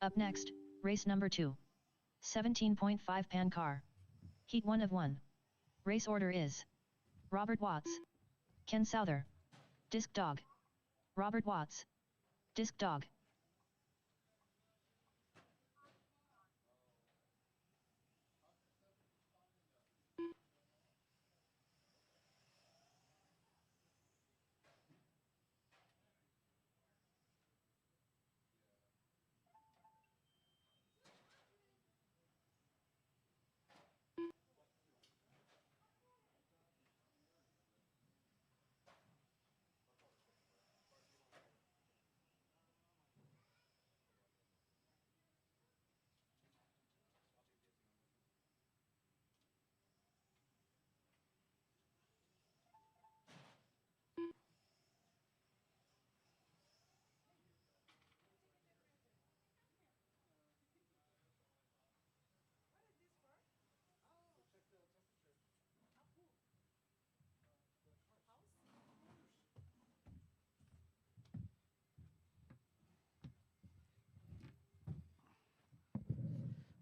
Up next, race number 2. 17.5 pan car. Heat 1 of 1. Race order is Robert Watts, Ken Souther, Disc Dog. Robert Watts, Disc Dog.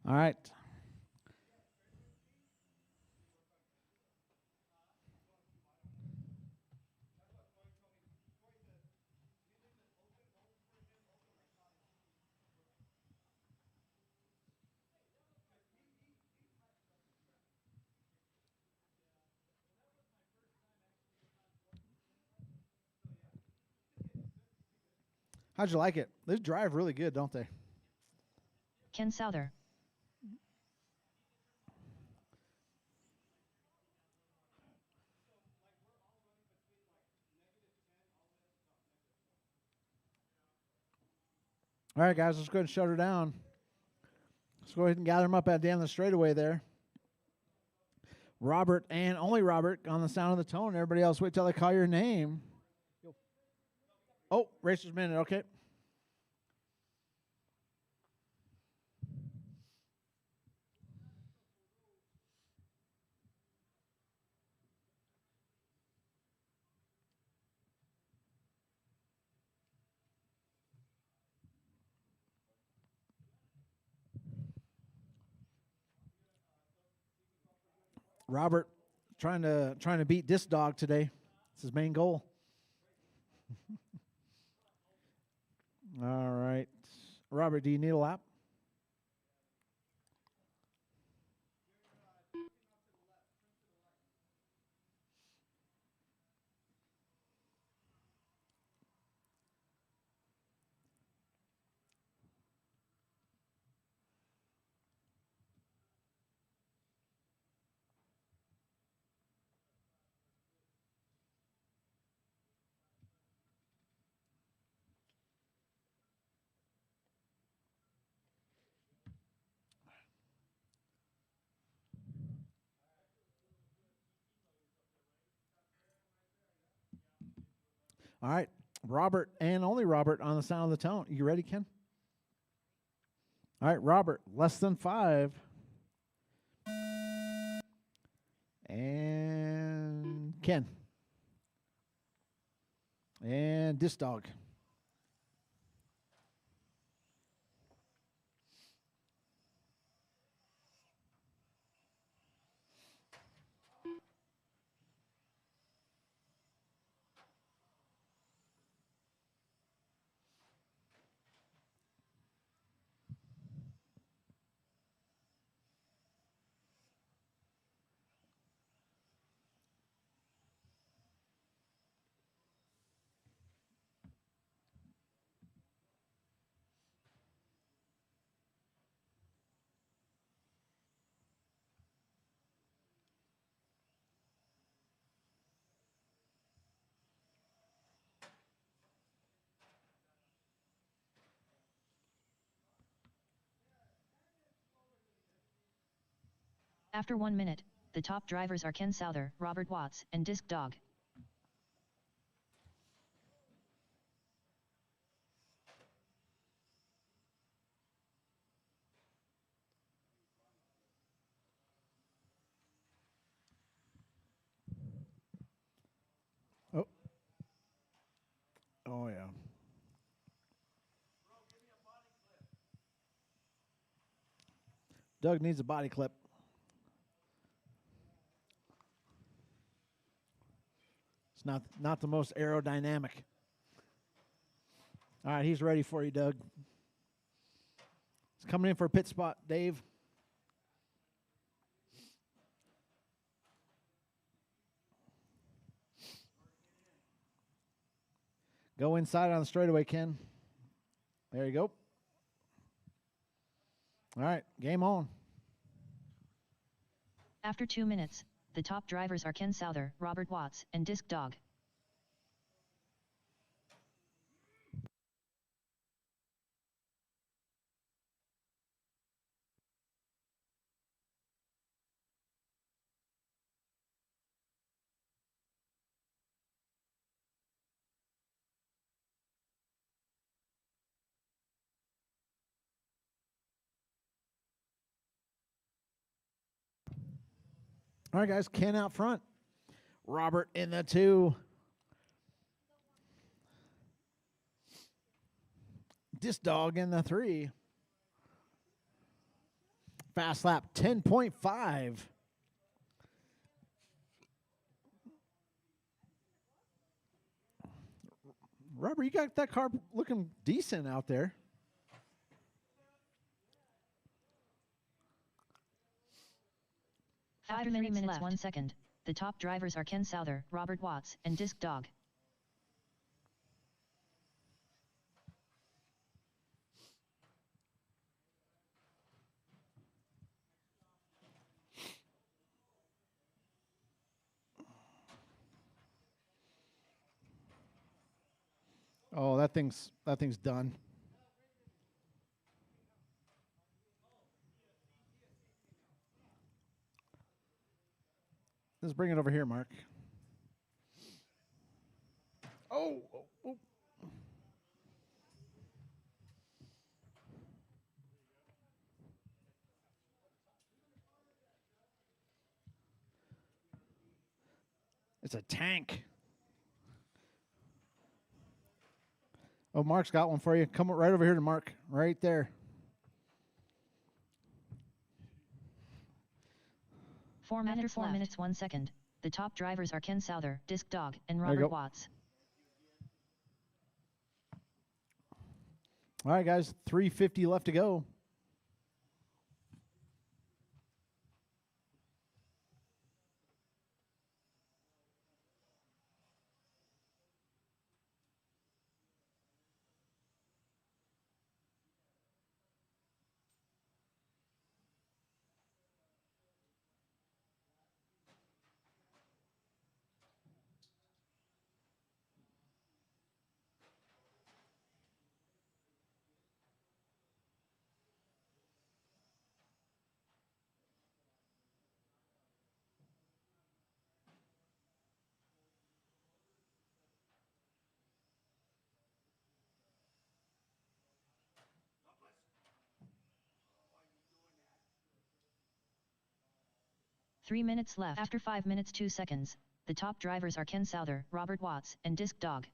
All right. How'd you like it? They drive really good, don't they? Ken Souther. All right, guys, let's go ahead and shut her down. Let's go ahead and gather them up at the end of the straightaway there. Robert and only Robert on the sound of the tone. Everybody else, wait till I call your name. Oh, racer's minute, okay. Robert trying to beat this dog today. It's his main goal. All right. Robert, do you need a lap? All right. Robert and only Robert on the sound of the tone. You ready, Ken? All right, Robert, less than 5. And Ken. And this dog. After 1 minute, the top drivers are Ken Souther, Robert Watts, and Disc Dog. Oh. Oh, yeah. Doug needs a body clip. It's not the most aerodynamic. All right, he's ready for you, Doug. He's coming in for a pit spot, Dave. Go inside on the straightaway, Ken. There you go. All right, game on. After 2 minutes, the top drivers are Ken Souther, Robert Watts, and Disc Dog. All right, guys, Ken out front. Robert in the 2. Disc Dog in the 3. Fast lap 10.5. Robert, you got that car looking decent out there. After 3 minutes left. 1 second, the top drivers are Ken Souther, Robert Watts, and Disc Dog. Oh, that thing's done. Let's bring it over here, Mark. Oh. It's a tank. Oh, Mark's got one for you. Come right over here to Mark. Right there. 4 minutes, 4 minutes 1 second. The top drivers are Ken Souther, Disc Dog, and Robert Watts. All right, guys. 3:50 left to go. Three minutes left. After 5 minutes 2 seconds, the top drivers are Ken Souther, Robert Watts, and Disc Dog.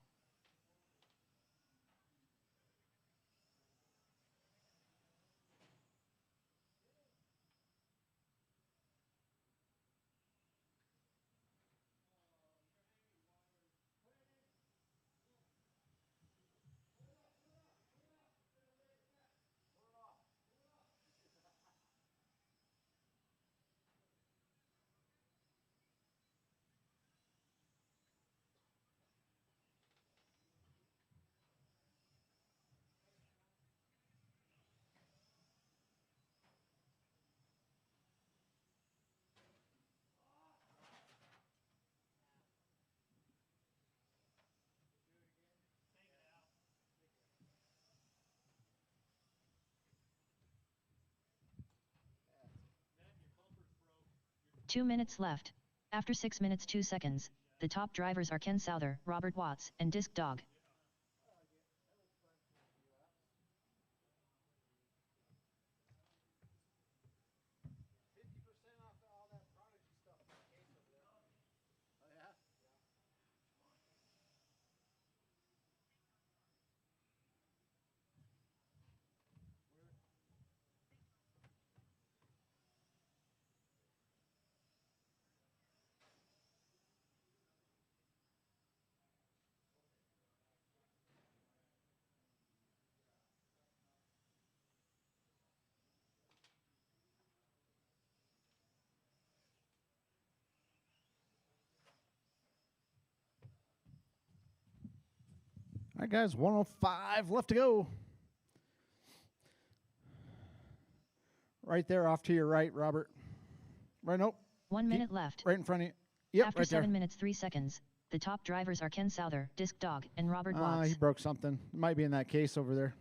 Two minutes left. After 6 minutes 2 seconds, the top drivers are Ken Souther, Robert Watts, and Disc Dog. All right, guys, 105 left to go. Right there off to your right, Robert. Right, nope. 1 minute left. Right in front of you. Yep, After right 7 there. minutes 3 seconds, the top drivers are Ken Souther, Disc Dog, and Robert Watts. He broke something. It might be in that case over there.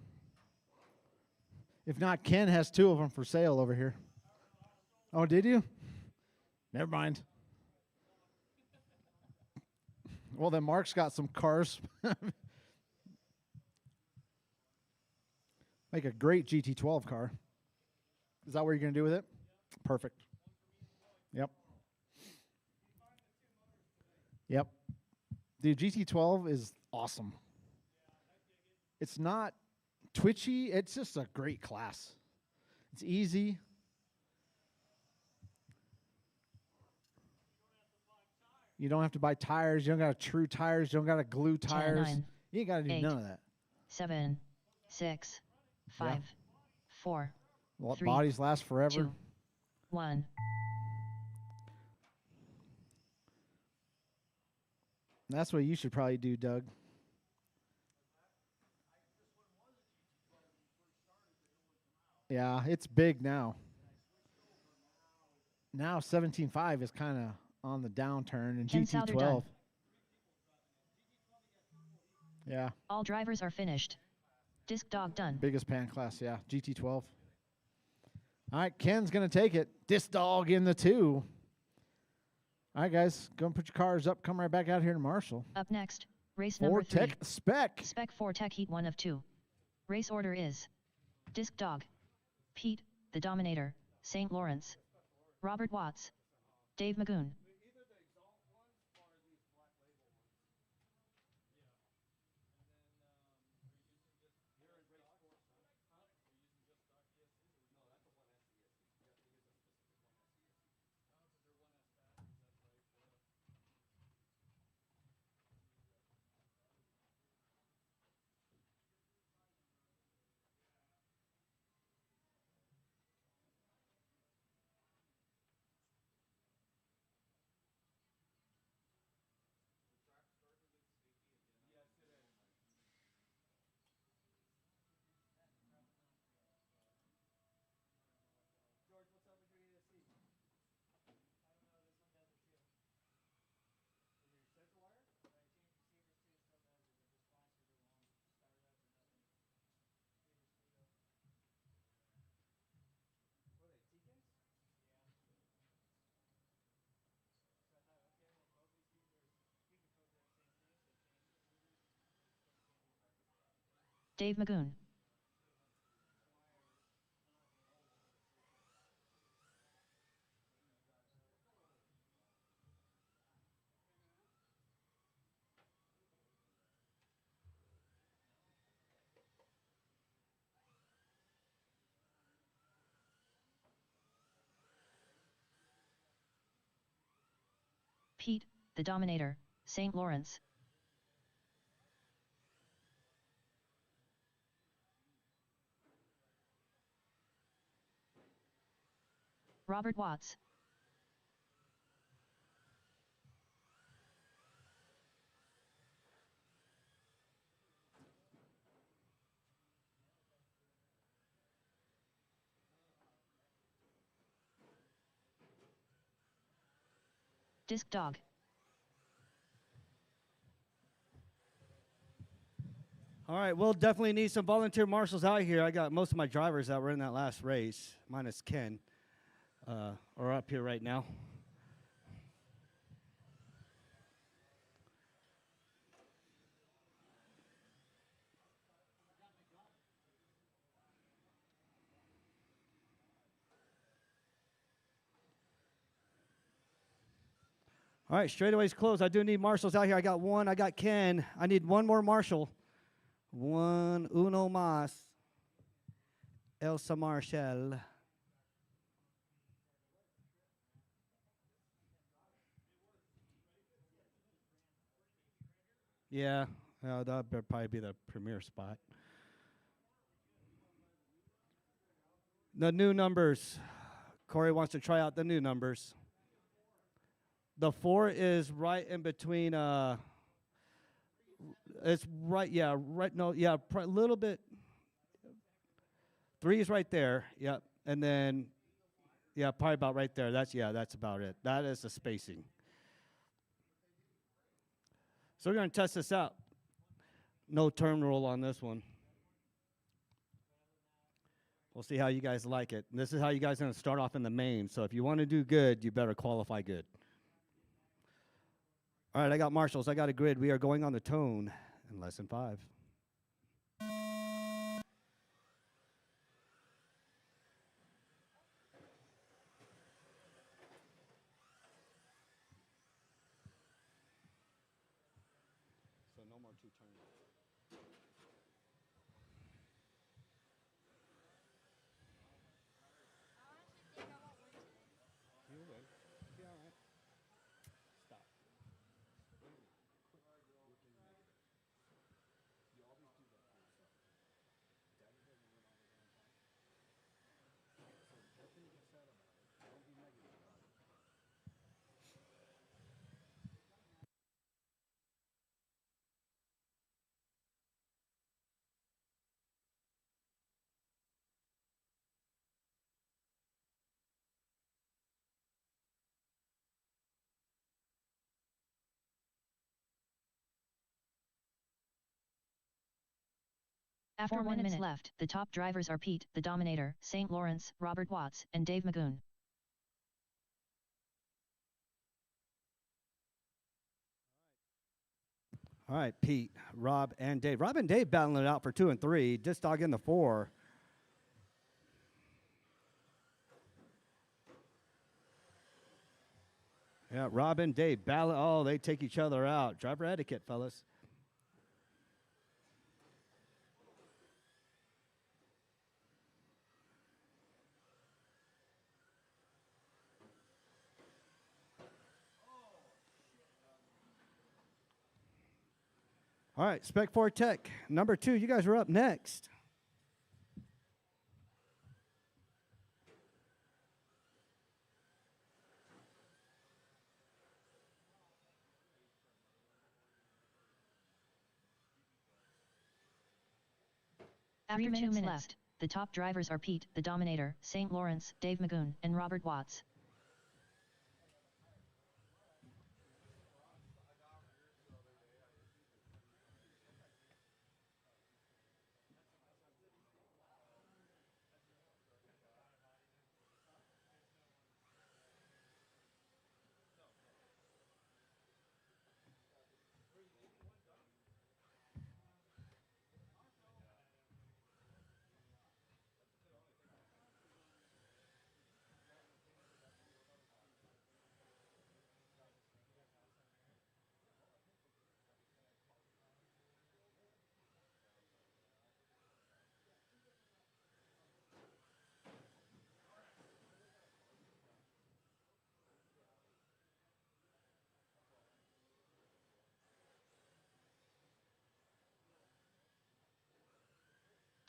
If not, Ken has 2 of them for sale over here. Oh, did you? Never mind. Well, then Mark's got some cars. Make a great GT12 car. Is that what you're going to do with it? Perfect. Yep. Yep. Dude, GT12 is awesome. It's not twitchy. It's just a great class. It's easy. You don't have to buy tires. You don't got to true tires. You don't got to glue tires. 10, 9, you ain't got to do 8, none of that. 7, 6, 5, 4, Well, 3, bodies last forever. 2, 1. That's what you should probably do, Doug. Yeah, it's big now. Now 17.5 is kind of on the downturn, and Ken Souther done. GT12. Yeah. All drivers are finished. Disc Dog done. Biggest pan class, yeah. GT12. All right, Ken's going to take it. Disc Dog in the 2. All right, guys, go and put your cars up. Come right back out here to Marshall. Up next, race number 3. Tech Spec. Spec 4 Tech Heat 1 of 2. Race order is Disc Dog, Pete, the Dominator, St. Lawrence, Robert Watts, Dave Magoon. Dave Magoon. Pete, the Dominator, St. Lawrence. Robert Watts. Disc Dog. All right, we'll definitely need some volunteer marshals out here. I got most of my drivers that were in that last race, minus Ken, are up here right now. All right, straightaway's closed. I do need marshals out here. I got one. I got Ken. I need one more marshal. Uno más. Elsa Marshall. Yeah, that would probably be the premier spot. The new numbers. Corey wants to try out the new numbers. The 4 is right in between It's right, yeah, right, no, yeah, a little bit. 3 is right there, yep. And then, yeah, probably about right there. That's about it. That is the spacing. So we're going to test this out. No turn rule on this one. We'll see how you guys like it. And this is how you guys are going to start off in the main. So if you want to do good, you better qualify good. All right, I got marshals. I got a grid. We are going on the tone in lesson 5. So no more 2 turns. You will. Be all right. Stop. After 1 minute left, the top drivers are Pete, the Dominator, St. Lawrence, Robert Watts, and Dave Magoon. All right, Pete, Rob, and Dave. Rob and Dave battling it out for 2 and 3. Disc Dog in the 4. Yeah, Rob and Dave battle. Oh, they take each other out. Driver etiquette, fellas. All right, Spec 4 Tech, number 2. You guys are up next. After 2 minutes left, the top drivers are Pete, the Dominator, St. Lawrence, Dave Magoon, and Robert Watts.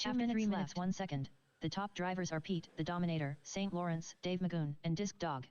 After 3 minutes 1 second, the top drivers are Pete, the Dominator, St. Lawrence, Dave Magoon, and Disc Dog.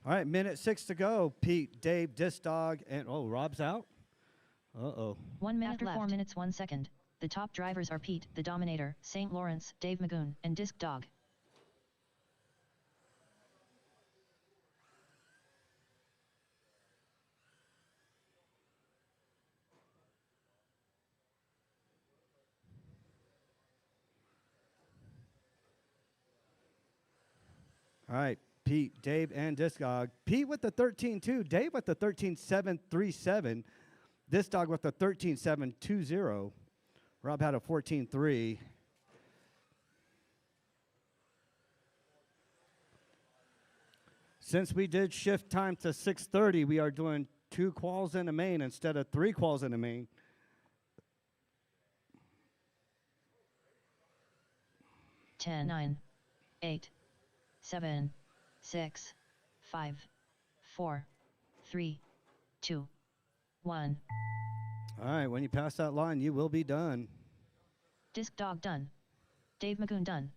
All right, minute 6 to go. Pete, Dave, Disc Dog, and oh, Rob's out. Uh-oh. 1 minute After 4 minutes 1 second, the top drivers are Pete, the Dominator, St. Lawrence, Dave Magoon, and Disc Dog. All right, Pete, Dave, and Disc Dog. Pete with the 13-2. Dave with the 13-7-3-7. Disc Dog with the 13-7-2-0. Rob had a 14-3. Since we did shift time to 6:30, we are doing 2 quals in the main instead of 3 quals in the main. Ten, 9, 8, 7, 6, 5, 4, 3, 2, 1. All right, when you pass that line, you will be done. Disc Dog done. Dave Magoon done.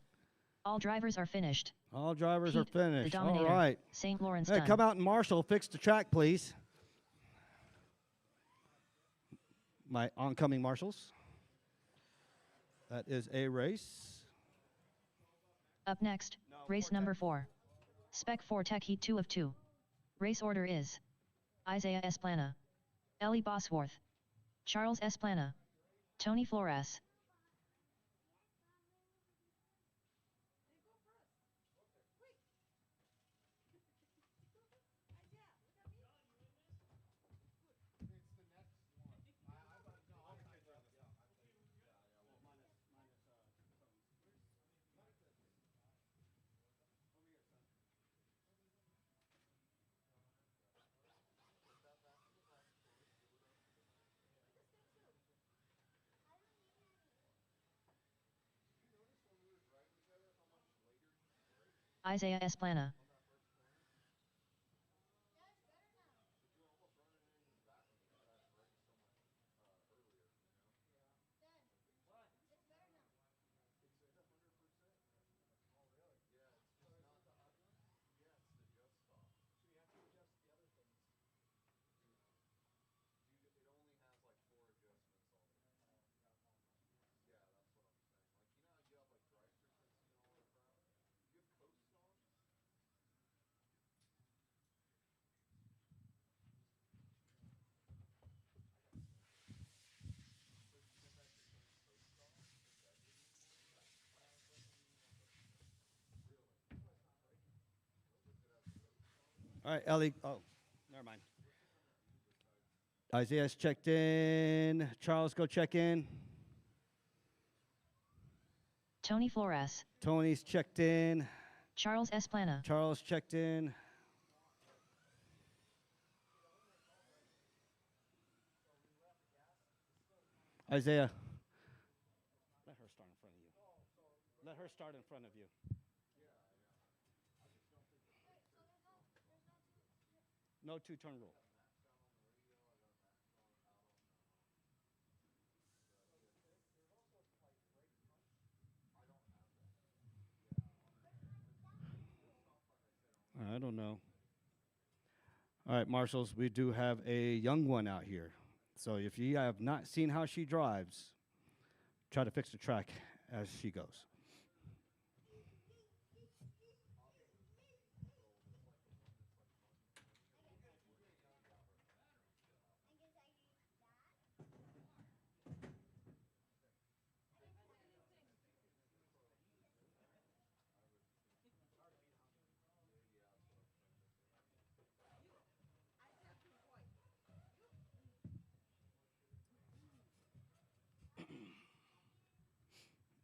All drivers are finished. All drivers are Pete, finished. The Dominator. All right. St. Lawrence Hey, done. come out and marshal. Fix the track, please. My oncoming marshals. That is a race. Up next, race number 4. Spec 4 Tech Heat 2 of 2. Race order is Isaiah Esplana, Ellie Bosworth, Charles Esplana, Tony Flores. Isaiah Esplana. All right, Ellie. Oh, never mind. Isaiah's checked in. Charles, go check in. Tony Flores. Tony's checked in. Charles Esplana. Charles checked in. Isaiah. Let her start in front of you. Let her start in front of you. No two-turn rule. I don't know. All right, marshals, we do have a young one out here. So if you have not seen how she drives, try to fix the track as she goes.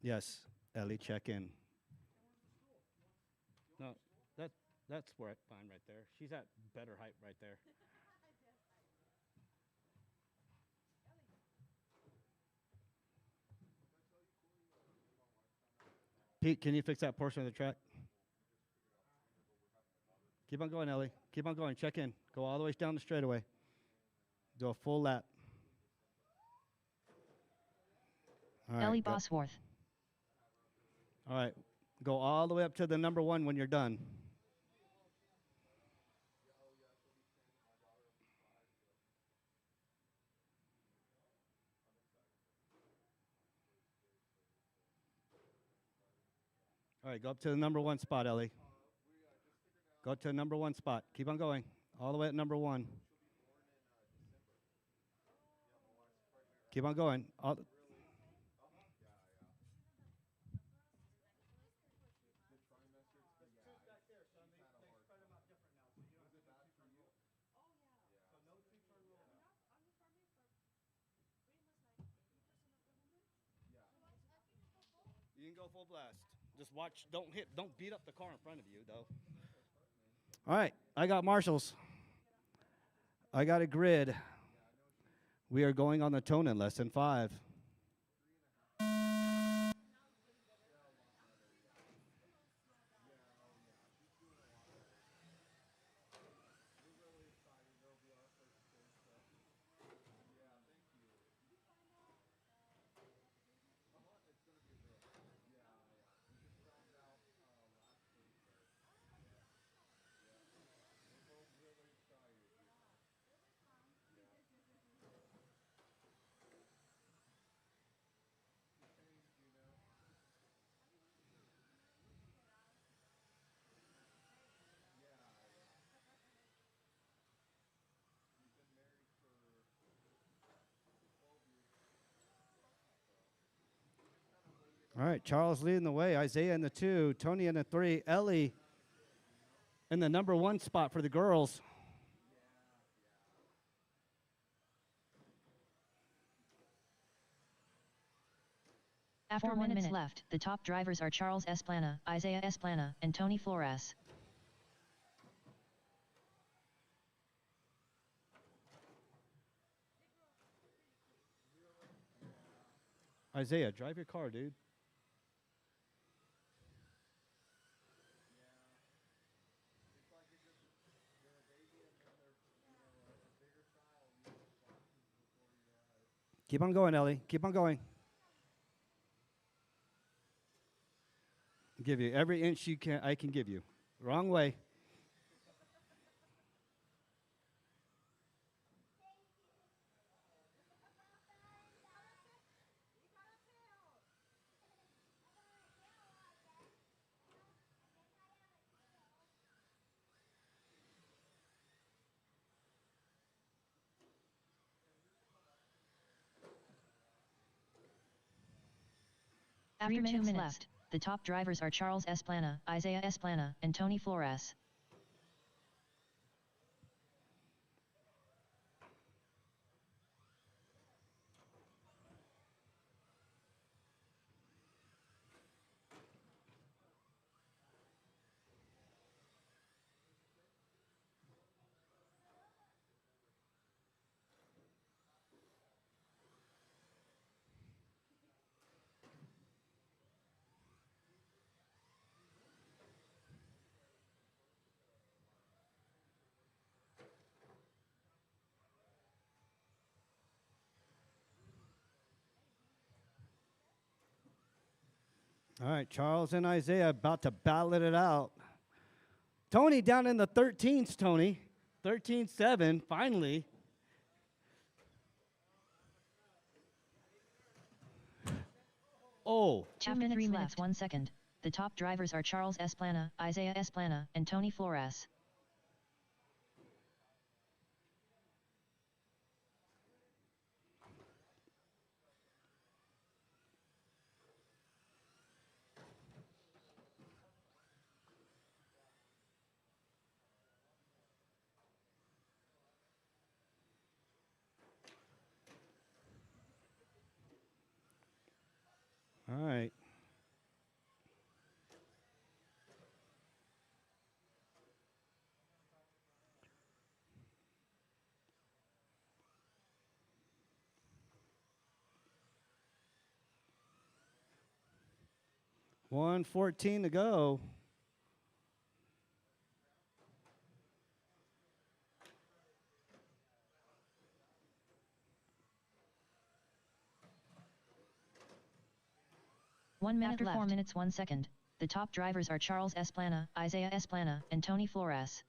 Yes, Ellie, check in. No, that's where fine right there. She's at better height right there. Pete, can you fix that portion of the track? Keep on going, Ellie. Keep on going. Check in. Go all the way down the straightaway. Do a full lap. All right, Ellie go. Bosworth. All right. Go all the way up to the number 1 when you're done. All right, go up to the number 1 spot, Ellie. Go to the number 1 spot. Keep on going. All the way at number 1. Keep on going. go full blast. Just watch. Don't beat up the car in front of you, though. All right. I got marshals. I got a grid. We are going on the tone in lesson 5. All right, Charles leading the way. Isaiah in the 2, Tony in the 3, Ellie in the number 1 spot for the girls. After 4 minutes left, the top drivers are Charles Esplana, Isaiah Esplana, and Tony Flores. Isaiah, drive your car, dude. Keep on going, Ellie. Keep on going. Give you every inch I can give you. Wrong way. After 2 minutes left, the top drivers are Charles Esplana, Isaiah Esplana, and Tony Flores. All right, Charles and Isaiah about to battle it out. Tony down in the 13s, Tony. 13-7, finally. Oh. After 3 minutes 1 second, the top drivers are Charles Esplana, Isaiah Esplana, and Tony Flores. All right. $1:14 to go. After 4 minutes 1 second, the top drivers are Charles Esplana, Isaiah Esplana, and Tony Flores.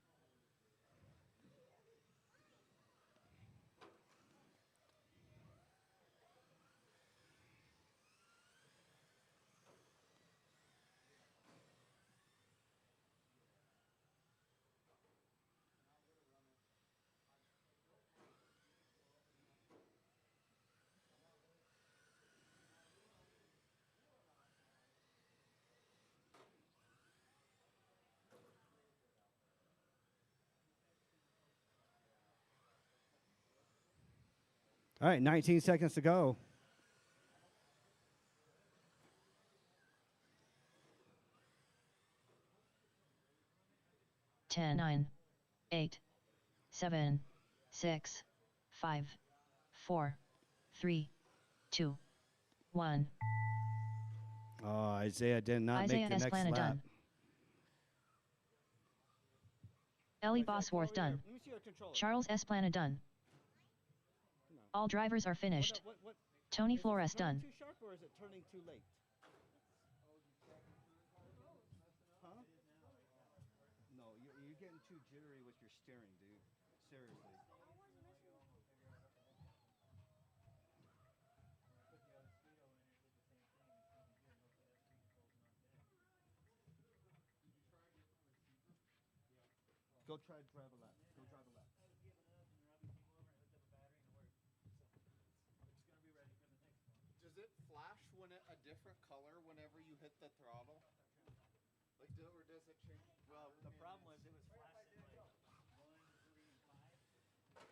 All right, 19 seconds to go. 10, 9, 8, 7, 6, 5, 4, 3, 2, 1. Oh, Isaiah did not Isaiah make the next Esplana lap. done. Ellie Isaiah, come Bosworth over here. done. Let me see your controller. Charles Esplana done. Come on. All drivers are finished. What, Tony is Flores it turning done. too sharp or is it turning too late? Huh? No, you're getting too jittery with your steering, dude. Seriously. Go try to drive a lap. Go drive a lap. Does it flash when a different color whenever you hit the throttle? Like, or does it change? Well, the problem was it was flashing like 1, 3, and 5.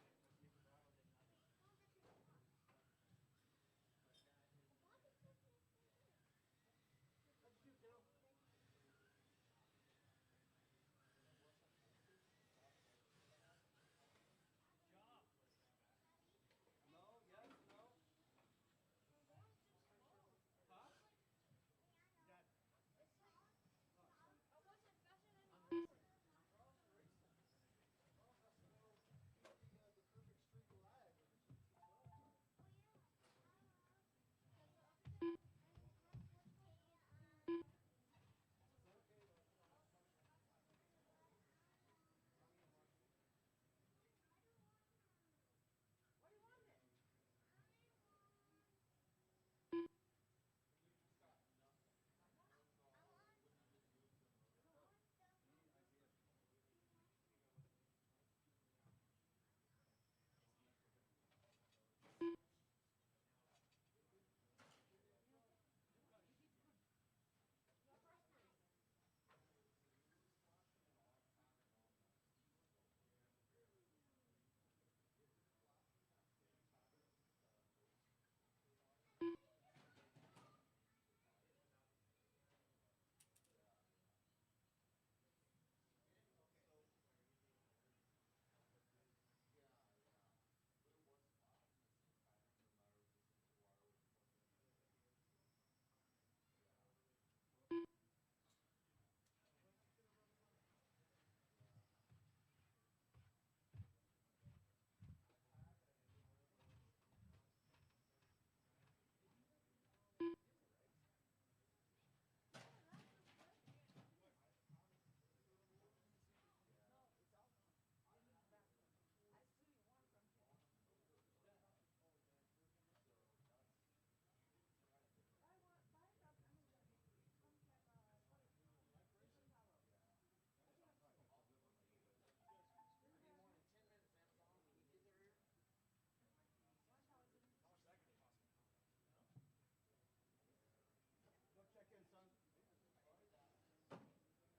Go check in, son.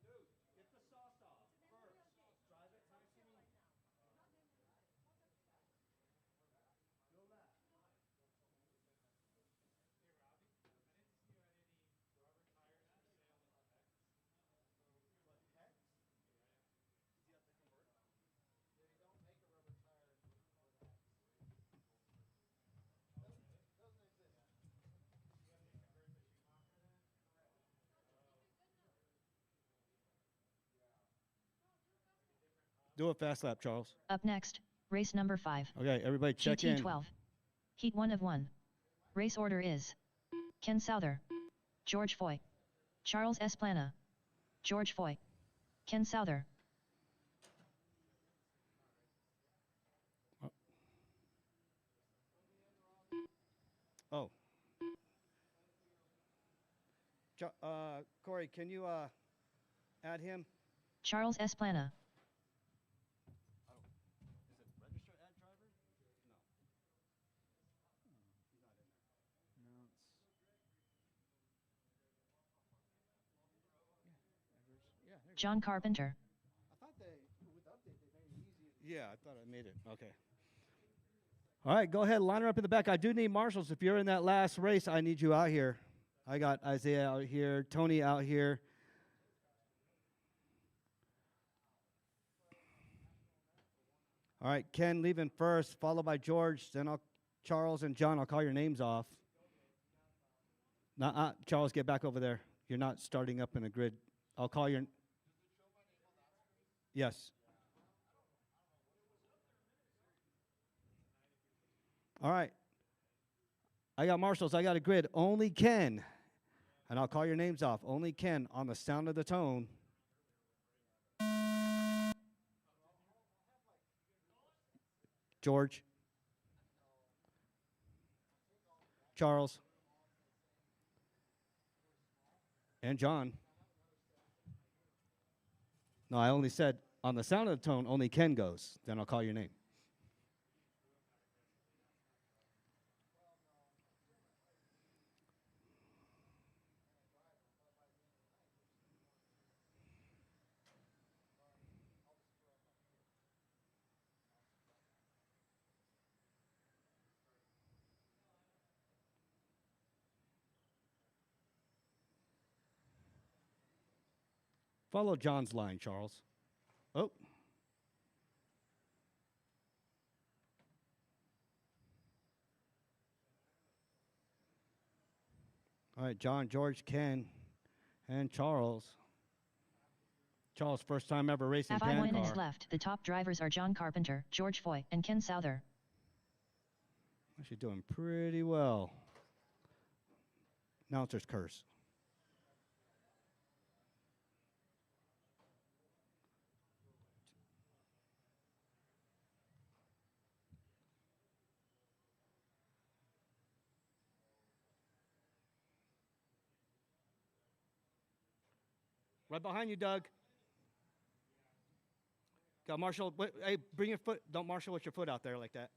Dude, get the sauce off first. Drive it nice and easy. Go left. What, Pikes? Does he have to convert? They don't make a rubber tire for the X. Doesn't exist. Do a fast lap, Charles. Up next, race number 5. Okay, everybody check in. GT12. Heat 1 of 1. Race order is Ken Souther, George Foy, Charles Esplana, George Foy, Ken Souther. Oh. Corey, can you add him? Charles Esplana. Oh. Is it register add driver? No. He's not in there. No, it's yeah, there you John Carpenter. I thought with the update, they made it easy. Yeah, I thought I made it. Okay. All right, go ahead. Line her up in the back. I do need marshals. If you're in that last race, I need you out here. I got Isaiah out here, Tony out here. All right, Ken leaving first, followed by George. Then Charles and John, I'll call your names off. Charles, get back over there. You're not starting up in a grid. I'll call your... Yes. All right. I got marshals. I got a grid. Only Ken. And I'll call your names off. Only Ken on the sound of the tone. George. Charles. And John. No, I only said on the sound of the tone, only Ken goes. Then I'll call your name. Follow John's line, Charles. Oh. All right, John, George, Ken, and Charles. Charles, first time ever racing After pan 1 car. minute left, the top drivers are John Carpenter, George Foy, and Ken Souther. Actually doing pretty well. Announcer's curse. Right behind you, Doug. Got Marshall. Hey, bring your foot. Don't marshal with your foot out there like that.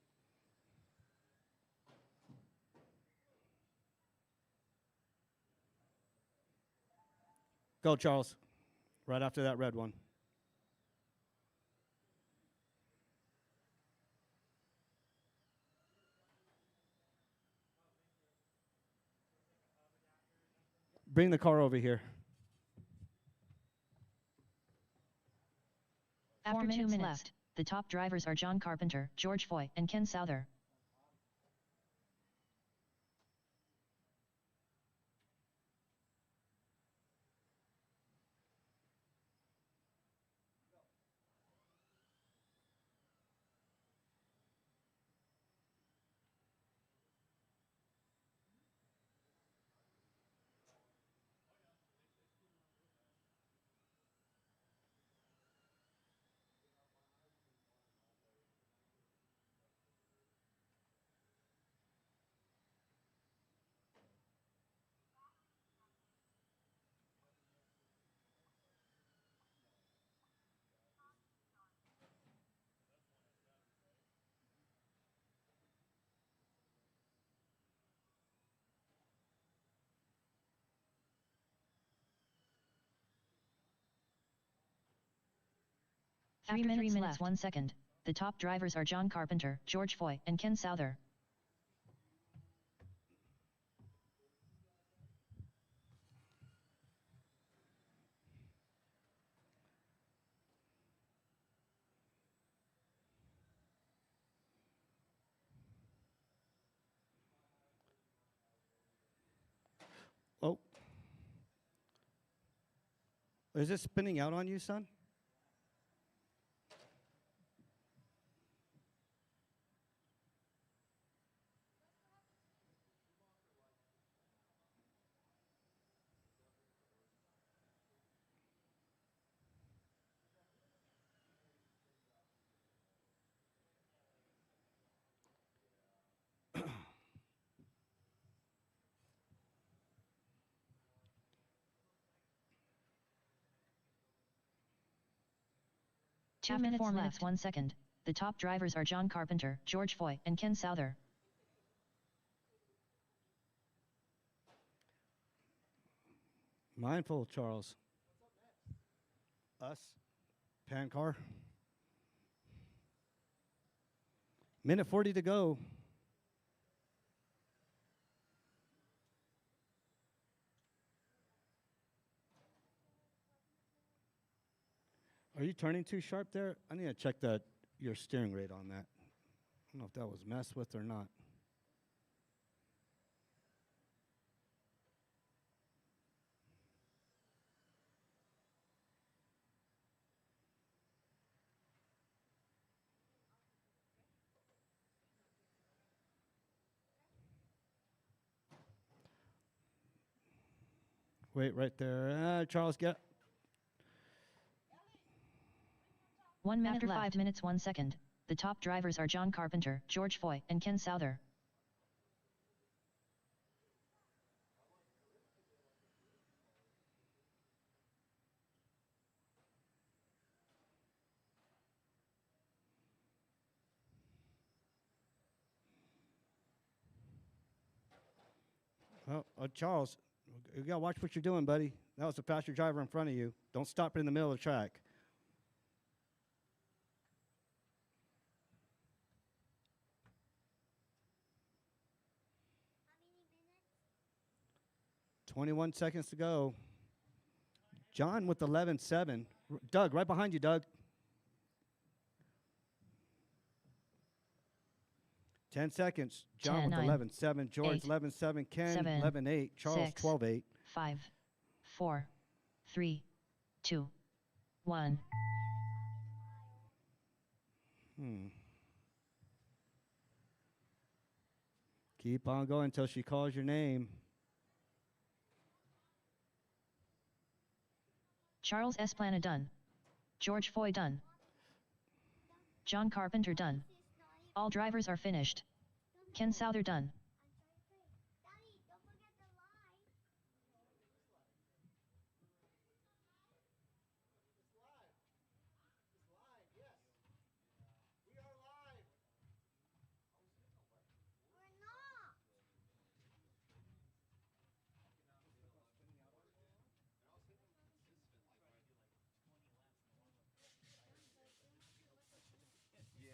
Go, Charles. Right after that red one. Bring the car over here. After 2 minutes left, the top drivers are John Carpenter, George Foy, and Ken Souther. After 3 minutes 1 second, the top drivers are John Carpenter, George Foy, and Ken Souther. Oh. Is this spinning out on you, son? After 4 minutes 1 second, the top drivers are John Carpenter, George Foy, and Ken Souther. Mindful, Charles. Us. Pan car. Minute 40 to go. Are you turning too sharp there? I need to check that your steering rate on that. I don't know if that was messed with or not. Wait right there. Charles, get. 1 minute after 5 minutes 1 second. The top drivers are John Carpenter, George Foy, and Ken Souther. Oh, Charles, you got to watch what you're doing, buddy. That was a faster driver in front of you. Don't stop it in the middle of the track. How many minutes? 21 seconds to go. John with 11.7. Doug, right behind you, Doug. 10 seconds. John 10, with 9, 11.7. George 11.7. Ken 7, 11.8. Charles 12.8. 5, 4, 3, 2, 1. Keep on going until she calls your name. Charles Esplana done. George Foy done. John Carpenter done. All drivers are finished. Ken Souther done. Yeah.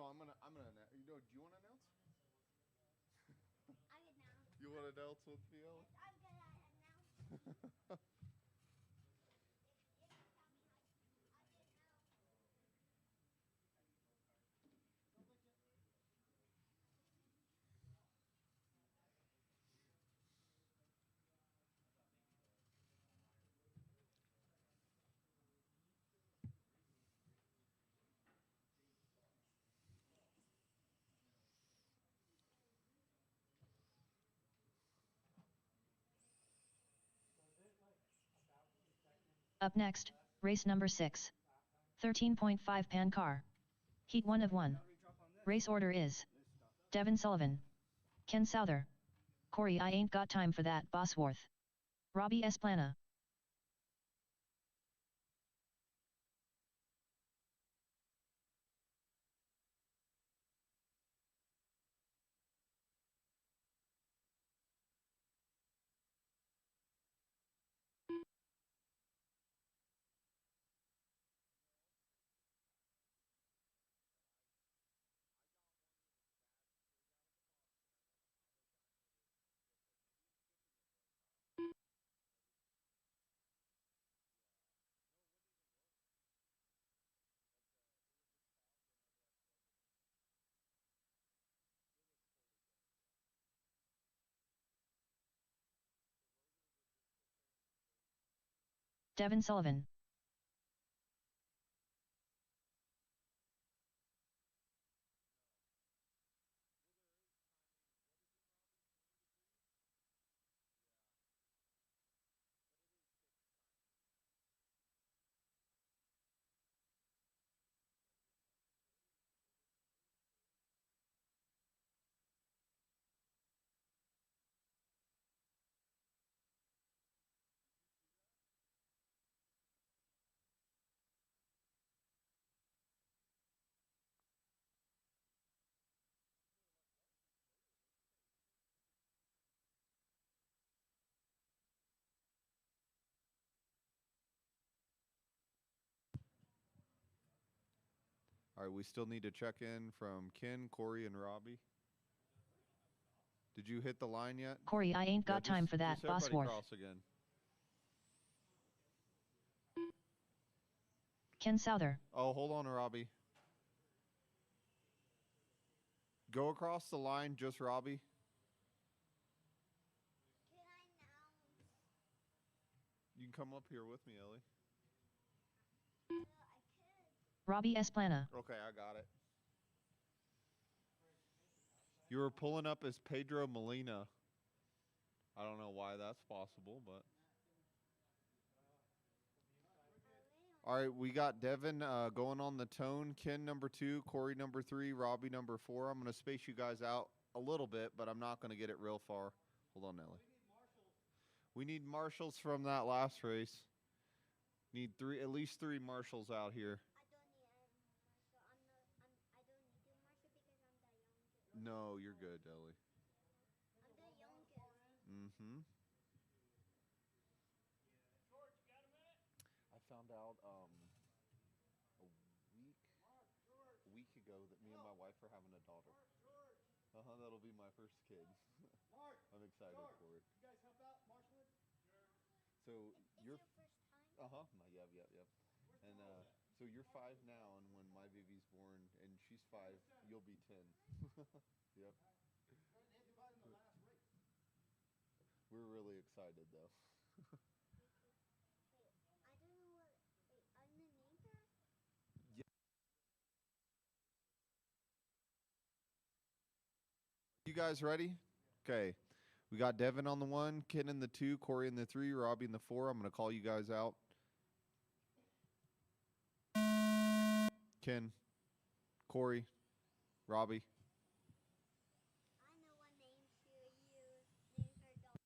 No, I'm gonna announce. You know, do you want to announce? I announce. You want to announce with me, Ellie? I'm gonna announce. Up next, race number 6. 13.5 pan car. Heat 1 of 1. Race order is Devin Sullivan, Ken Souther, Corey I ain't got time for that Bosworth, Robbie Esplana. Devin Sullivan. All right, we still need to check in from Ken, Corey, and Robbie. Did you hit the line yet? Corey I ain't got time for that just everybody Bosworth. cross again. Ken Souther. Oh, hold on, Robbie. Go across the line, just Robbie. Can I announce? You can come up here with me, Ellie. I could. Robbie Esplana. Okay, I got it. You were pulling up as Pedro Molina. I don't know why that's possible, but. All right, we got Devin going on the tone. Ken number 2, Corey number 3, Robbie number 4. I'm going to space you guys out a little bit, but I'm not going to get it real far. Hold on, Ellie. We need marshals from that last race. Need at least three marshals out here. I don't need a marshal. I don't need a marshal because I'm the youngest. No, you're good, Ellie. I'm the youngest. Mm-hmm. I found out a week ago that me and my wife are having a daughter. That'll be my first kid. I'm excited for it. You guys help out, Marshall? So It's you're your first time? yep. And so you're 5 now, and when my baby's born and she's 5, you'll be 10. Yep. We're really excited though. Wait, I don't know what. Wait, I'm the name her? You guys ready? Okay. We got Devin on the 1, Ken in the 2, Corey in the 3, Robbie in the 4. I'm going to call you guys out. Ken, Corey, Robbie. I know what name she used. Name her dog.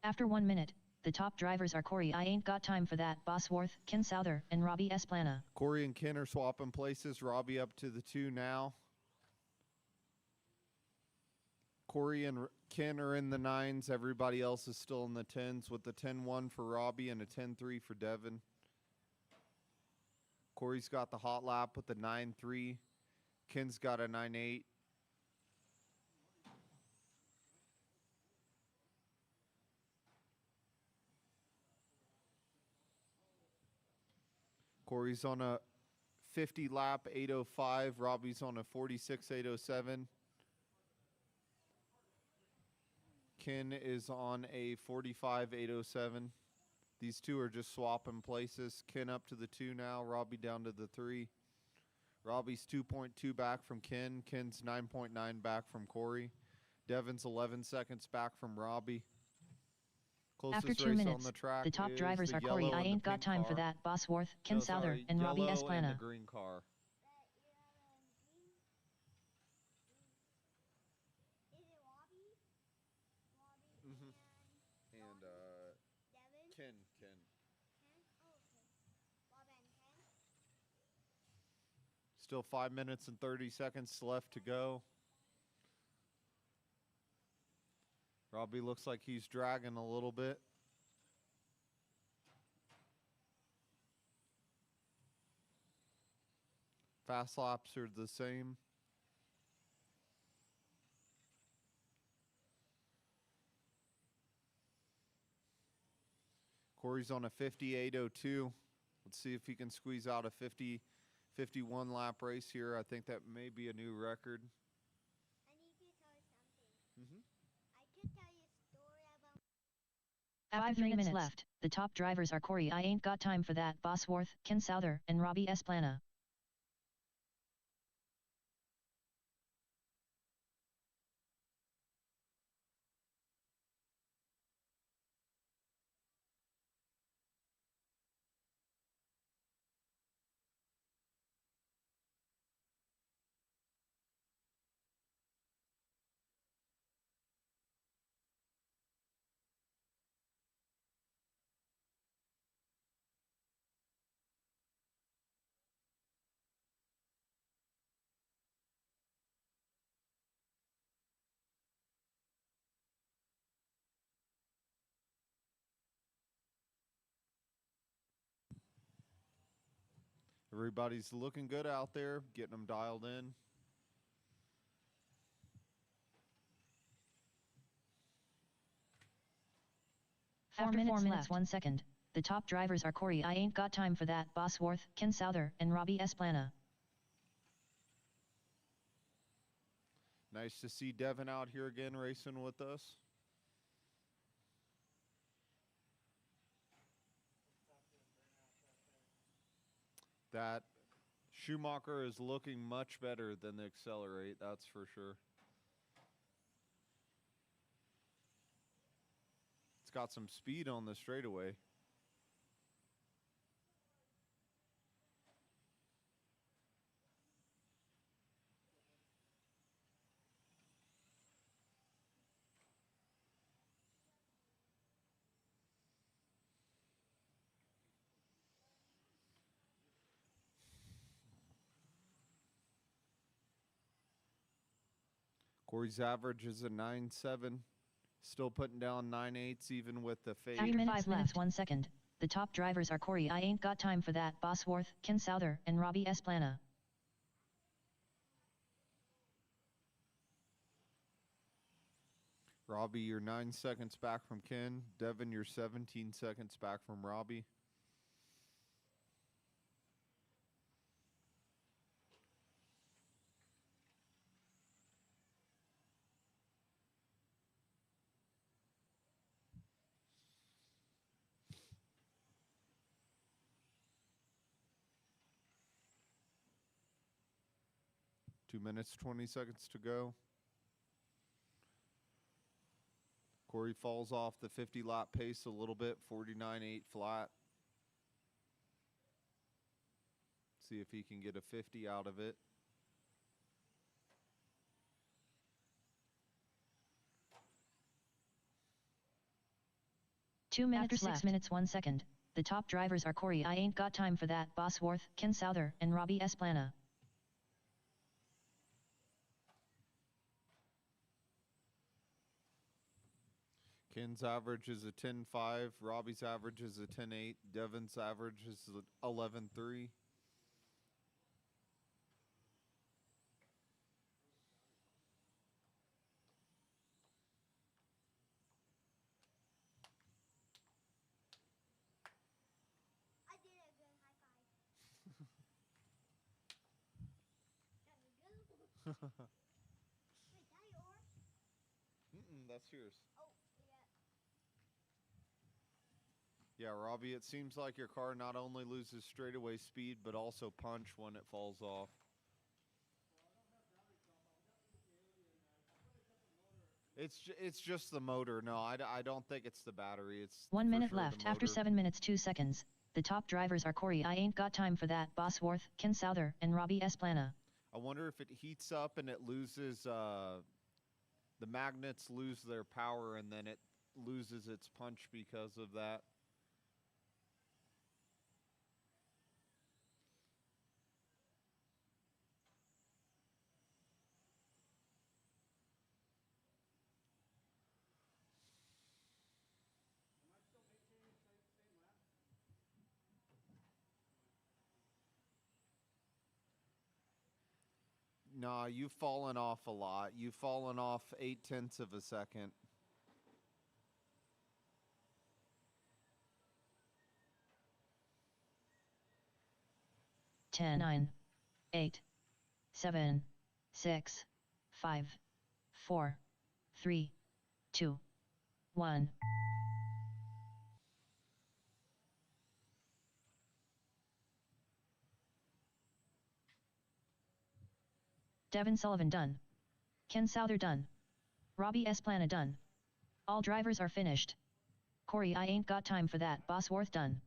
After 1 minute, the top drivers are Corey I Ain't Got Time For That, Bosworth, Ken Souther, and Robbie Esplana. Corey and Ken are swapping places. Robbie up to the 2 now. Corey and Ken are in the 9s. Everybody else is still in the 10s with the 10-1 for Robbie and a 10-3 for Devin. Corey's got the hot lap with the 9-3. Ken's got a 9-8. Corey's on a 50 lap 805. Robbie's on a 46 807. Ken is on a 45 807. These two are just swapping places. Ken up to the 2 now. Robbie down to the 3. Robbie's 2.2 back from Ken. Ken's 9.9 back from Corey. Devin's 11 seconds back from Robbie. Closest After 2 race minutes, on the track the top is drivers the are Corey yellow I and the Ain't Got pink Time For car. That, Bosworth, Ken No, Souther, sorry, and Robbie yellow and the Esplana. green car. Is it Robbie? Robbie Mhm. and And Devin? Ken. Ken? Oh, okay. Rob and Ken? Still 5 minutes and 30 seconds left to go. Robbie looks like he's dragging a little bit. Fast laps are the same. Corey's on a 58.02. Let's see if he can squeeze out a 51 lap race here. I think that may be a new record. I need to tell you something. Mm-hmm. I could tell you a story about. After 3 minutes left, the top drivers are Corey I Ain't Got Time For That, Bosworth, Ken Souther, and Robbie Esplana. Everybody's looking good out there, getting them dialed in. After 4 minutes 1 second, the top drivers are Corey I Ain't Got Time For That, Bosworth, Ken Souther, and Robbie Esplana. Nice to see Devin out here again racing with us. That Schumacher is looking much better than the Accelerate, that's for sure. It's got some speed on the straightaway. Corey's average is a 9.7. Still putting down 9.8s even with the fade. After 5 minutes 1 second, the top drivers are Corey I Ain't Got Time For That, Bosworth, Ken Souther, and Robbie Esplana. Robbie, you're 9 seconds back from Ken. Devin, you're 17 seconds back from Robbie. Two minutes, 20 seconds to go. Corey falls off the 50 lap pace a little bit, 49.8 flat. See if he can get a 50 out of it. 2 minutes after 6 left. minutes 1 second. The top drivers are Corey I Ain't Got Time for That, Bosworth, Ken Souther, and Robbie Esplana. Ken's average is a 10.5. Robbie's average is a 10.8. Devin's average is 11.3. I did a good high five. There we go. Wait, that yours? That's yours. Oh, yeah. Yeah, Robbie, it seems like your car not only loses straightaway speed, but also punch when it falls off. It's just the motor. No, I don't think it's the battery. It's 1 for minute sure the left after motor. 7 minutes 2 seconds. The top drivers are Corey I Ain't Got Time for That, Bosworth, Ken Souther, and Robbie Esplana. I wonder if it heats up and it loses, the magnets lose their power and then it loses its punch because of that. Nah, you've fallen off a lot. You've fallen off 0.8 of a second. 10, 9, 8, 7, 6, 5, 4, 3, 2, 1. Devin Sullivan done. Ken Souther done. Robbie Esplana done. All drivers are finished. Corey I Ain't Got Time for That, Bosworth done.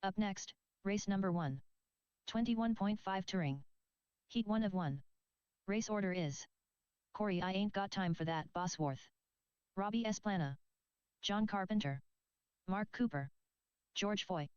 Up next, race number 1. 21.5 Touring. Heat 1 of 1. Race order is: Corey I Ain't Got Time for That, Bosworth. Robbie Esplana. John Carpenter. Mark Cooper. George Foy.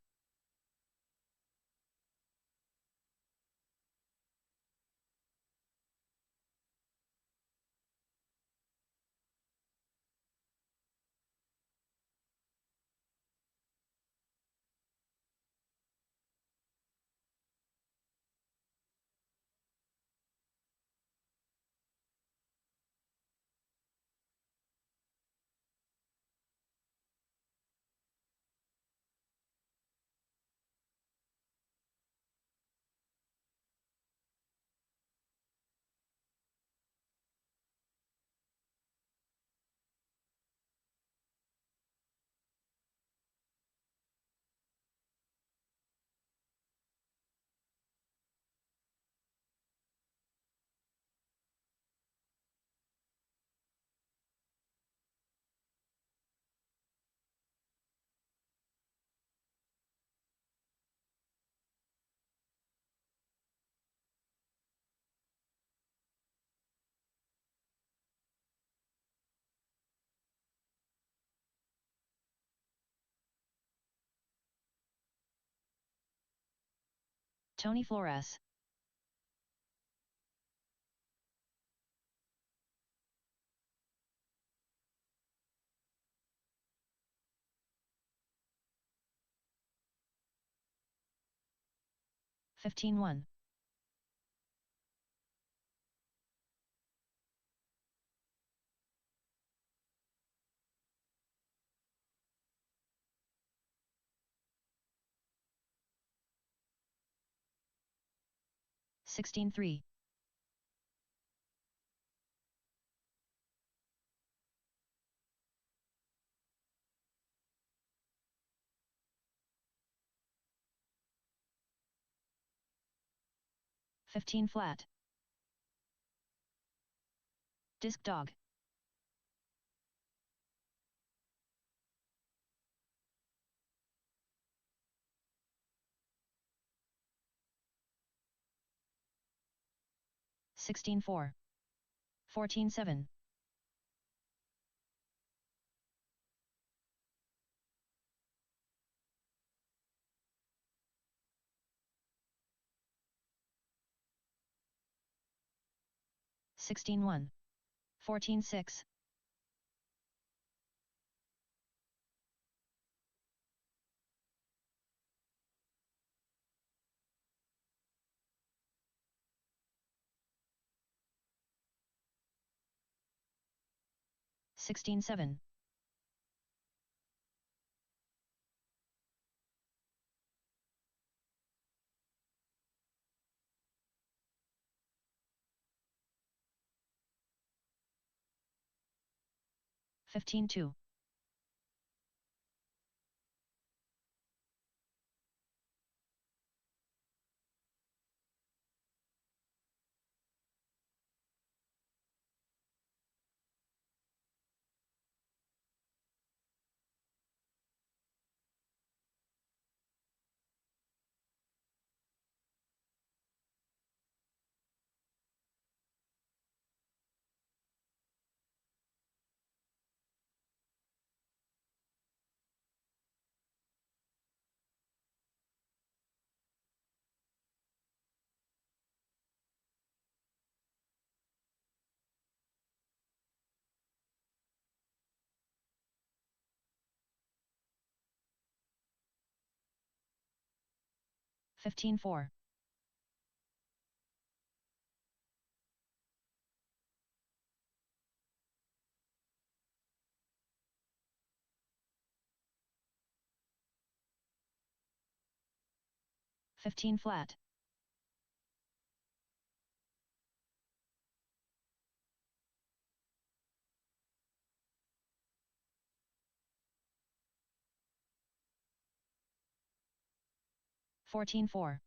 Tony Flores. $15.1. 16.3. 15 flat. Disc dog. 16.4. 14.7. 16.1. 14.6. 16.7. 15.2. 15.4. 15 flat. 14.4.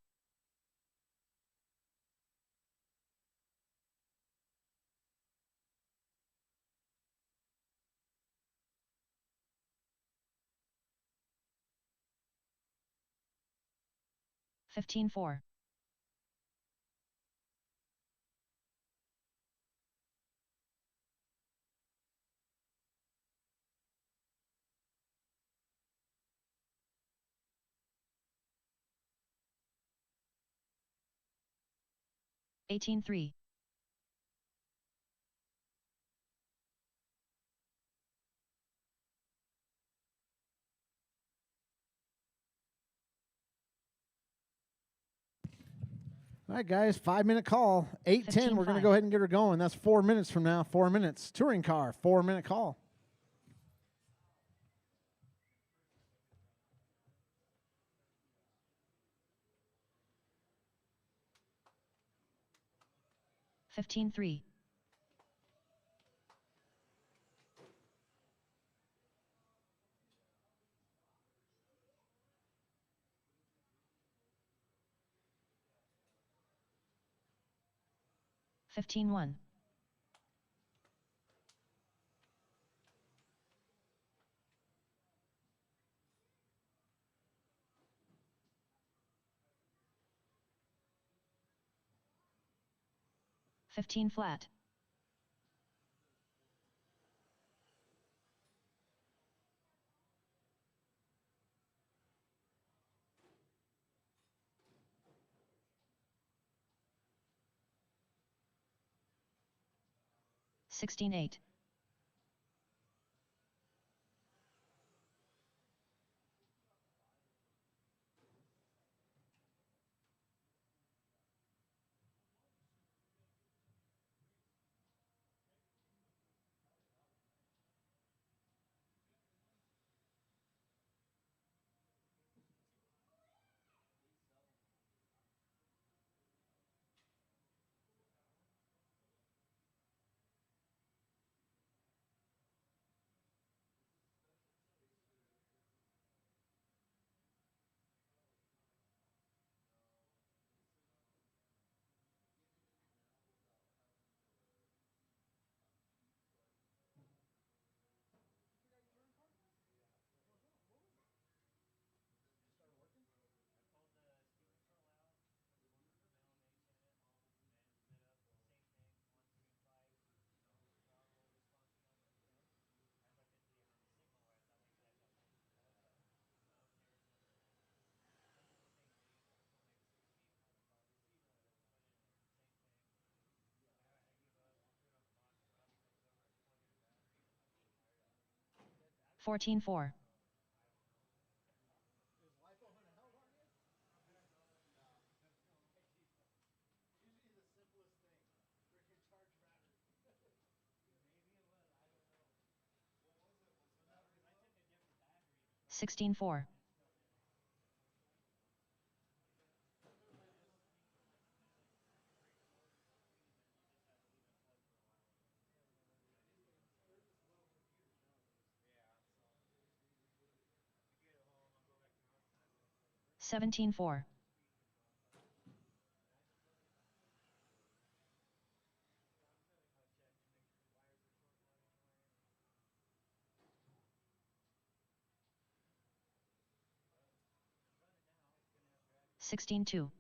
15.4. 18.3. All right, guys, 5-minute call. 8:10. We're going to 15.5. go ahead and get her going. That's 4 minutes from now. 4 minutes. Touring car. 4-minute call. $15.3. 15.1. 15 flat. 16-8. Fourteen 4. Sixteen 4. 17 4. 16 2.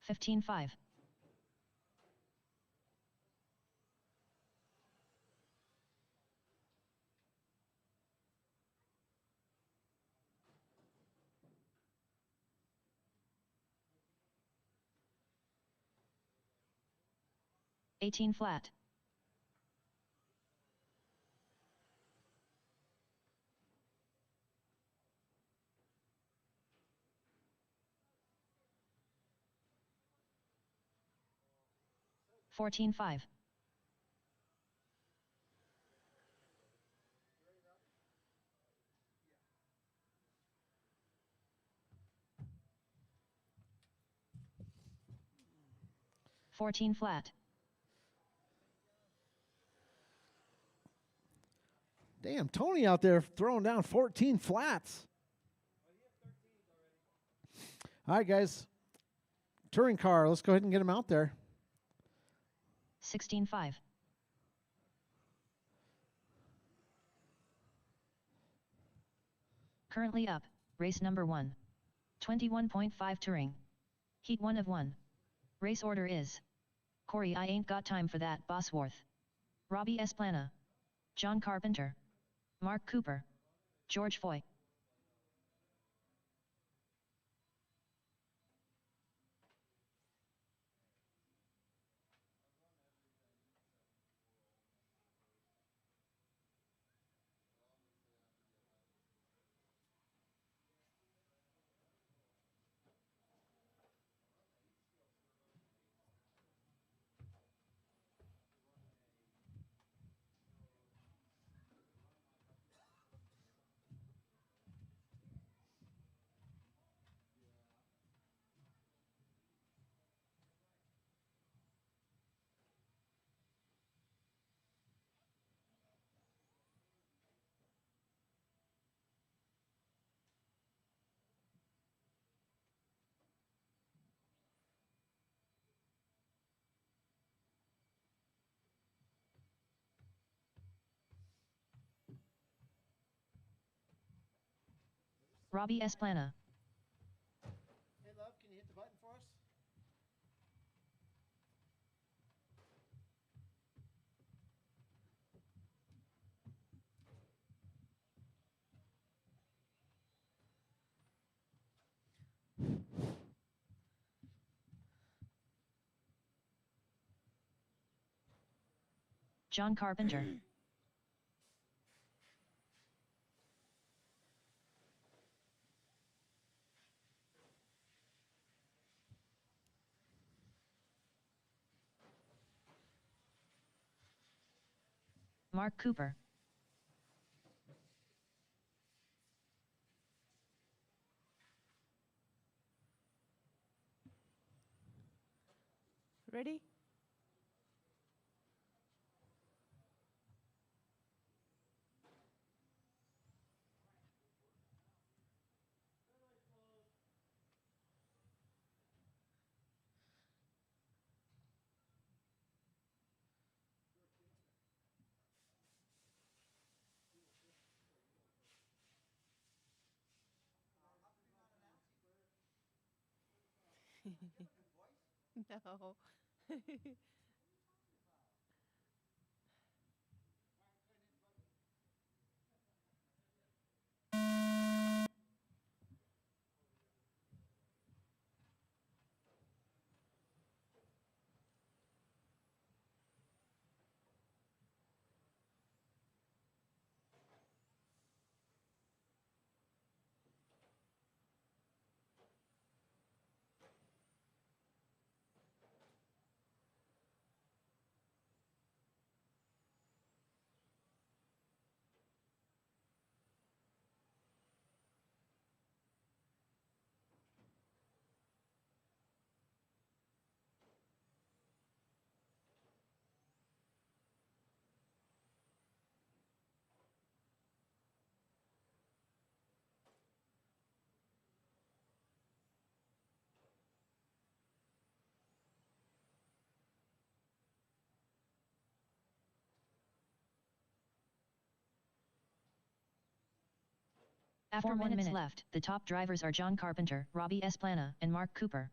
15 5. 18 flat. 14 5. 14 flat. Damn, Tony out there throwing down 14 flats. All right, guys. Touring car, let's go ahead and get him out there. 16 5. Currently up, race number 1. 21.5 touring. Heat 1 of 1. Race order is. Corey, I ain't got time for that, Bosworth. Robbie Esplana. John Carpenter. Mark Cooper. George Foy. Robbie Esplana. Hey, love, can you hit the button for us? John Carpenter. Mark Cooper. Ready? No. After 1 minute left, the top drivers are John Carpenter, Robbie Esplana, and Mark Cooper.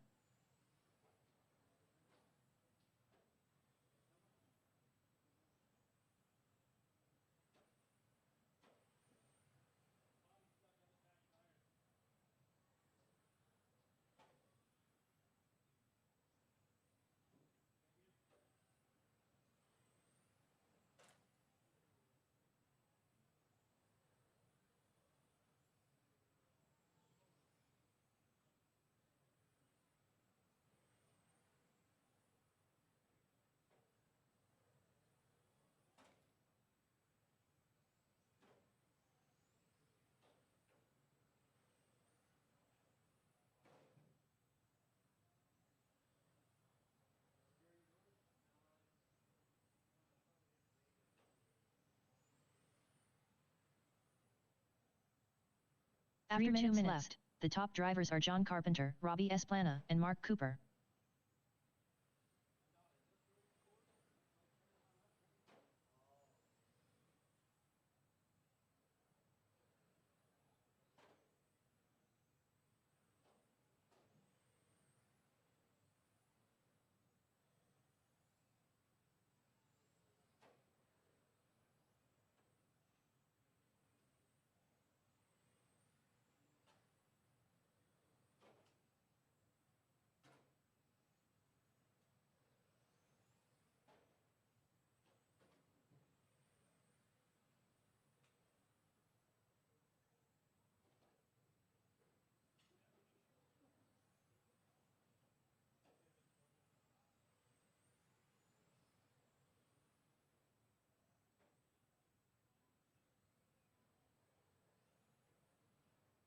After 2 minutes left, the top drivers are John Carpenter, Robbie Esplana, and Mark Cooper.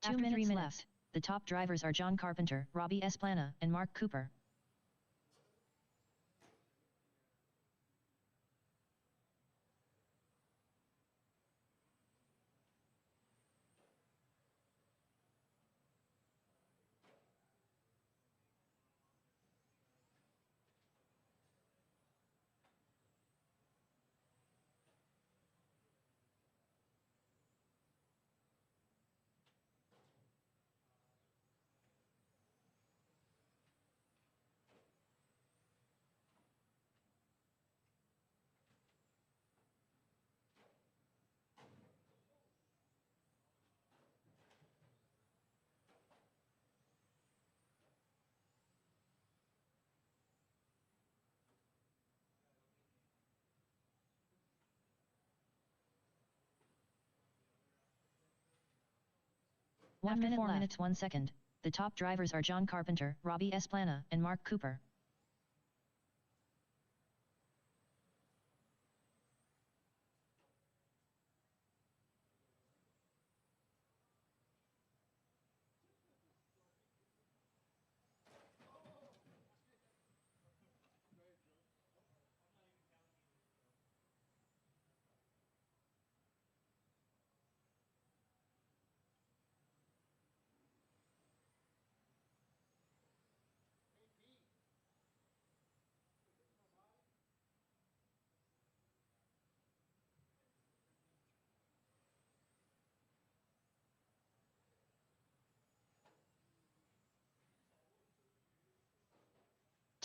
After 3 minutes left, the top drivers are John Carpenter, Robbie Esplana, and Mark Cooper. 1 minute 4 left. minutes 1 second. The top drivers are John Carpenter, Robbie Esplana, and Mark Cooper.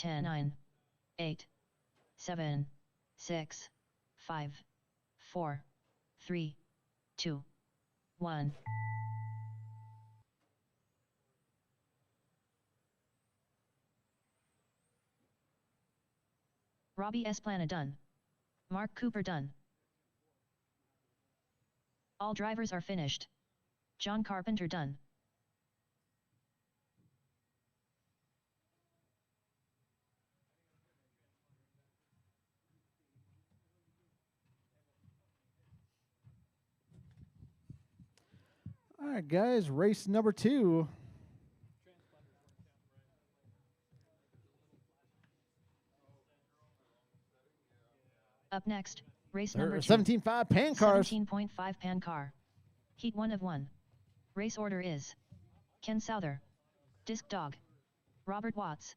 Ten, 9, 8, 7, 6, 5, 4, 3, 2, 1. Robbie Esplana done. Mark Cooper done. All drivers are finished. John Carpenter done. All right, guys, race number 2. Up next, race number 2. 17.5 pan cars. 17.5 pan car. Heat 1 of 1. Race order is Ken Souther, Disc Dog, Robert Watts.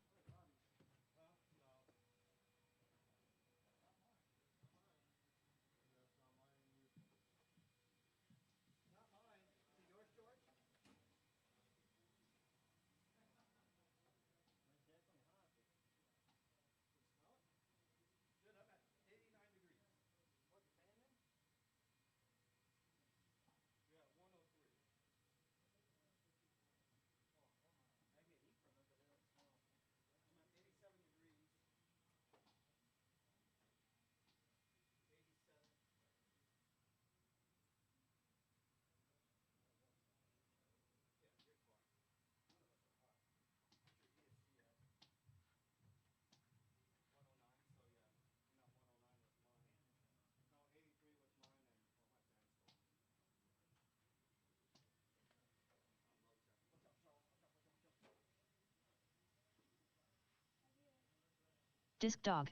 Disc Dog.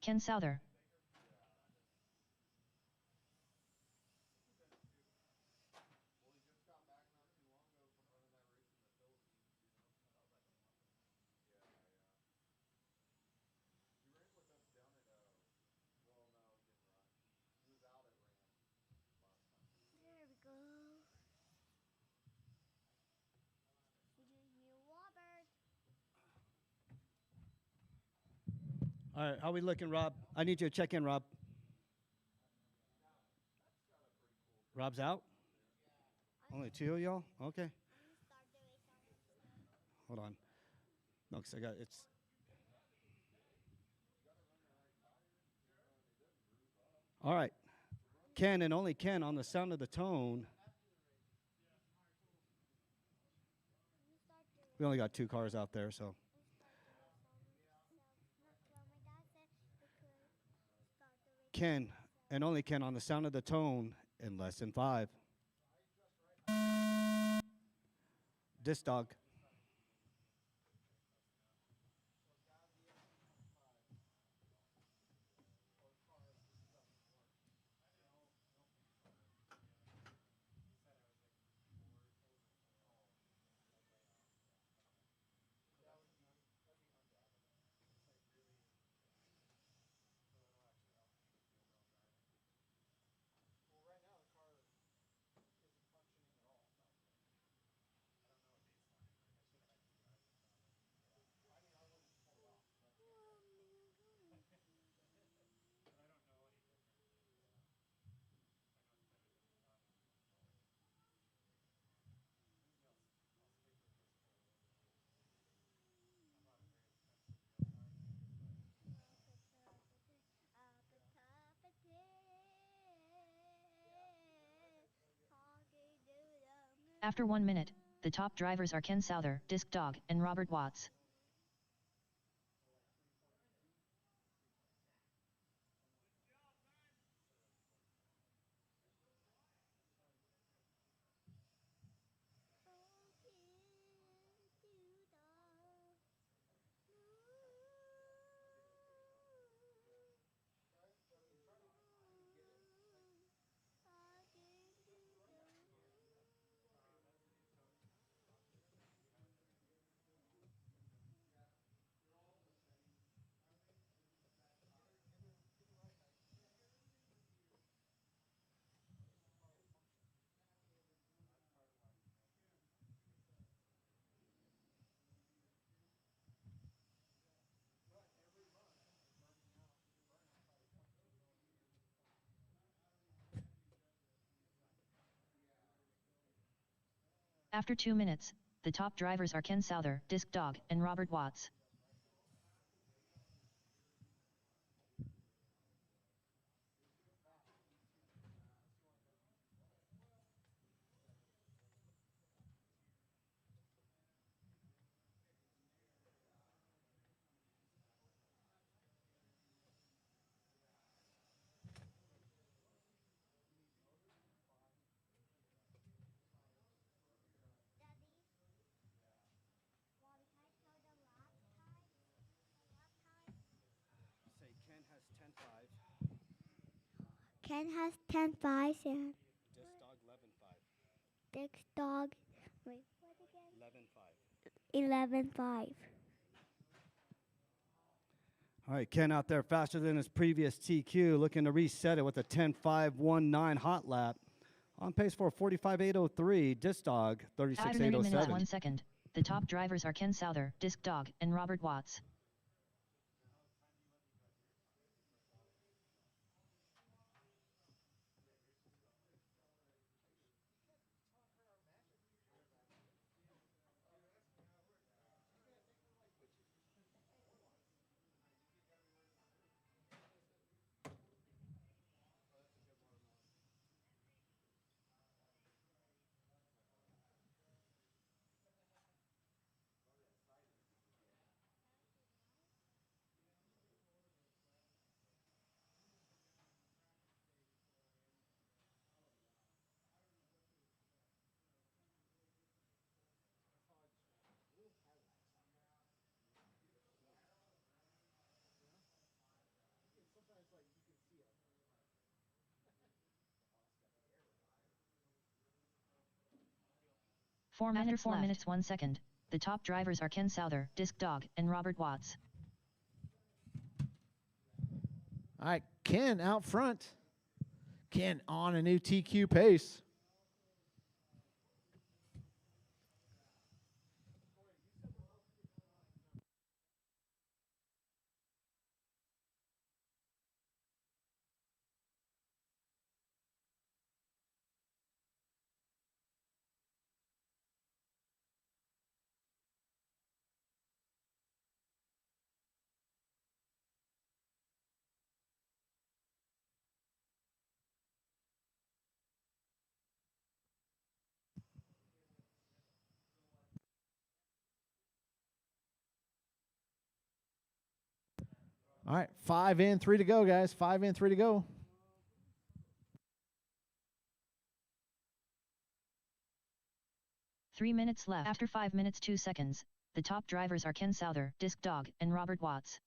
Ken Souther. There we go. Excuse me, Robert. All right, how we looking, Rob? I need you to check in, Rob. Rob's out? Only two of y'all? Okay. I'm gonna start the race on. Hold on. No, 'cause I got it's. All right. Ken and only Ken on the sound of the tone. I'm gonna start the We only got two cars out there, so. Well, my dad said we could start the race. Ken and only Ken on the sound of the tone in less than 5. This dog. After 1 minute, the top drivers are Ken Souther, Disc Dog, and Robert Watts. After 2 minutes, the top drivers are Ken Souther, Disc Dog, and Robert Watts. Daddy, what can I tell the last time? The last time? Say Ken has 10.5. Ken has 10 fives and Disc dog 11.5. Dick's dog. Wait, what again? 11.5. 11 5. All right, Ken out there faster than his previous TQ, looking to reset it with a 10.519 hot lap. On pace for 45.803, Disc Dog 5 minutes 1 36.807. second. The top drivers are Ken Souther, Disc Dog, and Robert Watts. After 4 minutes 1 second, the top drivers are Ken Souther, Disc Dog, and Robert Watts. All right, Ken out front. Ken on a new TQ pace. All right, 5 in, 3 to go, guys. 5 in, 3 to go. Three minutes left. After 5 minutes 2 seconds, the top drivers are Ken Souther, Disc Dog, and Robert Watts.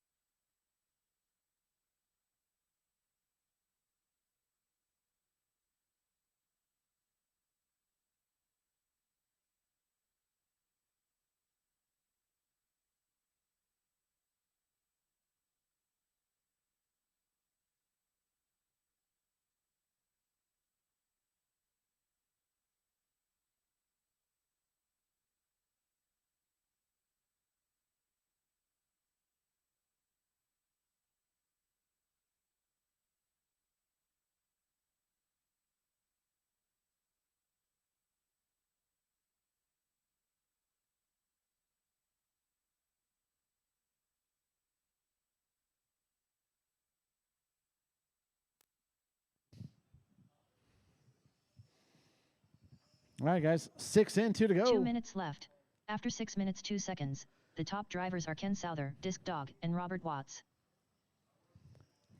All right, guys. 6 in, 2 to go. 2 minutes left. After 6 minutes 2 seconds, the top drivers are Ken Souther, Disc Dog, and Robert Watts.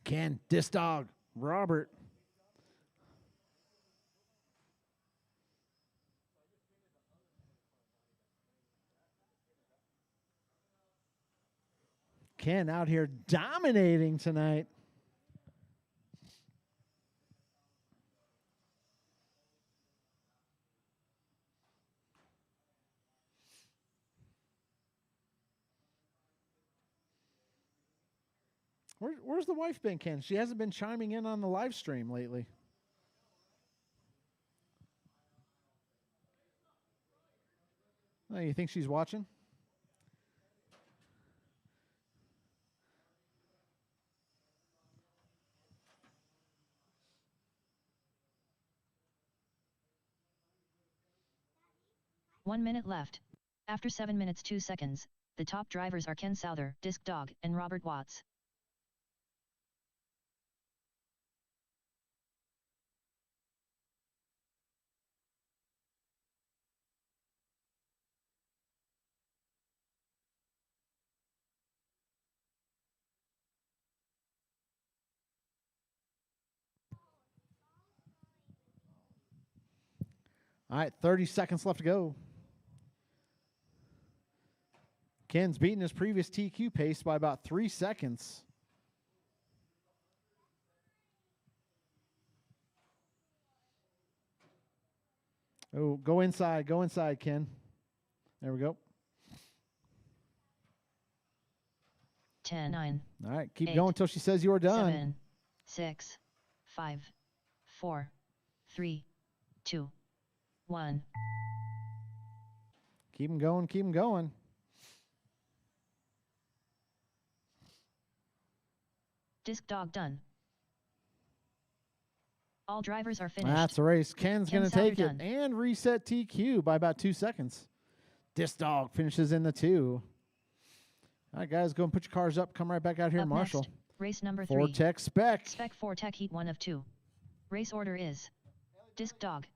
Ken, Disc Dog, Robert. Ken out here dominating tonight. Where's the wife been, Ken? She hasn't been chiming in on the live stream lately. Oh, you think she's watching? One minute left. After 7 minutes 2 seconds, the top drivers are Ken Souther, Disc Dog, and Robert Watts. All right, 30 seconds left to go. Ken's beating his previous TQ pace by about 3 seconds. Oh, go inside, Ken. There we go. 10, 9. All right, keep 8, going until she says you are done. 7, 6, 5, 4, 3, 2, 1. Keep them going, keep them going. Disc Dog done. All drivers are finished. That's a race. Ken's Ken going to Souther take it done. and reset TQ by about 2 seconds. Disc Dog finishes in the 2. All right, guys, go and put your cars up. Come right back out here, Up Marshall. next, race number 3. Ford Tech Spec. Spec 4 Tech Heat 1 of 2. Race order is Disc Dog,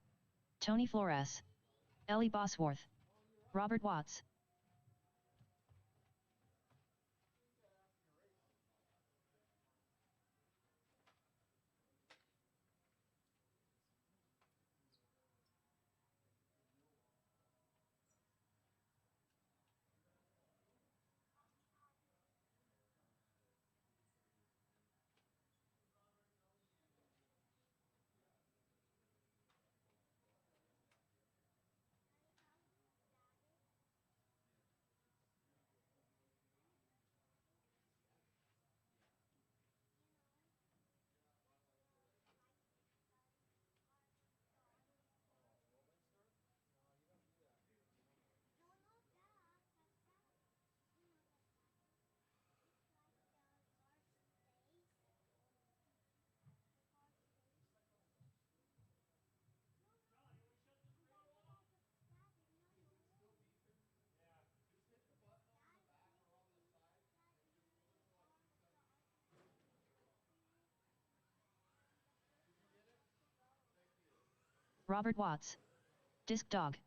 Tony Flores, Ellie Bosworth, Robert Watts. Robert Watts. Disc Dog.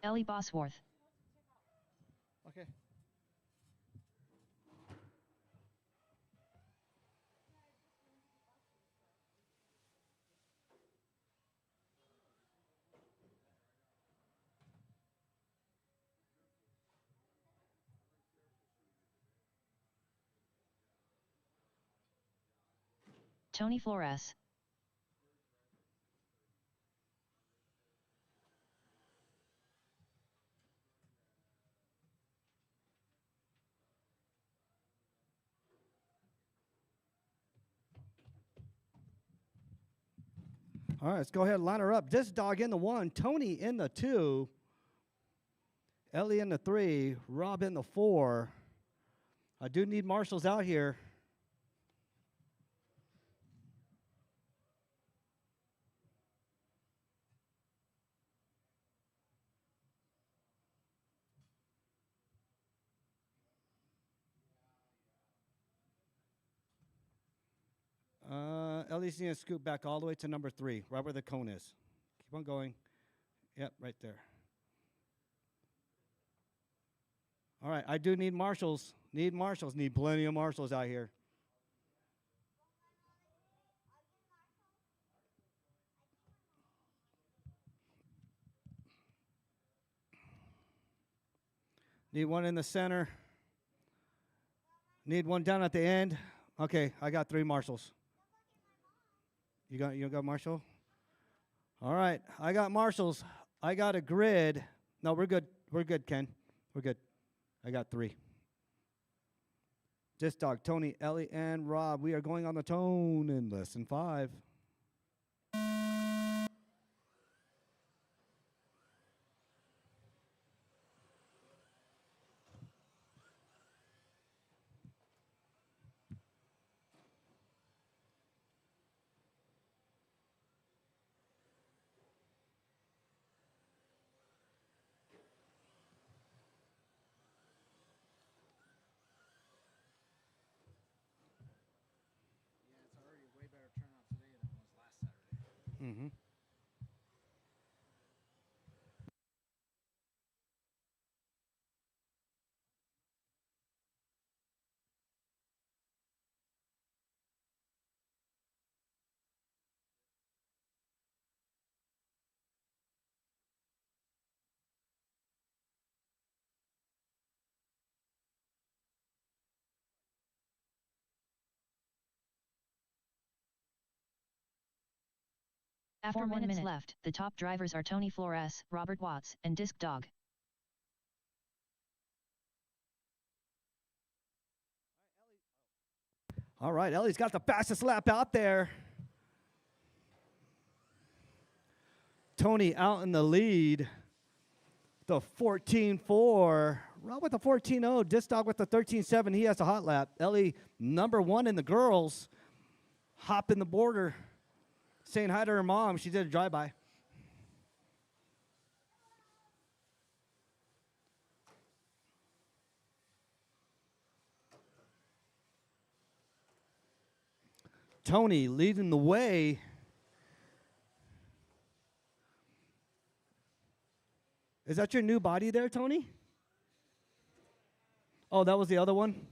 Ellie Bosworth. Okay. Tony Flores. All right, let's go ahead and line her up. This dog in the 1, Tony in the 2, Ellie in the 3, Rob in the 4. I do need marshals out here. Ellie's going to scoot back all the way to number 3, right where the cone is. Keep on going. Yep, right there. All right, I do need marshals. Need marshals. Need plenty of marshals out here. Need one in the center. Need one down at the end. Okay, I got 3 marshals. You got marshal? All right, I got marshals. I got a grid. No, we're good. We're good, Ken. We're good. I got 3. This dog, Tony, Ellie, and Rob. We are going on the tone in less than 5. Mm-hmm. After 1 minute left, the top drivers are Tony Flores, Robert Watts, and Disc Dog. All right, Ellie's got the fastest lap out there. Tony out in the lead. The 14.4. Rob with the 14.0. Disc Dog with the 13.7. He has a hot lap. Ellie, number 1 in the girls. Hopping the border. Saying hi to her mom. She did a drive-by. Tony leading the way. Is that your new body there, Tony? Oh, that was the other one?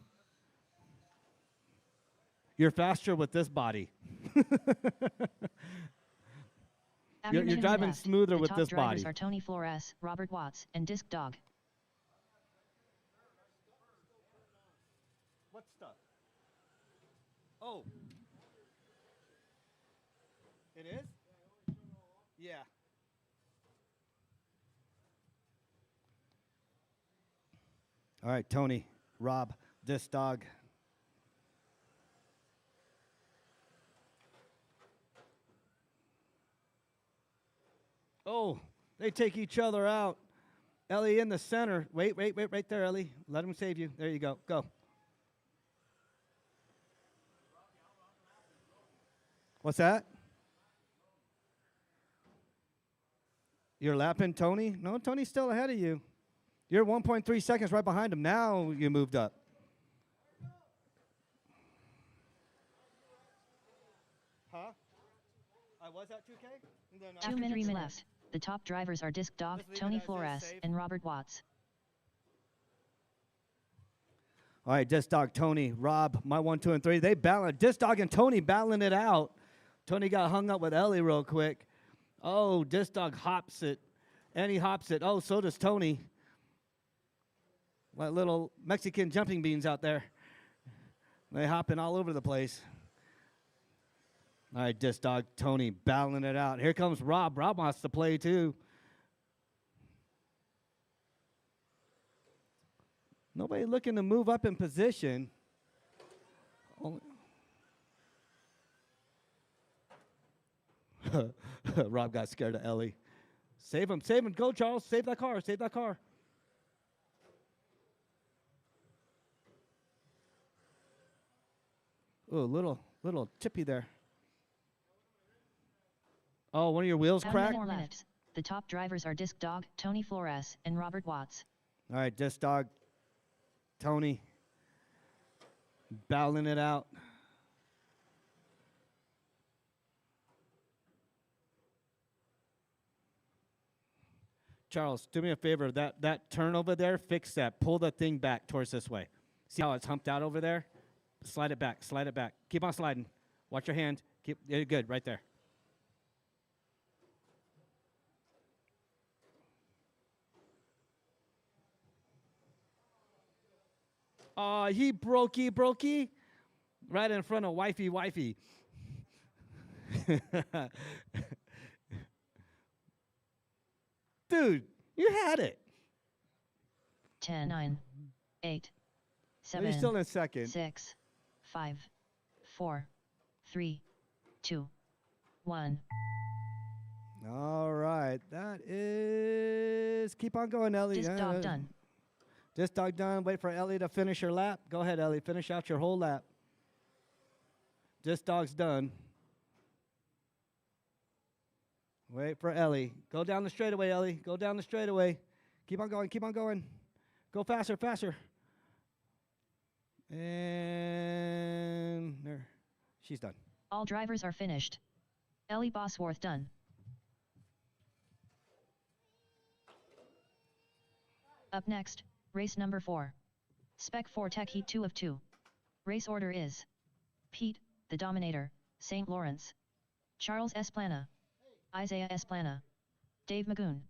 You're faster with this body. After You're turning driving left, smoother the with top this drivers body. are Tony Flores, Robert Watts, and Disc Dog. What stuff? Oh. It is? Yeah. All right, Tony, Rob, this dog. Oh, they take each other out. Ellie in the center. Wait, right there, Ellie. Let him save you. There you go. Go. What's that? You're lapping Tony? No, Tony's still ahead of you. You're 1.3 seconds right behind him. Now you moved up. Huh? I was at 2K? And then After 3 minutes left, the top drivers are Disc Dog, Just leave it Tony as is, Flores, save. and Robert Watts. All right, Disc Dog, Tony, Rob, my 1, 2, and 3. They balance. Disc Dog and Tony battling it out. Tony got hung up with Ellie real quick. Oh, Disc Dog hops it. And he hops it. Oh, so does Tony. Like little Mexican jumping beans out there. They hopping all over the place. All right, Disc Dog, Tony battling it out. Here comes Rob. Rob wants to play too. Nobody looking to move up in position. Only Rob got scared of Ellie. Save him, save him. Go, Charles. Save that car. Save that car. Oh, little chippy there. Oh, one of your wheels Down cracked? 4 minutes. The top drivers are Disc Dog, Tony Flores, and Robert Watts. All right, Disc Dog, Tony, battling it out. Charles, do me a favor. That turn over there, fix that. Pull the thing back towards this way. See how it's humped out over there? Slide it back. Slide it back. Keep on sliding. Watch your hand. Keep good right there. He brokey. Right in front of wifey. Dude, you had it. 10, 9, 8, No, 7, you're still in second. 6, 5, 4, 3, 2, 1. All right, that is. Keep on going, Ellie. Disc Dog done. Disc Dog done. Wait for Ellie to finish her lap. Go ahead, Ellie. Finish out your whole lap. Disc Dog's done. Wait for Ellie. Go down the straightaway, Ellie. Go down the straightaway. Keep on going. Keep on going. Go faster. And there. She's done. All drivers are finished. Ellie Bosworth done. Up next, race number 4. Spec 4 Tech Heat 2 of 2. Race order is Pete, the Dominator, St. Lawrence. Charles S. Plana. Isaiah S. Plana. Dave Magoon.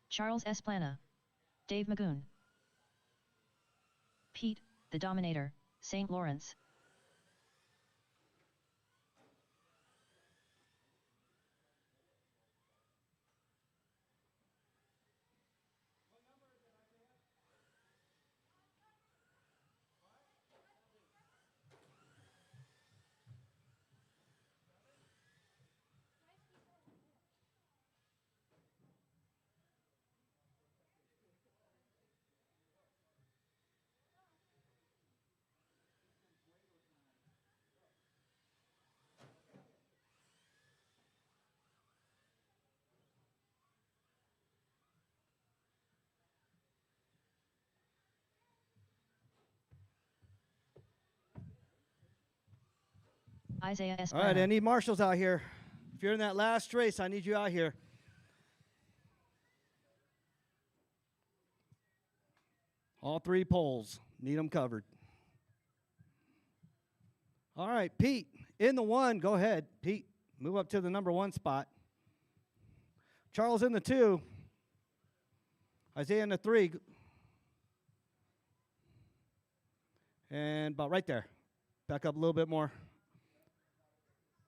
Charles S. Plana. Dave Magoon. Pete, the Dominator, St. Lawrence. Isaiah S. All right, I Plana. need marshals out here. If you're in that last race, I need you out here. All 3 poles, need them covered. All right, Pete, in the 1, go ahead. Pete, move up to the number 1 spot. Charles in the 2. Isaiah in the 3. And about right there. Back up a little bit more.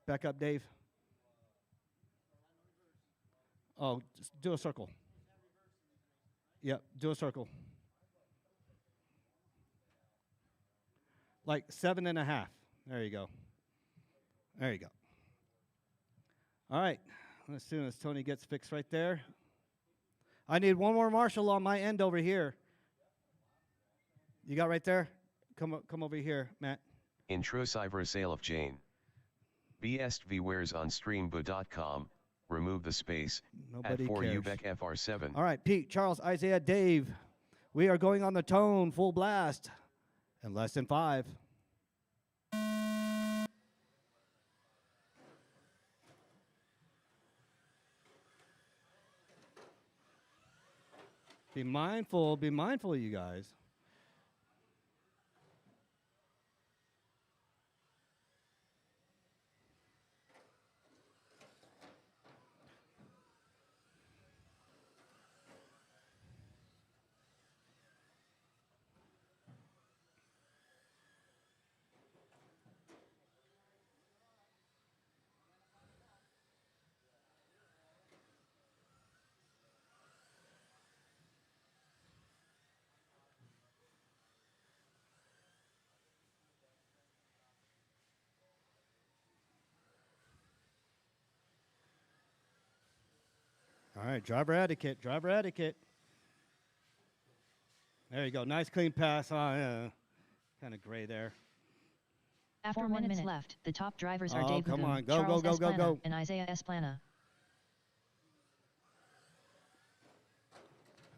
Back up, Dave. Oh, just do a circle. Yep, do a circle. Like 7.5. There you go. There you go. All right. As soon as Tony gets fixed right there. I need one more marshal on my end over here. You got right there? Come over here, Matt. Intro cyber sale of Jane. BSV wears on streambo.com. Remove the space. Nobody Add 4 cares. UBEC FR7. All right, Pete, Charles, Isaiah, Dave. We are going on the tone, full blast, in less than 5. Be mindful, you guys. All right, driver etiquette, driver etiquette. There you go, nice clean pass. Oh, yeah. Kind of gray there. After 1 minute left, the top drivers are Oh, Dave come Magoon, on. Go, Charles go, S. go, go, Plana, go. and Isaiah S. Plana.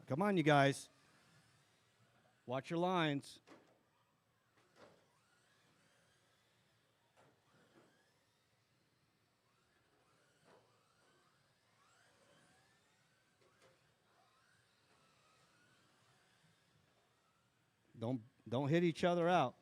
Come on, you guys. Watch your lines. Don't hit each other out.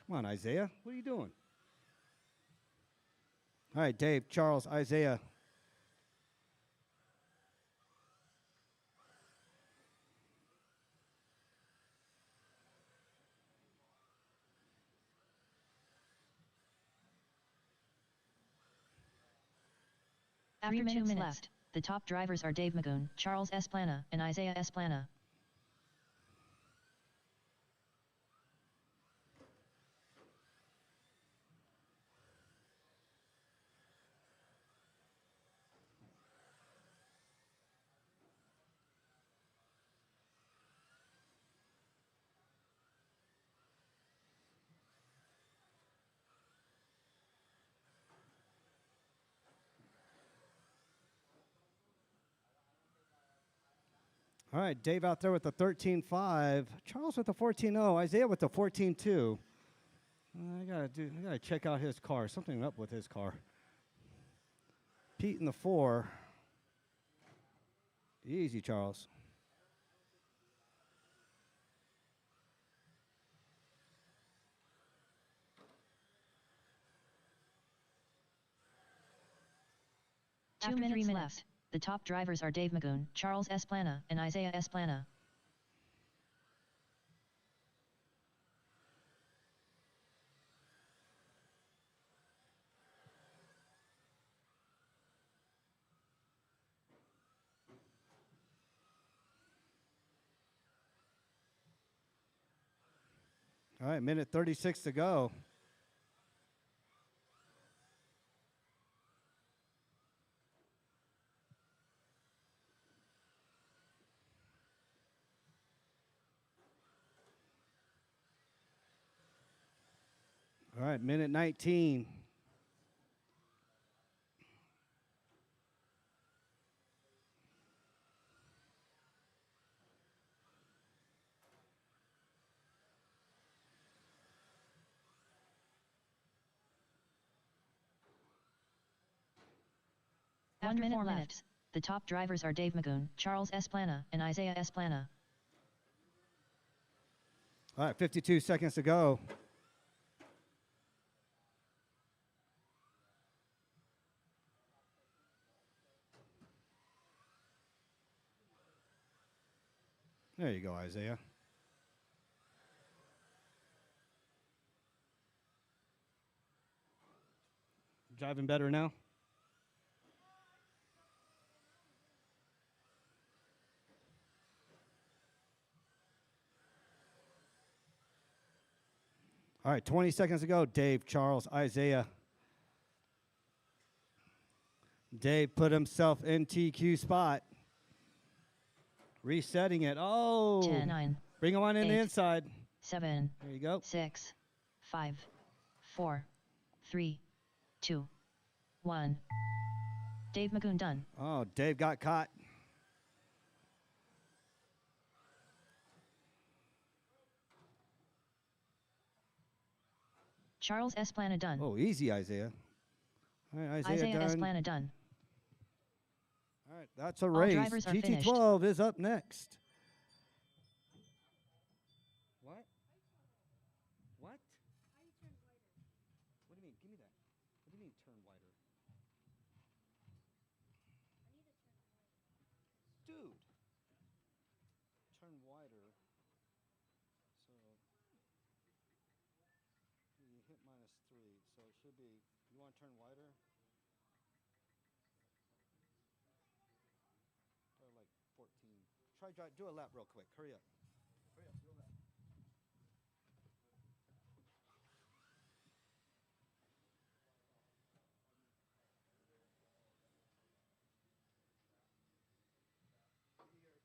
Come on, Isaiah. What are you doing? All right, Dave, Charles, Isaiah. After 2 minutes left, the top drivers are Dave Magoon, Charles S. Plana, and Isaiah S. Plana. All right, Dave out there with the 13.5. Charles with the 14.0. Isaiah with the 14.2. I gotta check out his car. Something up with his car. Pete in the 4. Easy, Charles. After 3 minutes left, the top drivers are Dave Magoon, Charles S. Plana, and Isaiah S. Plana. All right, minute 36 to go. All right, minute 19. After 4 minutes, the top drivers are Dave Magoon, Charles S. Plana, and Isaiah S. Plana. All right, 52 seconds to go. There you go, Isaiah. Driving better now? All right, 20 seconds to go. Dave, Charles, Isaiah. Dave put himself in TQ spot. Resetting it. Oh. 10, 9. Bring him on in the 8, inside. 7. There you go. 6, 5, 4, 3, 2, 1. Dave Magoon done. Oh, Dave got caught. Charles S. Plana done. Oh, easy, Isaiah. All right, Isaiah S. done. Plana done. All right, that's a race. drivers are GT12 is up next. What? What? What do you mean? Give me that. What do you mean turn wider? Dude. Turn wider. So you hit -3, so it should be, you want to turn wider? Or like 14. Try drive, do a lap real quick. Hurry up. Hurry up, do a lap. Go -20.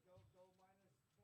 Where are you at minus now?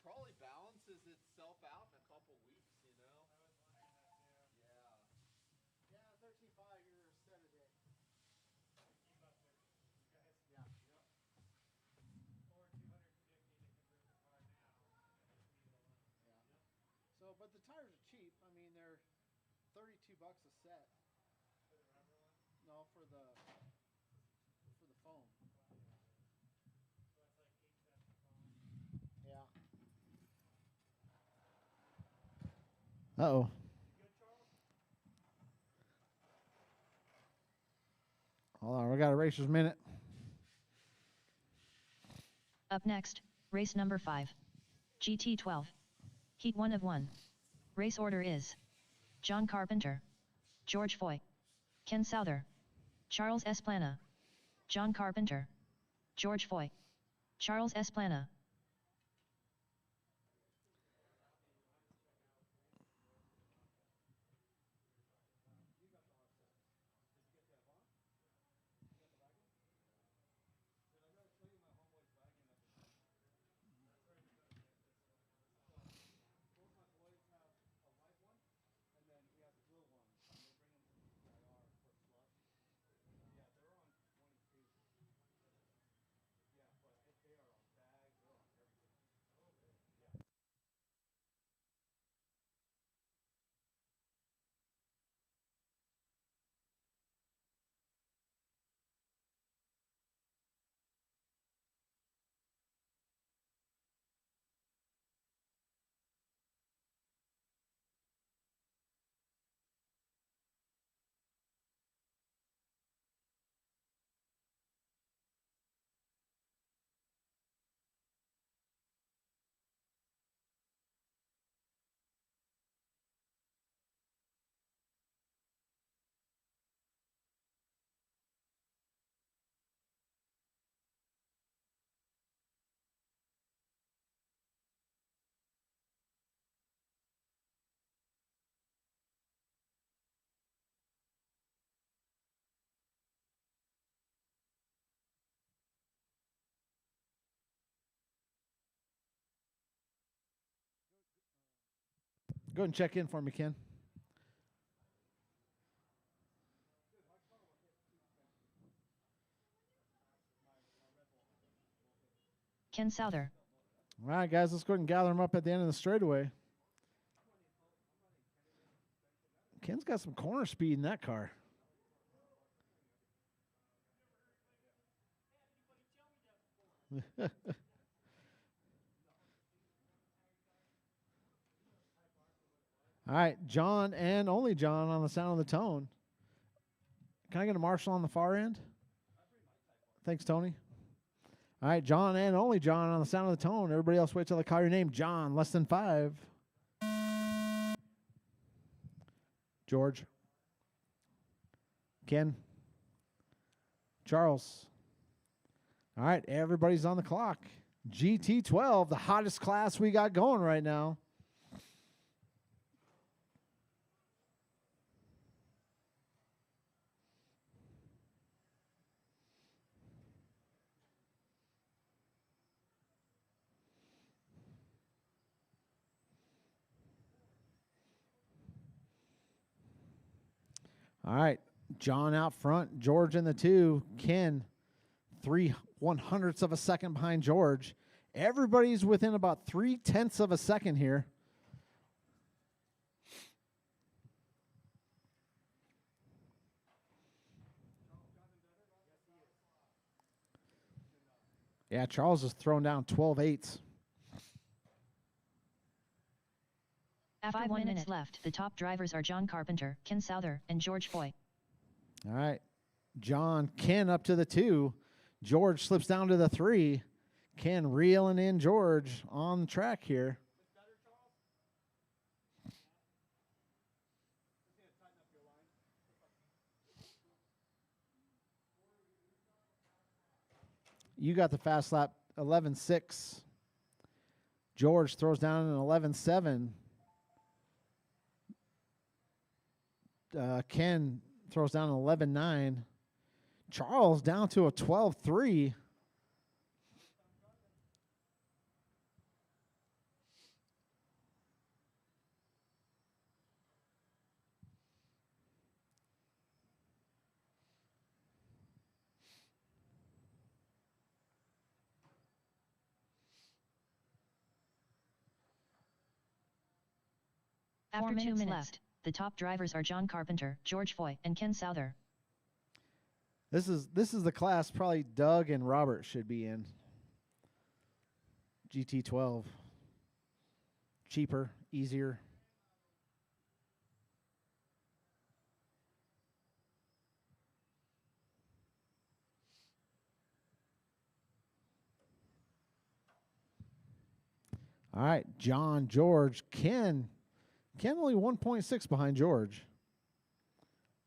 probably balances itself out in a couple weeks, you know? Yeah. Yeah, 13.5, you're set a day. Yeah. Yeah. So, but the tires are cheap. I mean, they're $32 a set. No, for the foam. Yeah. Uh-oh. Hold on, we got a racer's minute. Up next, race number 5. GT12. Heat 1 of 1. Race order is John Carpenter, George Foy, Ken Souther, Charles S. Plana, John Carpenter, George Foy, Charles S. Plana. Go ahead and check in for me, Ken. Ken Souther, All right, guys, let's go ahead and gather them up at the end of the straightaway. Ken's got some corner speed in that car. All right, John and only John on the sound of the tone. Can I get a marshal on the far end? Thanks, Tony. All right, John and only John on the sound of the tone. Everybody else wait till I call your name. John, less than 5. George. Ken. Charles. All right, everybody's on the clock. GT12, the hottest class we got going right now. All right, John out front, George in the 2, Ken 3/100ths of a second behind George. Everybody's within about 3/10ths of a second here. Yeah, Charles has thrown down 12/8. After 1 minute left, the top drivers are John Carpenter, Ken Souther, and George Foy. All right, John, Ken up to the 2. George slips down to the 3. Ken reeling in George on the track here. You got the fast lap, 11.6. George throws down an 11.7. Ken throws down an 11.9. Charles down to a 12.3. After 2 minutes left, the top drivers are John Carpenter, George Foy, and Ken Souther. This is the class probably Doug and Robert should be in. GT12. Cheaper, easier. All right, John, George, Ken. Ken only 1.6 behind George.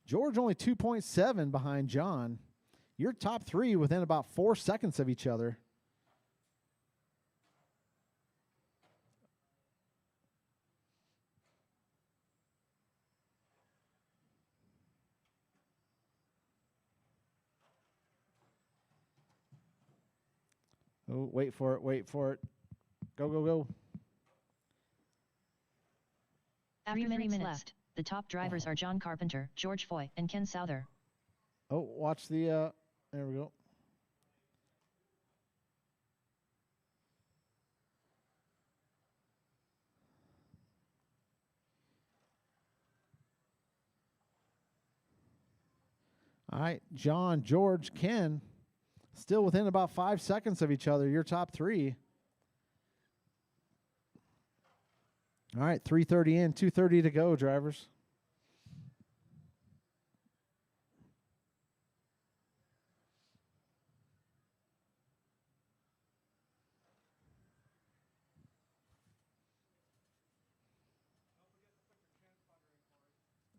George only 2.7 behind John. Your top three within about 4 seconds of each other. Oh, wait for it, wait for it. Go, go, go. After 3 minutes left, the top drivers are John Carpenter, George Foy, and Ken Souther. Oh, watch the, there we go. All right, John, George, Ken, still within about 5 seconds of each other. Your top three. All right, 3:30 in, 2:30 to go, drivers.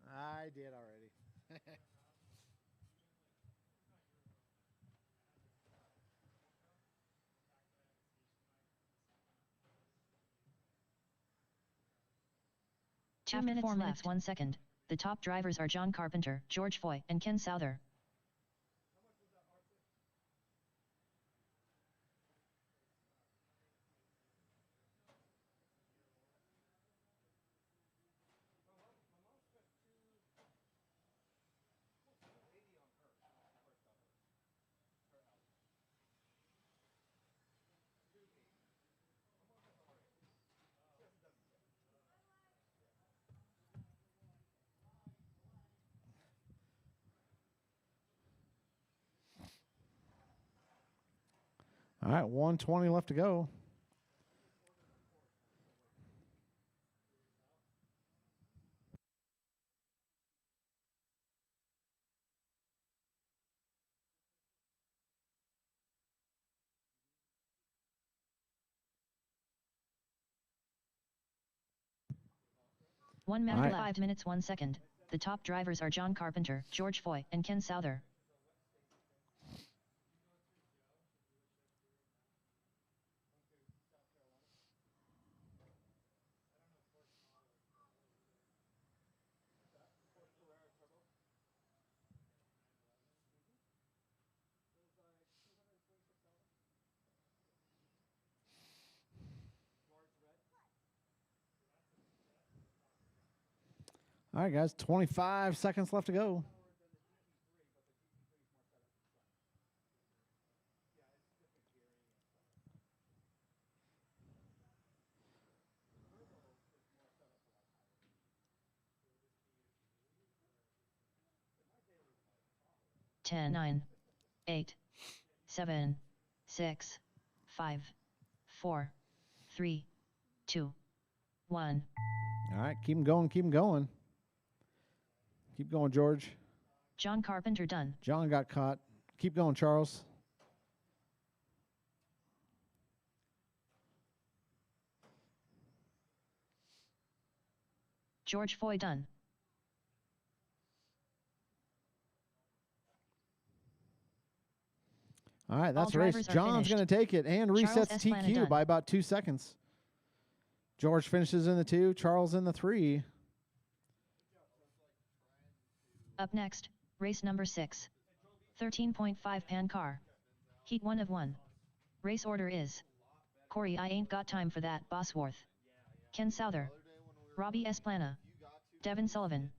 I did already. 2 minutes 4 minutes 1 second. The top drivers are John Carpenter, George Foy, and Ken Souther. All right, 1:20 left to go. One minute 5 minutes 1 second. The top drivers are John Carpenter, George Foy, and Ken Souther. All right, guys, 25 seconds left to go. Ten, 9, 8, 7, 6, 5, 4, 3, 2, 1. All right, keep them going, keep them going. Keep going, George. John Carpenter done. John got caught. Keep going, Charles. George Foy done. All right, that's a race. John's going to take it and resets TQ by about 2 seconds. George finishes in the 2, Charles in the 3. Up next, race number 6. 13.5 pan car. Heat 1 of 1. Race order is: Corey, I ain't got time for that, Bosworth. Ken Souther. Robbie Esplana. Devin Sullivan.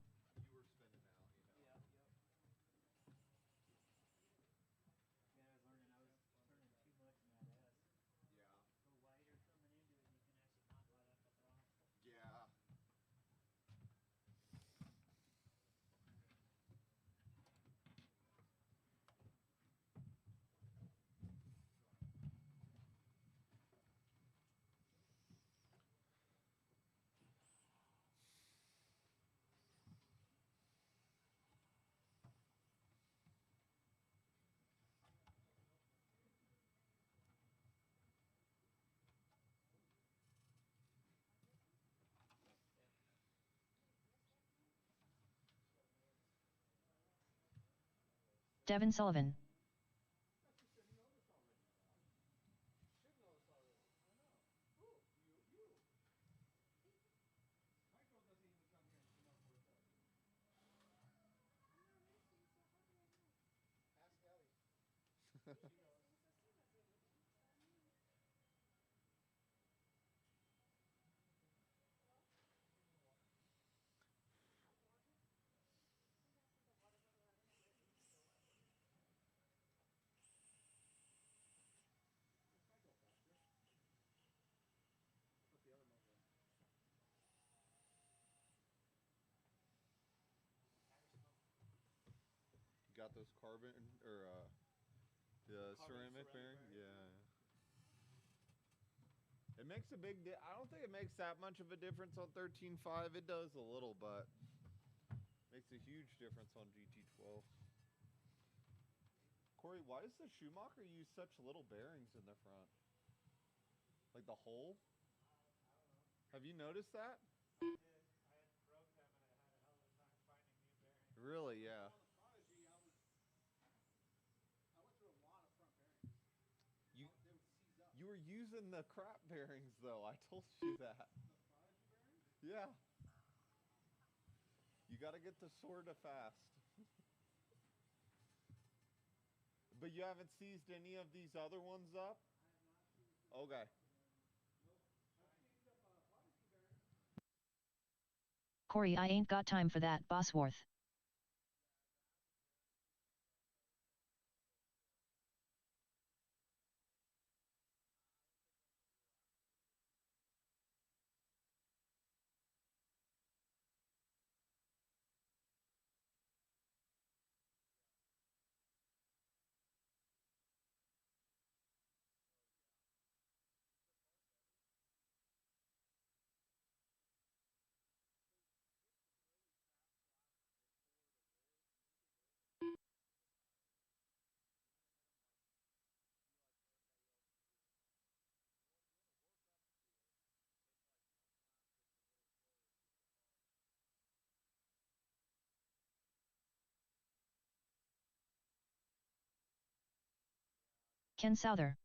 Devin Sullivan. You got those carbon or the ceramic bearing? Yeah. It makes a big I don't think it makes that much of a difference on 13.5. It does a little, but makes a huge difference on GT12. Corey, why does the Schumacher use such little bearings in the front? Like the hole? Have you noticed that? I had broke them and I had a hell of a time finding new bearings. Really, yeah. On the Prodigy, I went through a lot of front bearings. You They would seize up. you were using the crap bearings though. I told you that. The Prodigy bearings? Yeah. You got to get the sorta fast. But you haven't seized any of these other ones up? I have not seized Okay. Nope. I've seized up Prodigy bearings. Corey, I ain't got time for that, Bosworth. Ken Souther.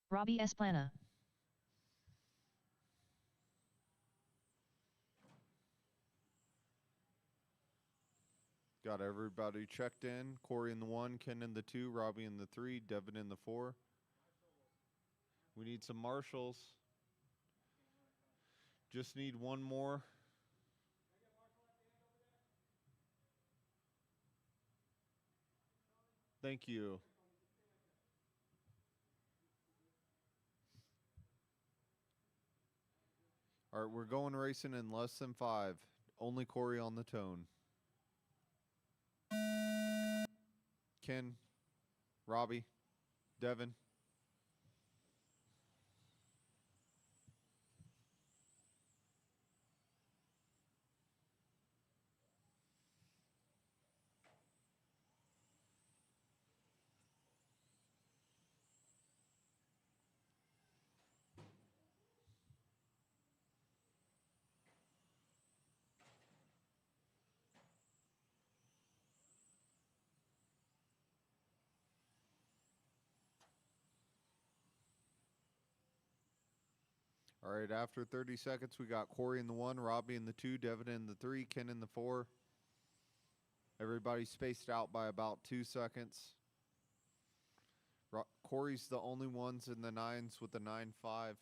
Robbie Esplana. Got everybody checked in. Corey in the 1, Ken in the 2, Robbie in the 3, Devin in the 4. We need some marshals. Just need one more. Thank you. All right, we're going racing in less than 5. Only Corey on the tone. Ken, Robbie, Devin. All right, after 30 seconds, we got Corey in the 1, Robbie in the 2, Devin in the 3, Ken in the 4. Everybody spaced out by about 2 seconds. Corey's the only ones in the 9s with the 9-5.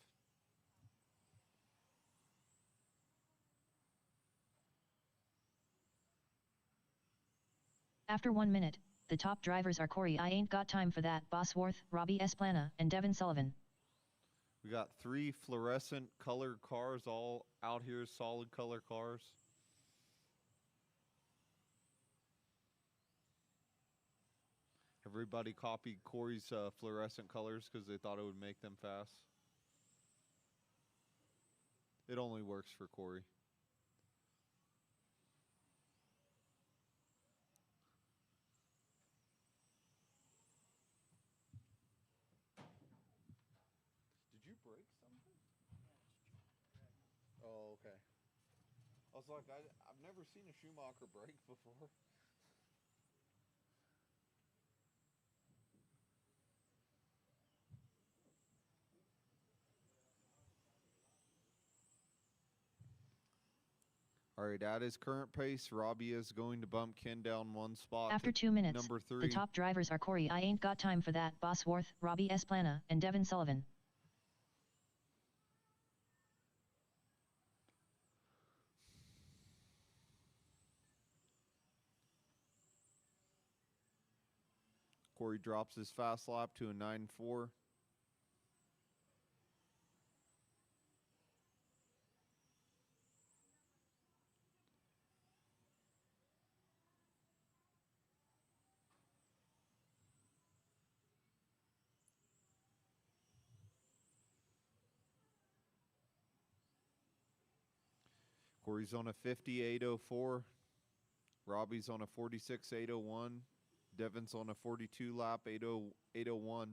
After 1 minute, the top drivers are Corey I Ain't Got Time for That, Bosworth, Robbie Esplana, and Devin Sullivan. We got 3 fluorescent colored cars all out here, solid color cars. Everybody copied Corey's fluorescent colors because they thought it would make them fast. It only works for Corey. Did you break something? Oh, okay. I was like, I've never seen a Schumacher break before. All right, at his current pace, Robbie is going to bump Ken down 1 spot. After 2 minutes, number 3. the top drivers are Corey I Ain't Got Time for That, Bosworth, Robbie Esplana, and Devin Sullivan. Corey drops his fast lap to a 9.4. Corey's on a 58.04. Robbie's on a 46.801. Devin's on a 42 lap 801.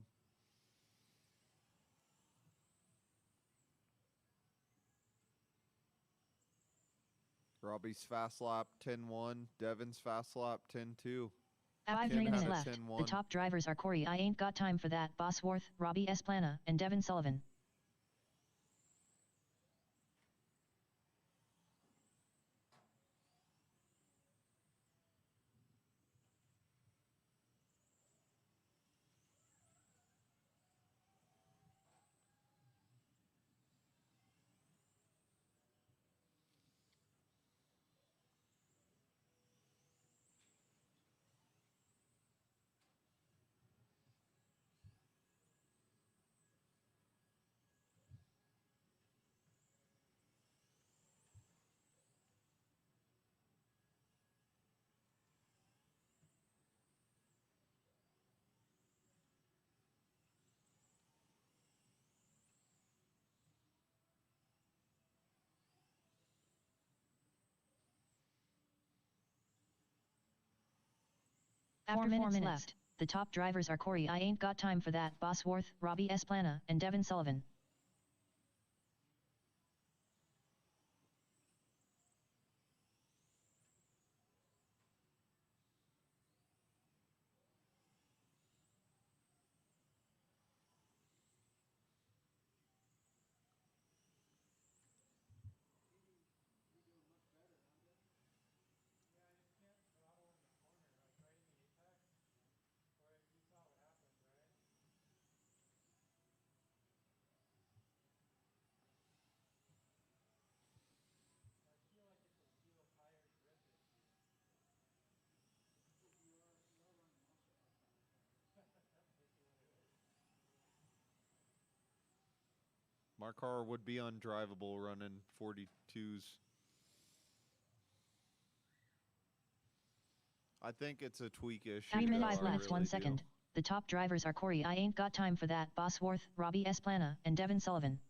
Robbie's fast lap 10.1. Devin's fast lap 10.2. 5 Ken minutes had a left. 10-1. The top drivers are Corey I Ain't Got Time for That, Bosworth, Robbie Esplana, and Devin Sullivan. After 4 minutes left, the top drivers are Corey I Ain't Got Time for That, Bosworth, Robbie Esplana, and Devin Sullivan. My car would be undrivable running 42s. I think it's a tweak issue. 3 though, minutes, I 5 minutes, really 1 do. second. The top drivers are Corey I Ain't Got Time for That, Bosworth, Robbie Esplana, and Devin Sullivan.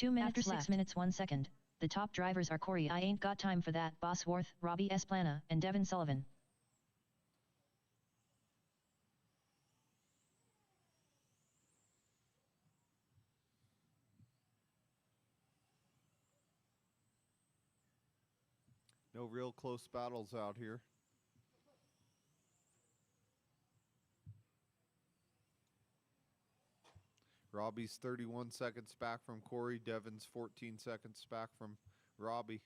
2 minutes After left. 6 minutes 1 second. The top drivers are Corey I Ain't Got Time for That, Bosworth, Robbie Esplana, and Devin Sullivan. No real close battles out here. Robbie's 31 seconds back from Corey. Devin's 14 seconds back from Robbie.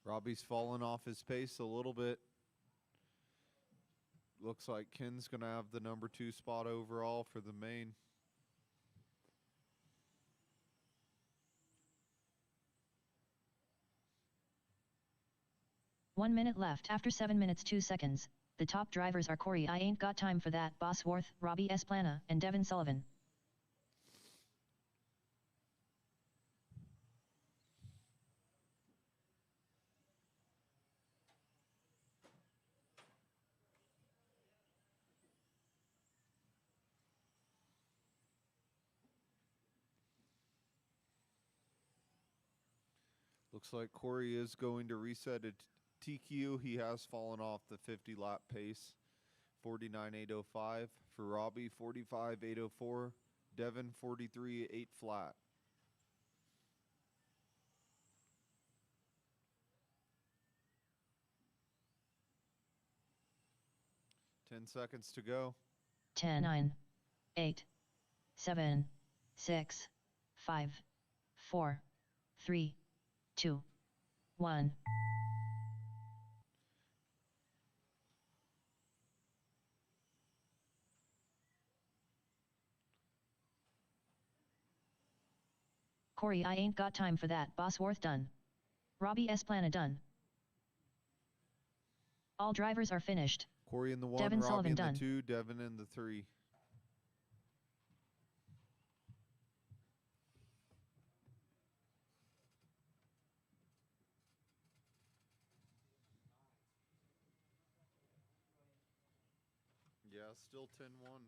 Robbie's fallen off his pace a little bit. Looks like Ken's going to have the number 2 spot overall for the main. One minute left. After 7 minutes 2 seconds, the top drivers are Corey I Ain't Got Time for That, Bosworth, Robbie Esplana, and Devin Sullivan. Looks like Corey is going to reset at TQ. He has fallen off the 50 lap pace. 49.805 for Robbie, 45.804. Devin 43.8 flat. Ten seconds to go. 10, 9, 8, 7, 6, 5, 4, 3, 2, 1. Corey I Ain't Got Time for That, Bosworth done. Robbie Esplana done. All drivers are finished. Corey in the 1, Devin Robbie Sullivan in done. the 2, Devin in the 3. Yeah, still 10-1.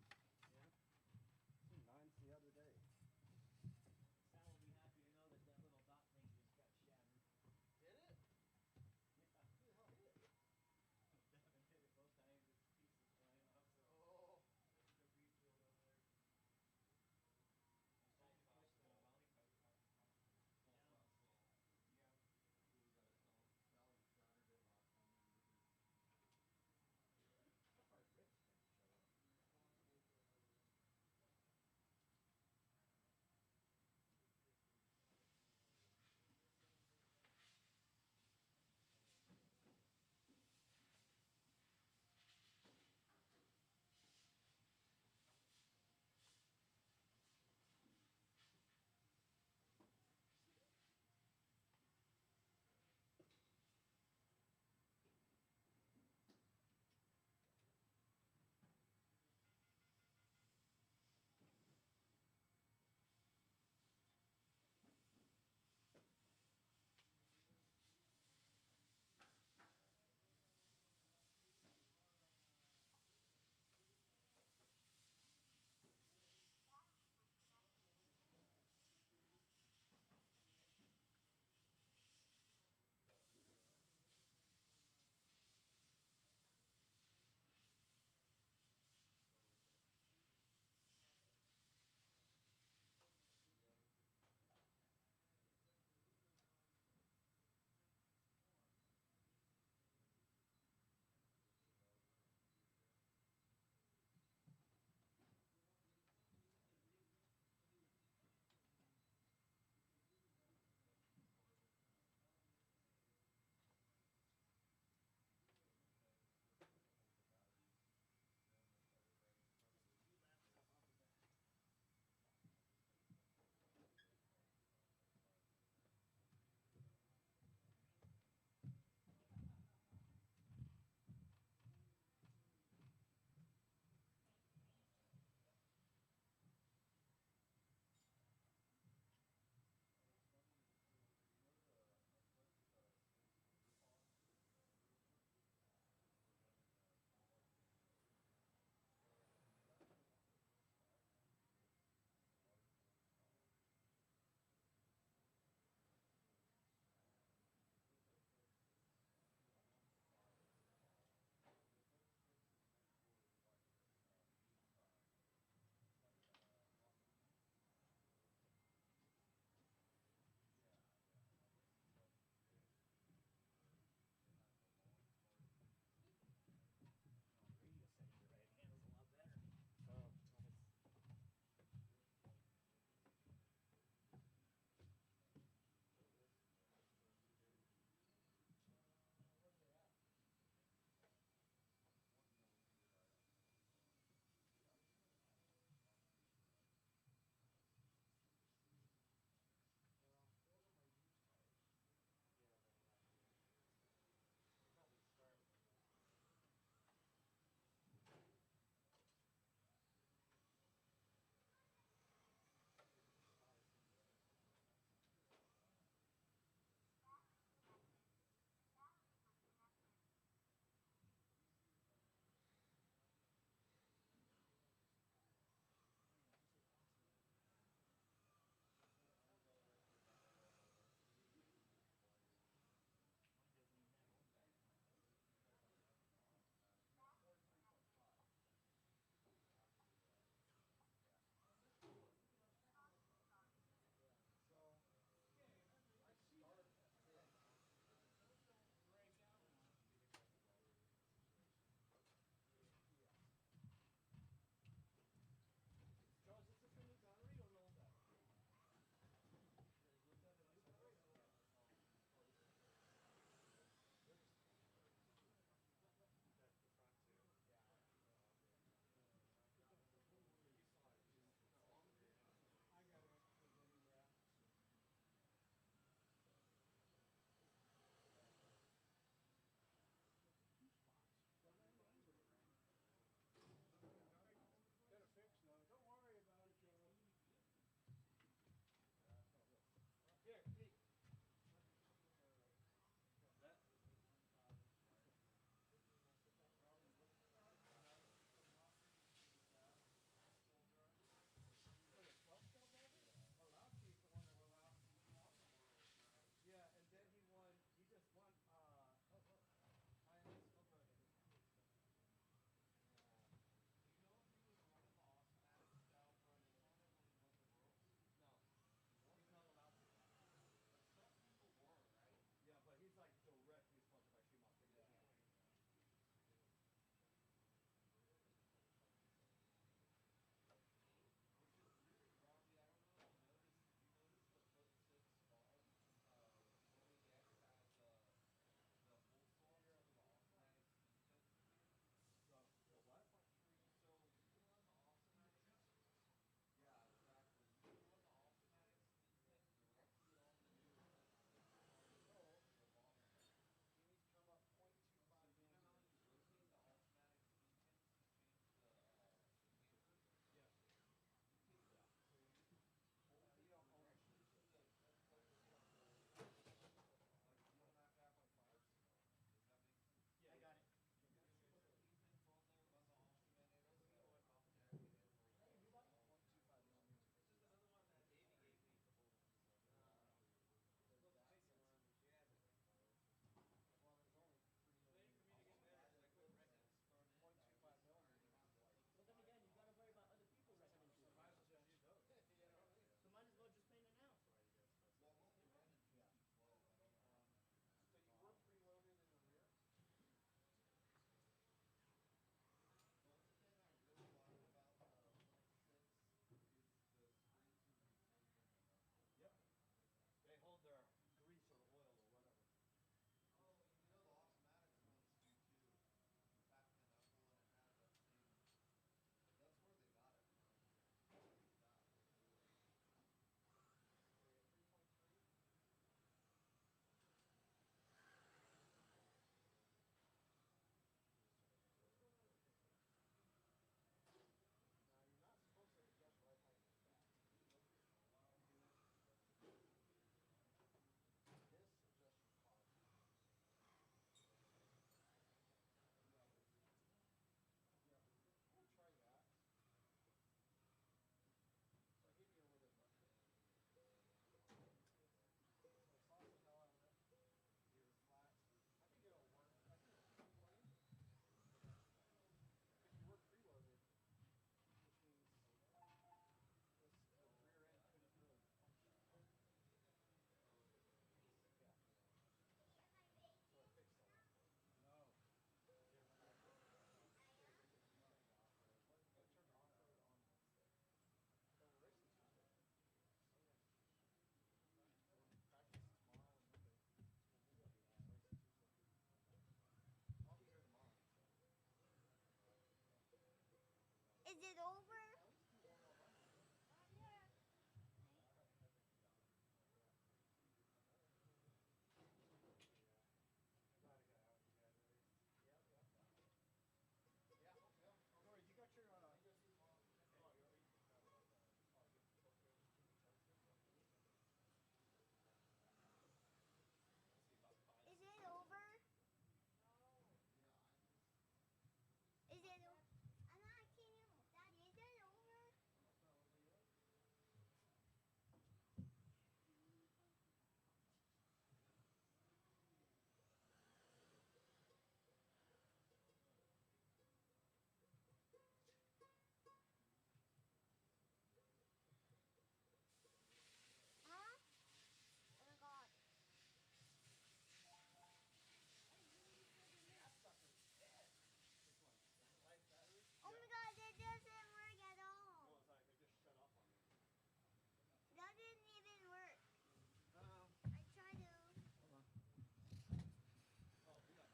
Is it over? Is it over? Is it over? I'm not asking you. Daddy, is it over? Huh? Oh my god. Oh my god, it doesn't work at all. No, it's like it just shut off on me. That didn't even work. Um, I tried to. hold on. Oh, we got.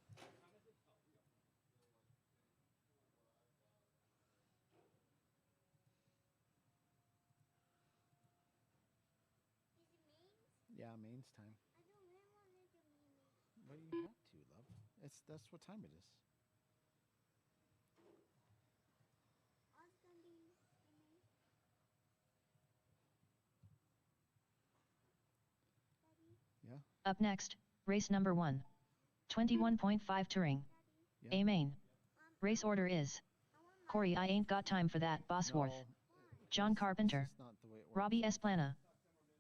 Oh, what time is it? Oh, we got. Is it means? Yeah, mains time. I don't really want it to be means. But you have to, love. That's what time it is. Oh, it's gonna be means. Daddy, Yeah. Up next, race number 1. 21.5 touring. Yeah. A main. um, Race order is I want my Corey, I ain't got time for that, Bosworth. No, John it's Carpenter. just not the way it works. Robbie Esplana.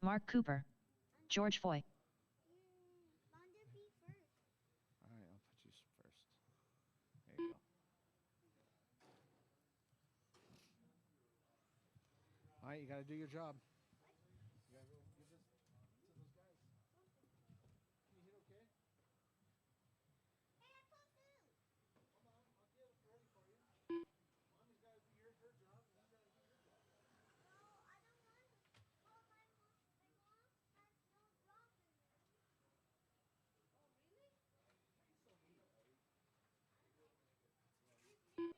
Mark Cooper. George Foy. want to be first. All right, I'll put you first. There you go. All right, you got to do your job. You got to go give this to those guys. Can you hit okay? Hey, I put food. Hold on, I'll get it ready for you. Mommy's got to do her job, and you got to do your job. No, I don't want to. Well, my mom has no drops in there. Oh, really? So neat.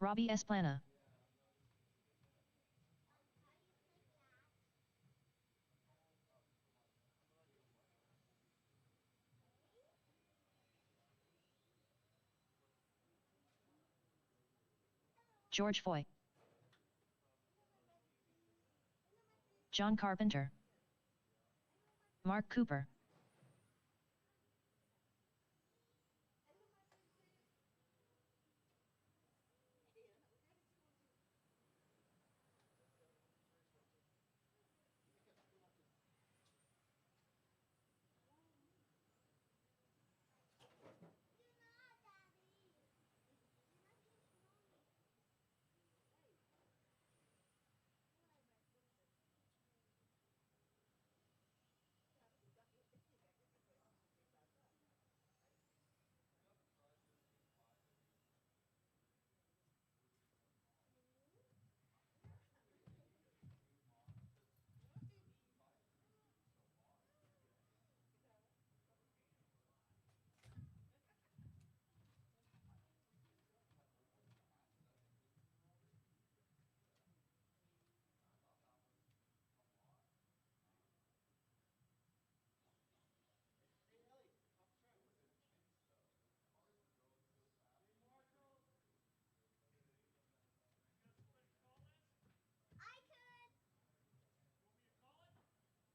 Robbie Esplana. George Foy. John Carpenter. Mark Cooper.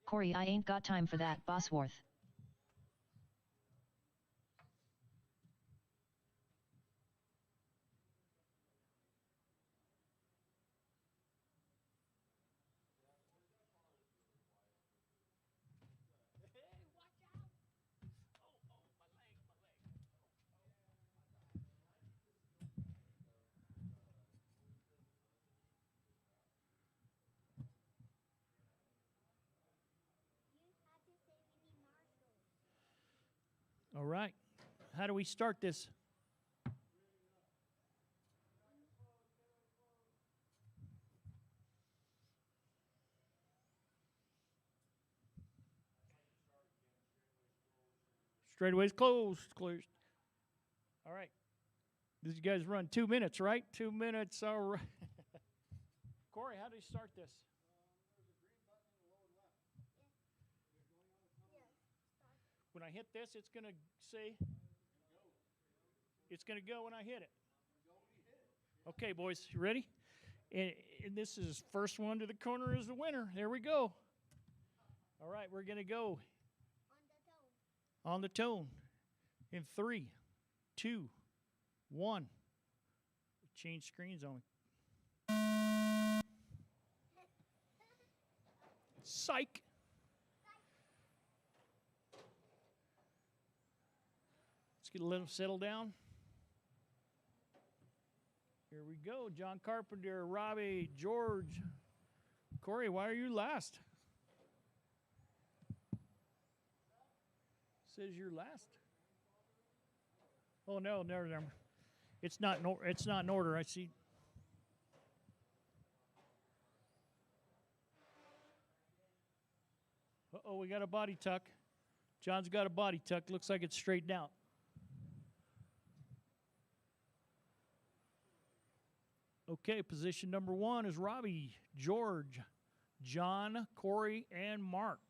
Corey, I ain't got time for that, Bosworth. All right. How do we start this? Straightaway's closed. Closed. All right. Did you guys run 2 minutes, right? 2 minutes. All right. Corey, how do you start this? When I hit this, it's going to say, it's going to go when I hit it. Okay, boys, you ready? And this is first one to the corner is the winner. There we go. All right, we're going to go on the tone in 3, 2, 1. Change screens on me. Psych. Let them settle down. Here we go. John Carpenter, Robbie, George. Corey, why are you last? Says you're last. Oh no, never. It's not in order. I see. Uh-oh, we got a body tuck. John's got a body tuck. Looks like it's straightened out. Okay, position number 1 is Robbie, George, John, Corey, and Mark.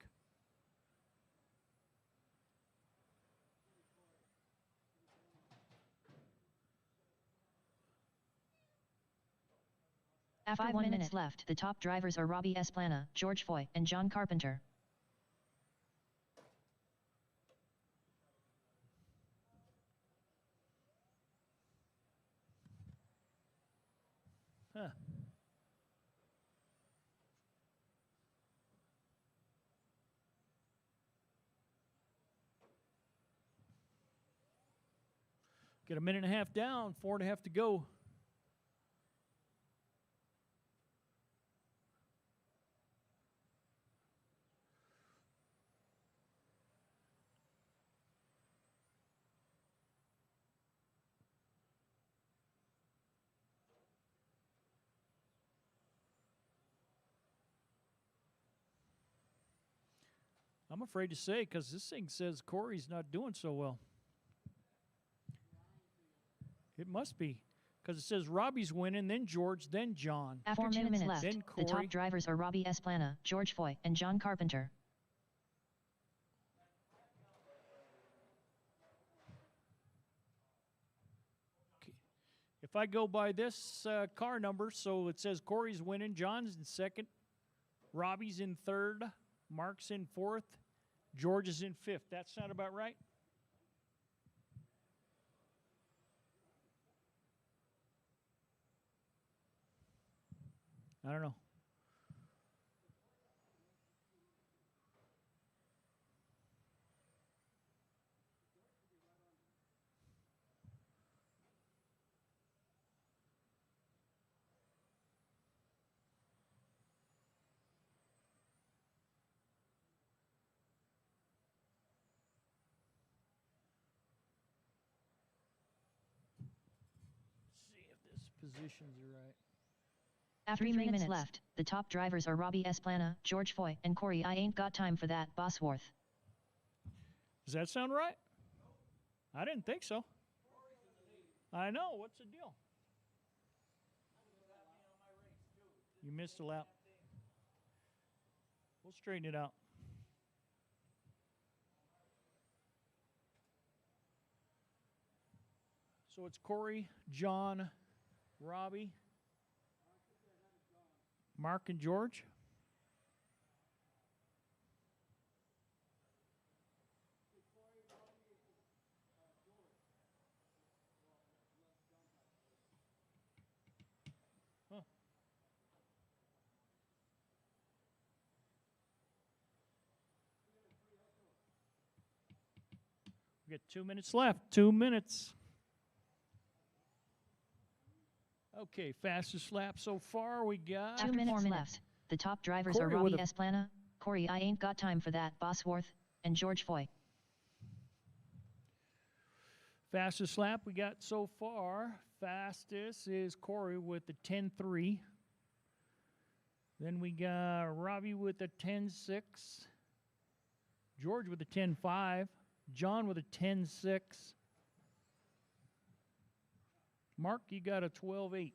After 1 minute left, the top drivers are Robbie Esplana, George Foy, and John Carpenter. Huh. Get a minute and a half down, 4.5 to go. I'm afraid to say because this thing says Corey's not doing so well. It must be. because it says Robbie's winning, then George, then John. After 2 minutes left, Then the Corey. top drivers are Robbie Esplana, George Foy, and John Carpenter. If I go by this car number, so it says Corey's winning, John's in second, Robbie's in third, Mark's in fourth, George is in fifth. That sound about right? I don't know. See if this positions are right. After 3 minutes left, the top drivers are Robbie Esplana, George Foy, and Corey I ain't got time for that, Bosworth. Does that sound right? I didn't think so. I know. What's the deal? You missed a lap. We'll straighten it out. So it's Corey, John, Robbie, Mark, and George. Huh. We got 2 minutes left. 2 minutes. Okay, fastest lap so far we got. 2 minutes left. The top drivers Corey are with Robbie a- Esplana, Corey I ain't got time for that, Bosworth, and George Foy. Fastest lap we got so far. Fastest is Corey with the 10.3. Then we got Robbie with the 10.6. George with the 10.5. John with a 10.6. Mark, you got a 12.8.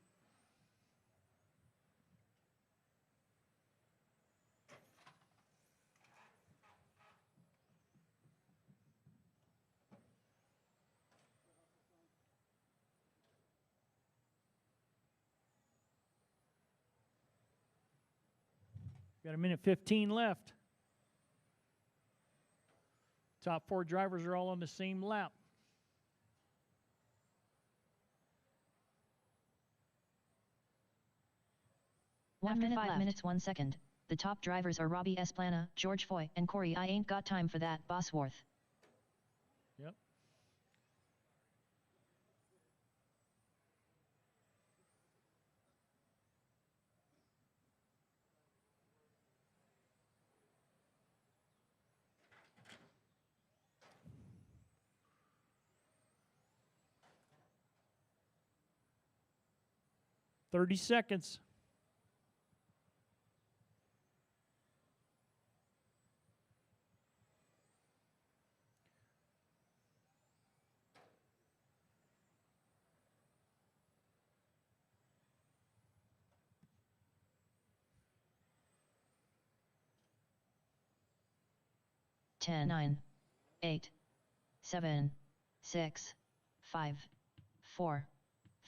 Got a minute 15 left. Top four drivers are all on the same lap. After 5 minutes 1 second, the top drivers are Robbie Esplana, George Foy, and Corey I ain't got time for that, Bosworth. Yep. "30 seconds. Ten, 9, 8, 7, 6, 5, 4,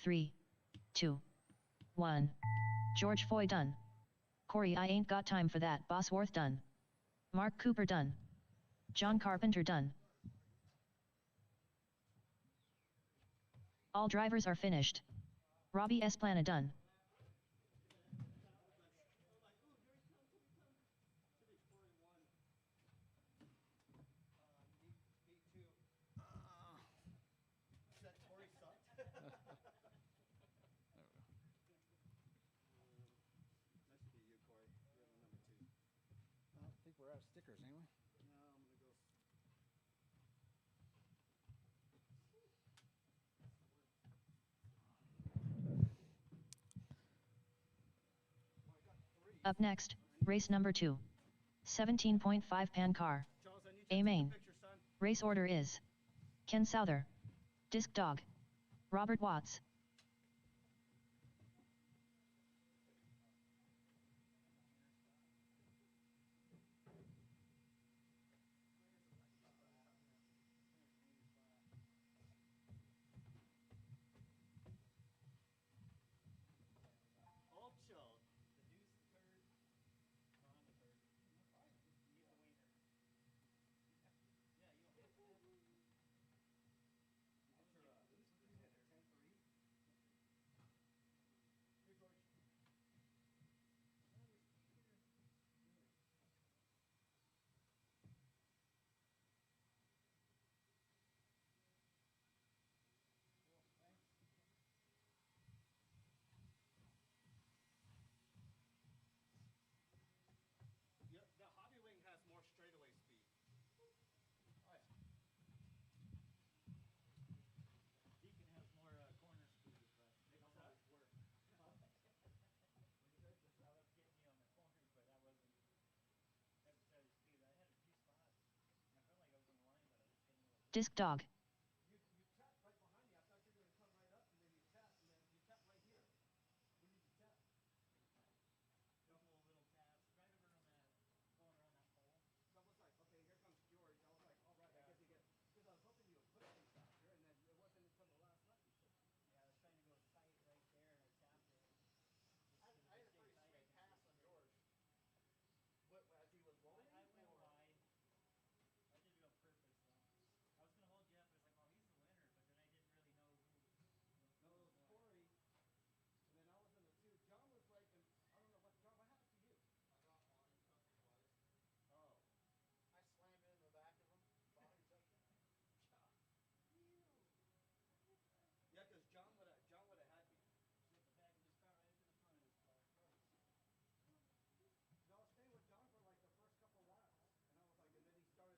3, 2, 1. George Foy done. Corey I ain't got time for that, Bosworth done. Mark Cooper done. John Carpenter done. All drivers are finished. Robbie Esplana done. I think we're out of stickers, ain't we? Up next, race number 2. 17.5 pan car. A main. Race order is Ken Souther, Disc Dog, Robert Watts, Disc dog. Yeah, because John would have had me. No, I was staying with John for like the first couple laps, and I was like, and then he started. I could see him slowly pulling. I was like, okay. I was like, I cut about a half inch out of the rear of the body. It's not too bad.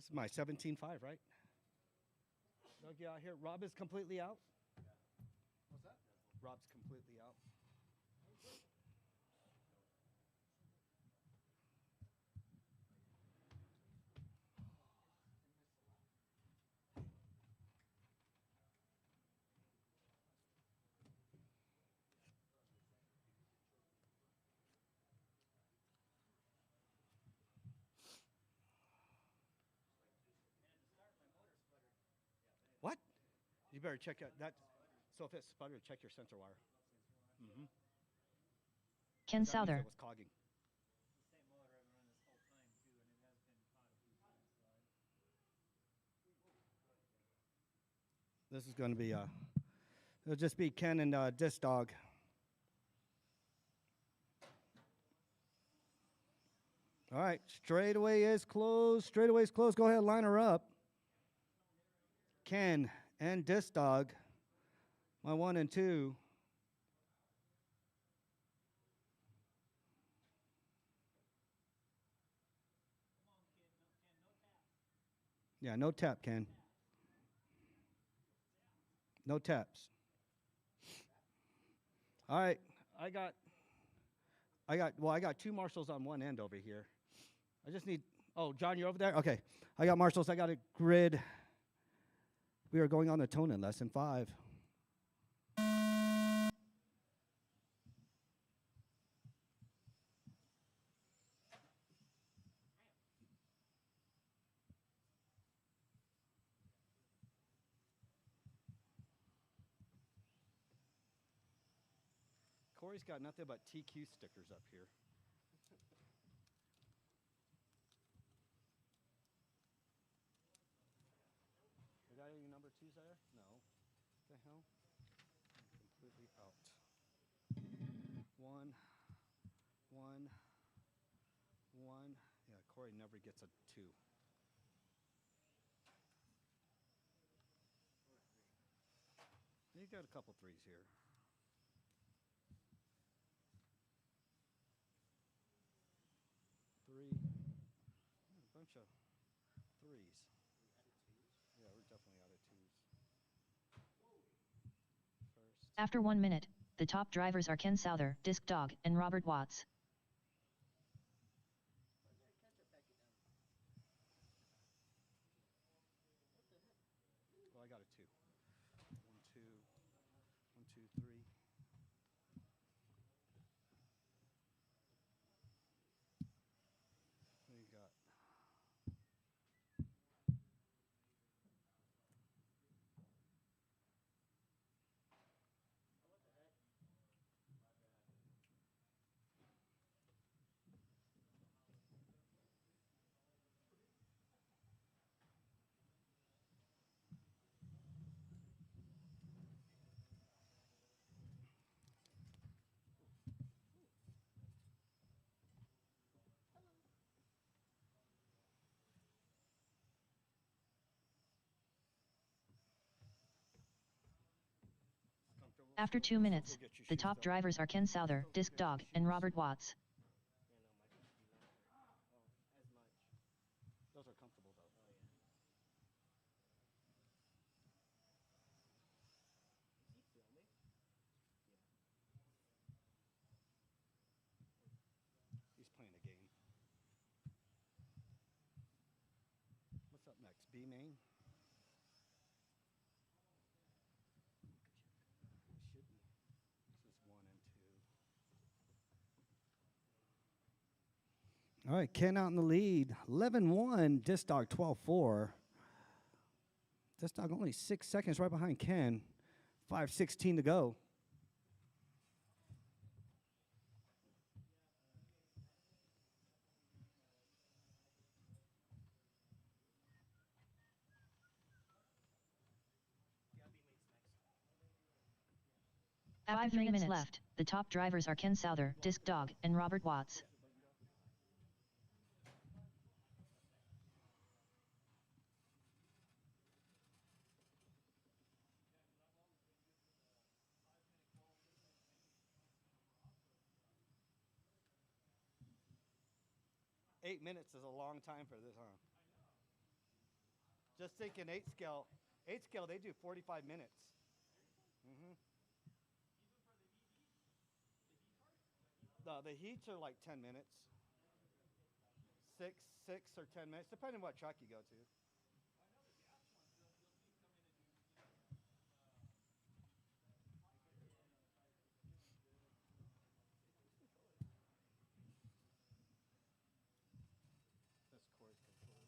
this is my 17.5, right? Doug, you out here? Rob is completely out. What's that? Rob's completely out. What? You better check out that. So if it sputtered, check your sensor wire. Mm-hmm. Ken That means Souther. it was cogging. This is going to be it'll just be Ken and Disc Dog. All right, straightaway is closed. Straightaway is closed. Go ahead, line her up. Ken and Disc Dog, my 1 and 2. Yeah, no tap, Ken. No taps. All right, I got 2 marshals on one end over here. I just need, oh, John, you're over there? Okay. I got marshals. I got a grid. We are going on the tone in lesson 5. Corey's got nothing but TQ stickers up here. You got any number 2s there? No. What the hell? I'm completely out. 1, 1, 1. Yeah, Corey never gets a 2. You got a couple 3s here. 3. A bunch of 3s. Yeah, we're definitely out of 2s. First. After 1 minute, the top drivers are Ken Souther, Disc Dog, and Robert Watts. Well, I got a 2. 1, 2, 1, 2, 3. What do you got? After 2 minutes, the top drivers are Ken Souther, Disc Dog, and Robert Watts. Those are comfortable though. He's playing a game. What's up next? B main? Should be. This is 1 and 2. All right, Ken out in the lead. 11-1, Disc Dog 12-4. Disc Dog only 6 seconds right behind Ken. 5:16 to go. After 3 minutes left, the top drivers are Ken Souther, Disc Dog, and Robert Watts. Eight minutes is a long time for this, huh? Just thinking 8 scale. 8 scale, they do 45 minutes. Mm-hmm. The heats are like 10 minutes. 6 or 10 minutes, depending what track you go to. That's Corey's controller.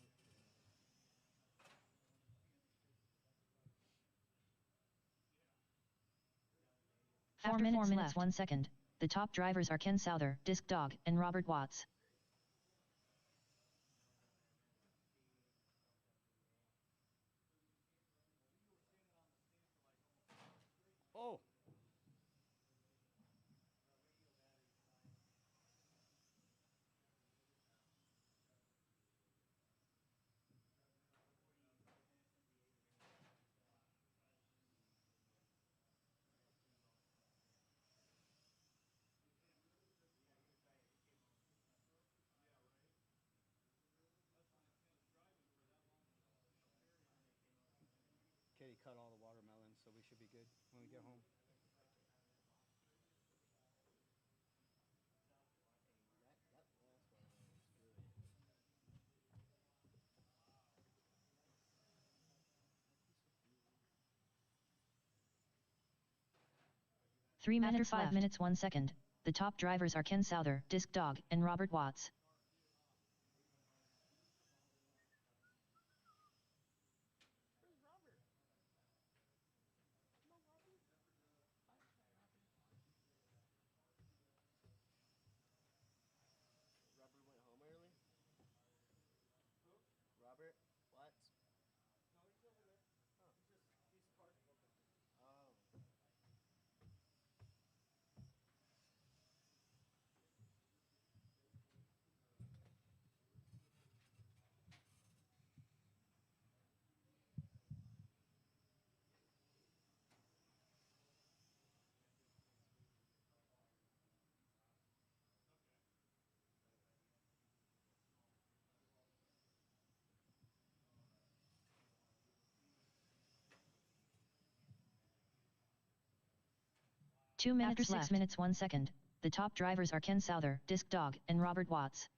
After 4 minutes 1 second, the top drivers are Ken Souther, Disc Dog, and Robert Watts. Oh. Katie cut all the watermelons, so we should be good when we get home. After 5 minutes 1 second, the top drivers are Ken Souther, Disc Dog, and Robert Watts. Robert went home early? Robert? What? No, he's over there. Oh. He's parked open. Oh. 2 minutes After 6 left. Minutes 1 second, the top drivers are Ken Souther, Disc Dog, and Robert Watts.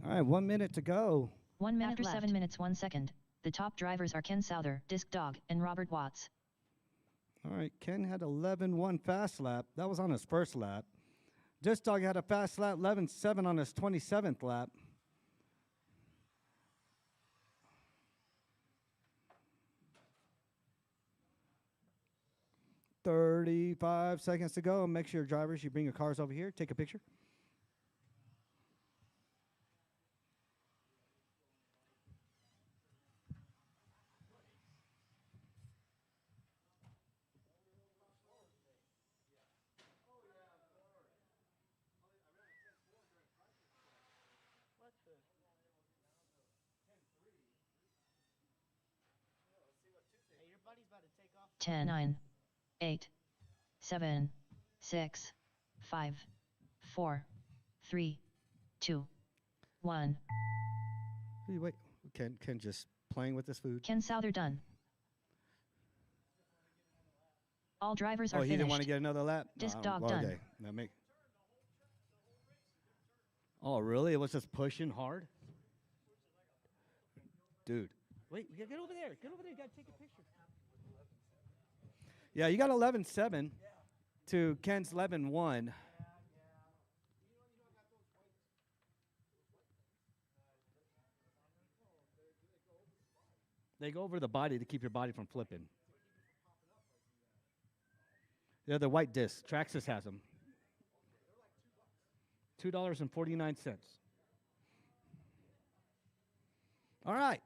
All right, 1 minute to go. 1 minute Back or left. 7 minutes 1 second. The top drivers are Ken Souther, Disc Dog, and Robert Watts. All right, Ken had 11.1 fast lap. That was on his first lap. This dog had a fast lap, 11.7 on his 27th lap. "35 seconds to go. Make sure, drivers, you bring your cars over here. Take a picture." What the? Hey, your buddy's about to take off. 10, 9, 8, 7, 6, 5, 4, 3, 2, 1. Hey, wait. Ken just playing with this food. Ken Souther done. All drivers Oh, are he finished. didn't want to get another lap? No, Disc I don't- dog well, done. okay. Oh, really? It was just pushing hard? Dude. Wait, get over there. Get over there. You got to take a picture. Yeah, you got 11.7 to Ken's 11.1. They go over the body to keep your body from flipping. They're the white discs. Traxxas has them. $2.49. All right.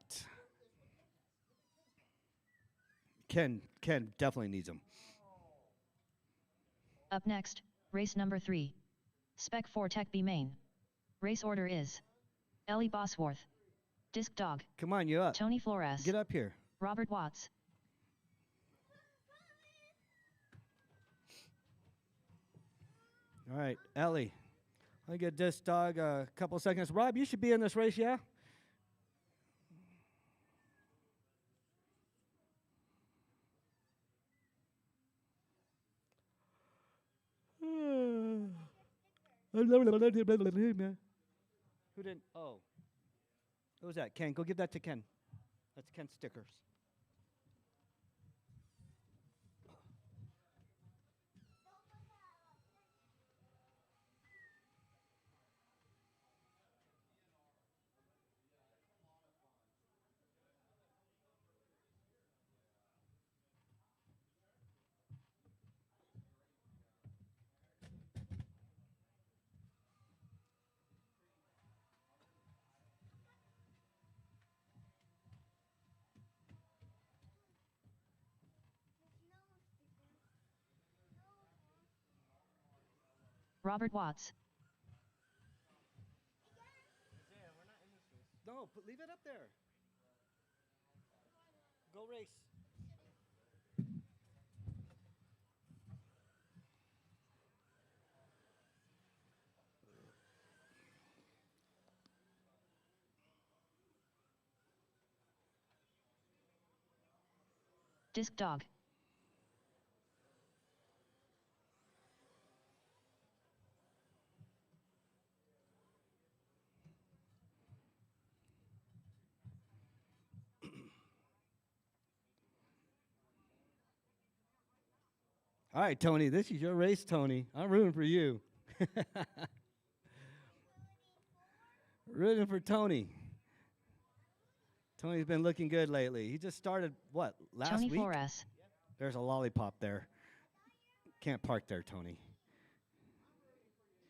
Ken definitely needs them. Up next, race number 3. Spec 4 Tech B main. Race order is Ellie Bosworth, Disc Dog, Come on, you up. Tony Flores, Get up here. Robert Watts. All right, Ellie. I'll get Disc Dog a couple seconds. Rob, you should be in this race, yeah? Who didn't? Oh. Who was that? Ken, go give that to Ken. That's Ken's stickers. Robert Watts. No, leave it up there. Go race. Disc Dog. All right, Tony, this is your race, Tony. I'm rooting for you. Rooting for Tony. Tony's been looking good lately. He just started, what, last Tony week? Flores. There's a lollipop there. Can't park there, Tony.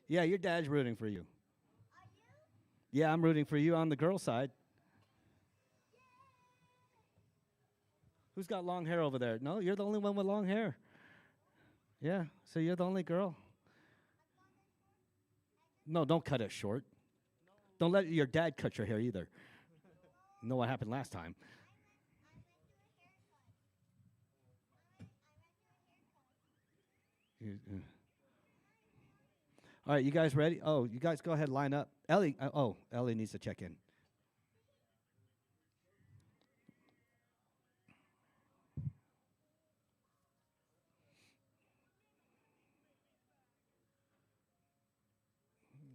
Yeah, your dad's rooting for you. Yeah, I'm rooting for you on the girl side. Who's got long hair over there? No, you're the only one with long hair. Yeah, so you're the only girl. No, don't cut it short. Don't let your dad cut your hair either. You know what happened last time. All right, you guys ready? Oh, you guys go ahead, line up. Ellie, Ellie needs to check in.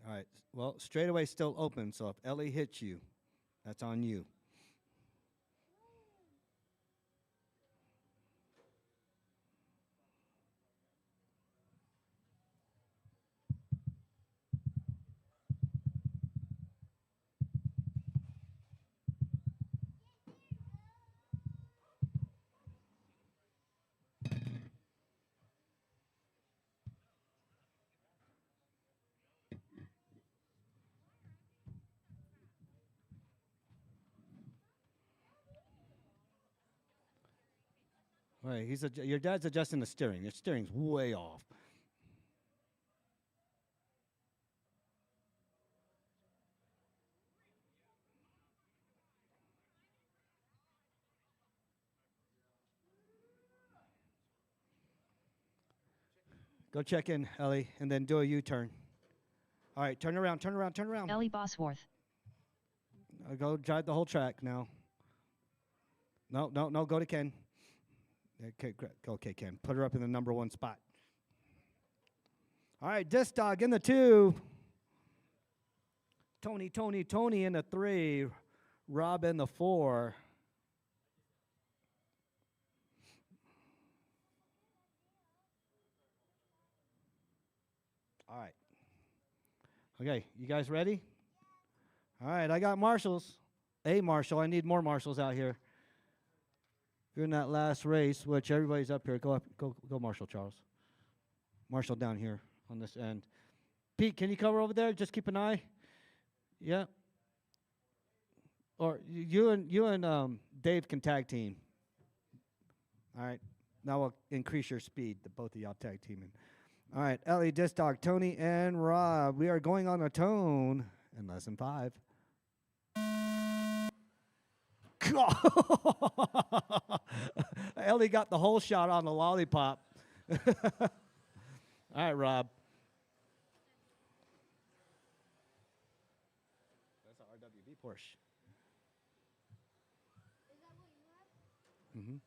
All right. Well, straightaway's still open, so if Ellie hits you, that's on you. All right. Your dad's adjusting the steering. Your steering's way off. Go check in, Ellie, and then do a U-turn. All right, turn around, turn around, turn around. Ellie Bosworth. Go drive the whole track now. No, no, no, go to Ken. Okay, Ken. Put her up in the number 1 spot. All right, Disc Dog in the 2. Tony in the 3. Rob in the 4. All right. Okay, you guys ready? All right, I got marshals. A marshal. I need more marshals out here. You're in that last race, which everybody's up here. Go Marshal Charles. Marshal down here on this end. Pete, can you cover over there? Just keep an eye. Yeah. Or you and Dave can tag team. All right. Now we'll increase your speed. The both of y'all tag teaming. All right, Ellie, Disc Dog, Tony, and Rob. We are going on a tone in lesson 5. Ellie got the whole shot on the lollipop. All right, Rob. That's an RWB Porsche. Is that what you have? Mm-hmm.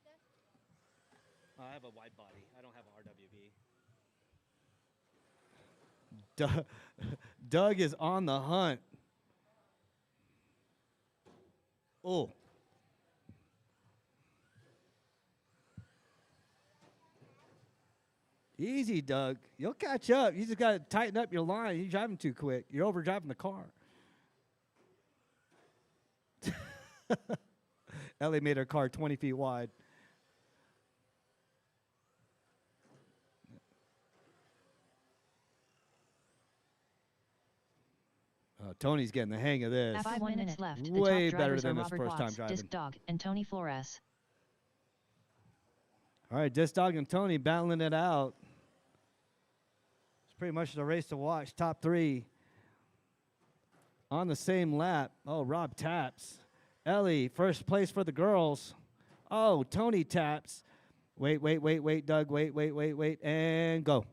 That's I have a wide body. I don't have an RWB. Doug is on the hunt. Oh. Easy, Doug. You'll catch up. You just got to tighten up your line. You're driving too quick. You're overdriving the car. Ellie made her car 20 feet wide. Tony's getting the hang of this. 5 minutes left. Way the top better drivers than are his Robert first time Watts, driving. Disc Dog, and Tony Flores. All right, Disc Dog and Tony battling it out. It's pretty much the race to watch. Top 3 on the same lap. Oh, Rob taps. Ellie, first place for the girls. Oh, Tony taps. Wait, Doug. Wait, and go.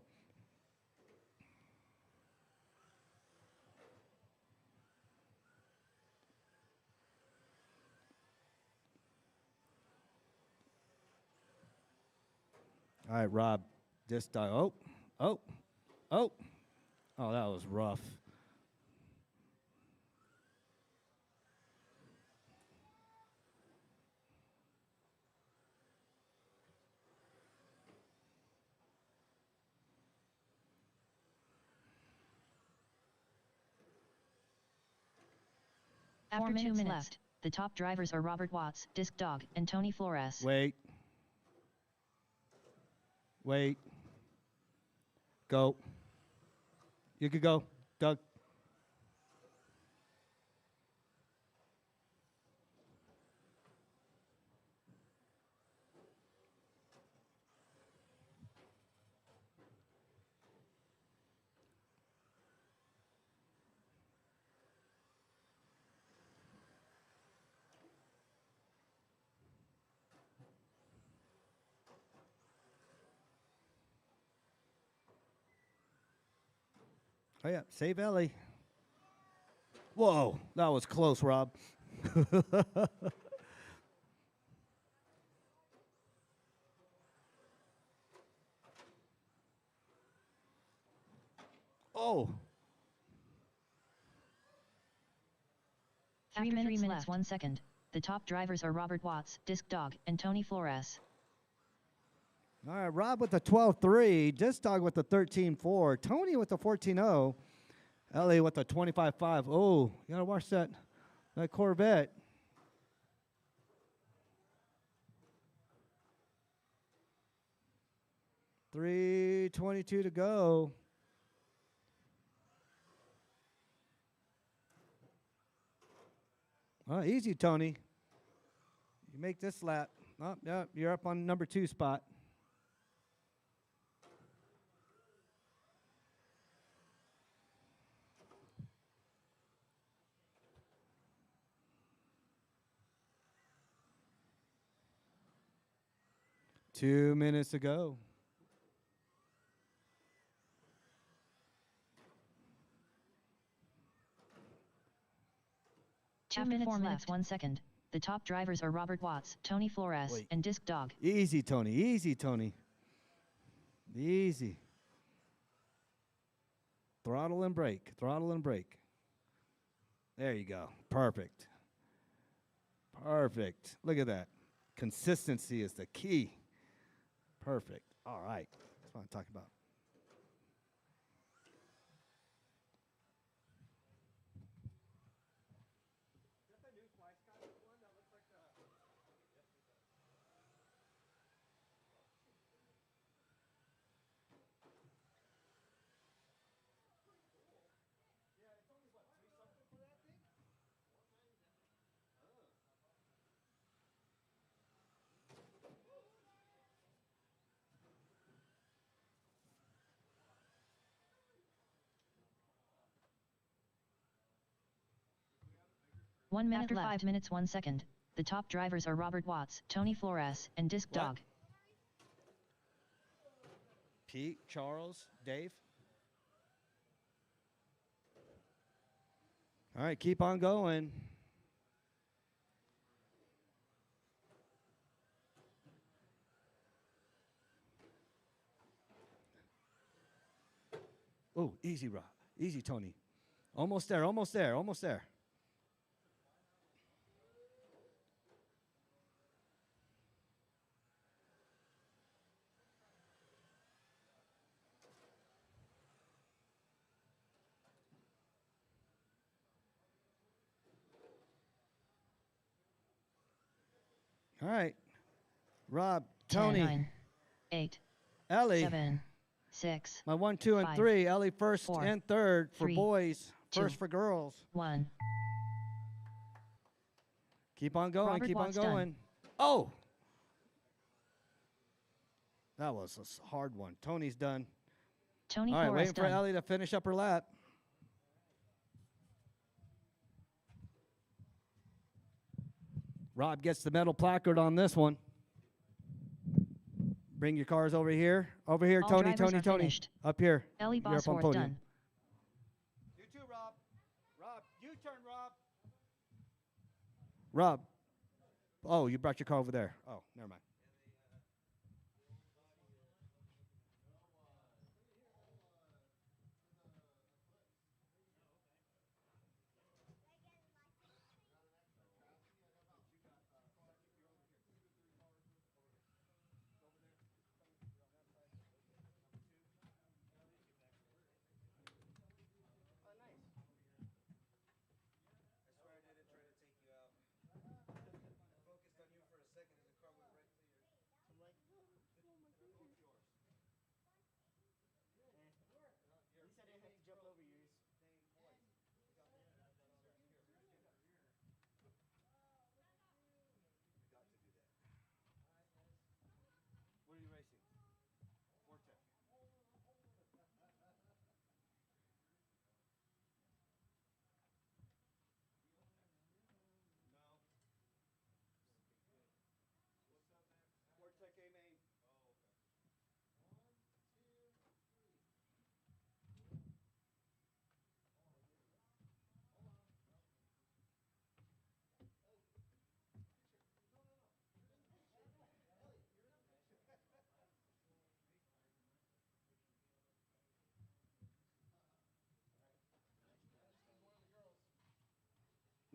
All right, Rob. Disc Dog. Oh. Oh, that was rough. After 2 minutes left, the top drivers are Robert Watts, Disc Dog, and Tony Flores. Wait. Go. You could go, Doug. Oh, yeah. Save Ellie. Whoa. That was close, Rob. Oh. 3 minutes left. 1 second. The top drivers are Robert Watts, Disc Dog, and Tony Flores. All right, Rob with the 12.3, Disc Dog with the 13.4, Tony with the 14.0, Ellie with the 25.5. Oh, you gotta watch that Corvette. $3.22 to go. Oh, easy, Tony. You make this lap. Oh, yeah, you're up on number 2 spot. Two minutes to go. After 4 minutes, 1 second. The top drivers are Robert Watts, Tony Flores, Wait. and Disc Dog. Easy, Tony. Easy, Tony. Easy. Throttle and brake. Throttle and brake. There you go. Perfect. Perfect. Look at that. Consistency is the key. Perfect. All right. That's what I'm talking about. One minute. After 5 minutes, 1 second. The top drivers are Robert Watts, Tony Flores, and Disc What? Dog. Pete, Charles, Dave. All right, keep on going. Oh, easy, Rob. Easy, Tony. Almost there, almost there, almost there. All right. Rob, 10, Tony, 9, 8, Ellie. 7, 6, My 1, 2, and 5, 3. Ellie first 4, and third for 3, boys. 2, First for girls. 1. Keep on going. Robert Keep Watts on done. going. Oh! That was a hard one. Tony's done. Tony All right, Flores waiting for done. Ellie to finish up her lap. Rob gets the metal placard on this one. Bring your cars over here. Over here, All Tony, drivers Tony, are Tony. finished. Up here. Ellie You're up on Bosworth podium. done. You too, Rob. Rob, you turn, Rob. Rob. Oh, you brought your car over there. Oh, never mind.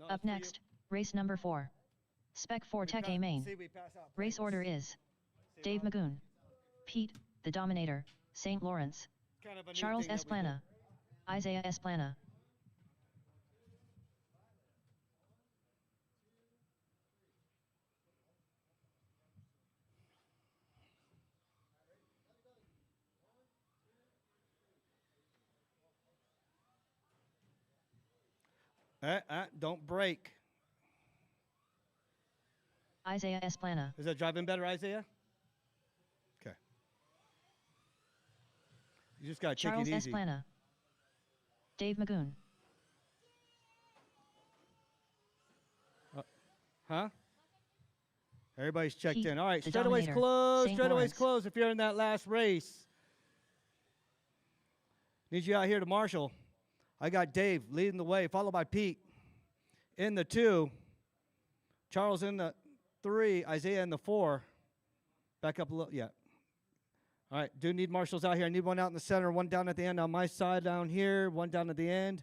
No, that's Up for you. next, race number 4. Spec 4 We Tech pass- A main. see, we pass out Race plates. order is See, Dave Rob? Magoon, Pete, the Dominator, St. Lawrence, Kind of a new Charles thing S. that we do. Plana, Isaiah S. Plana. Don't break. Isaiah S. Plana. Is that driving better, Isaiah? Okay. You just gotta take Charles it S. easy. Plana. Dave Magoon. Huh? Everybody's checked Pete, in. All right, the straightaways Dominator, closed. St. Straightaways Lawrence. closed if you're in that last race. Need you out here to marshal. I got Dave leading the way, followed by Pete in the 2. Charles in the 3. Isaiah in the 4. Back up a little. Yeah. All right. Do need marshals out here. I need one out in the center, one down at the end on my side down here, one down at the end.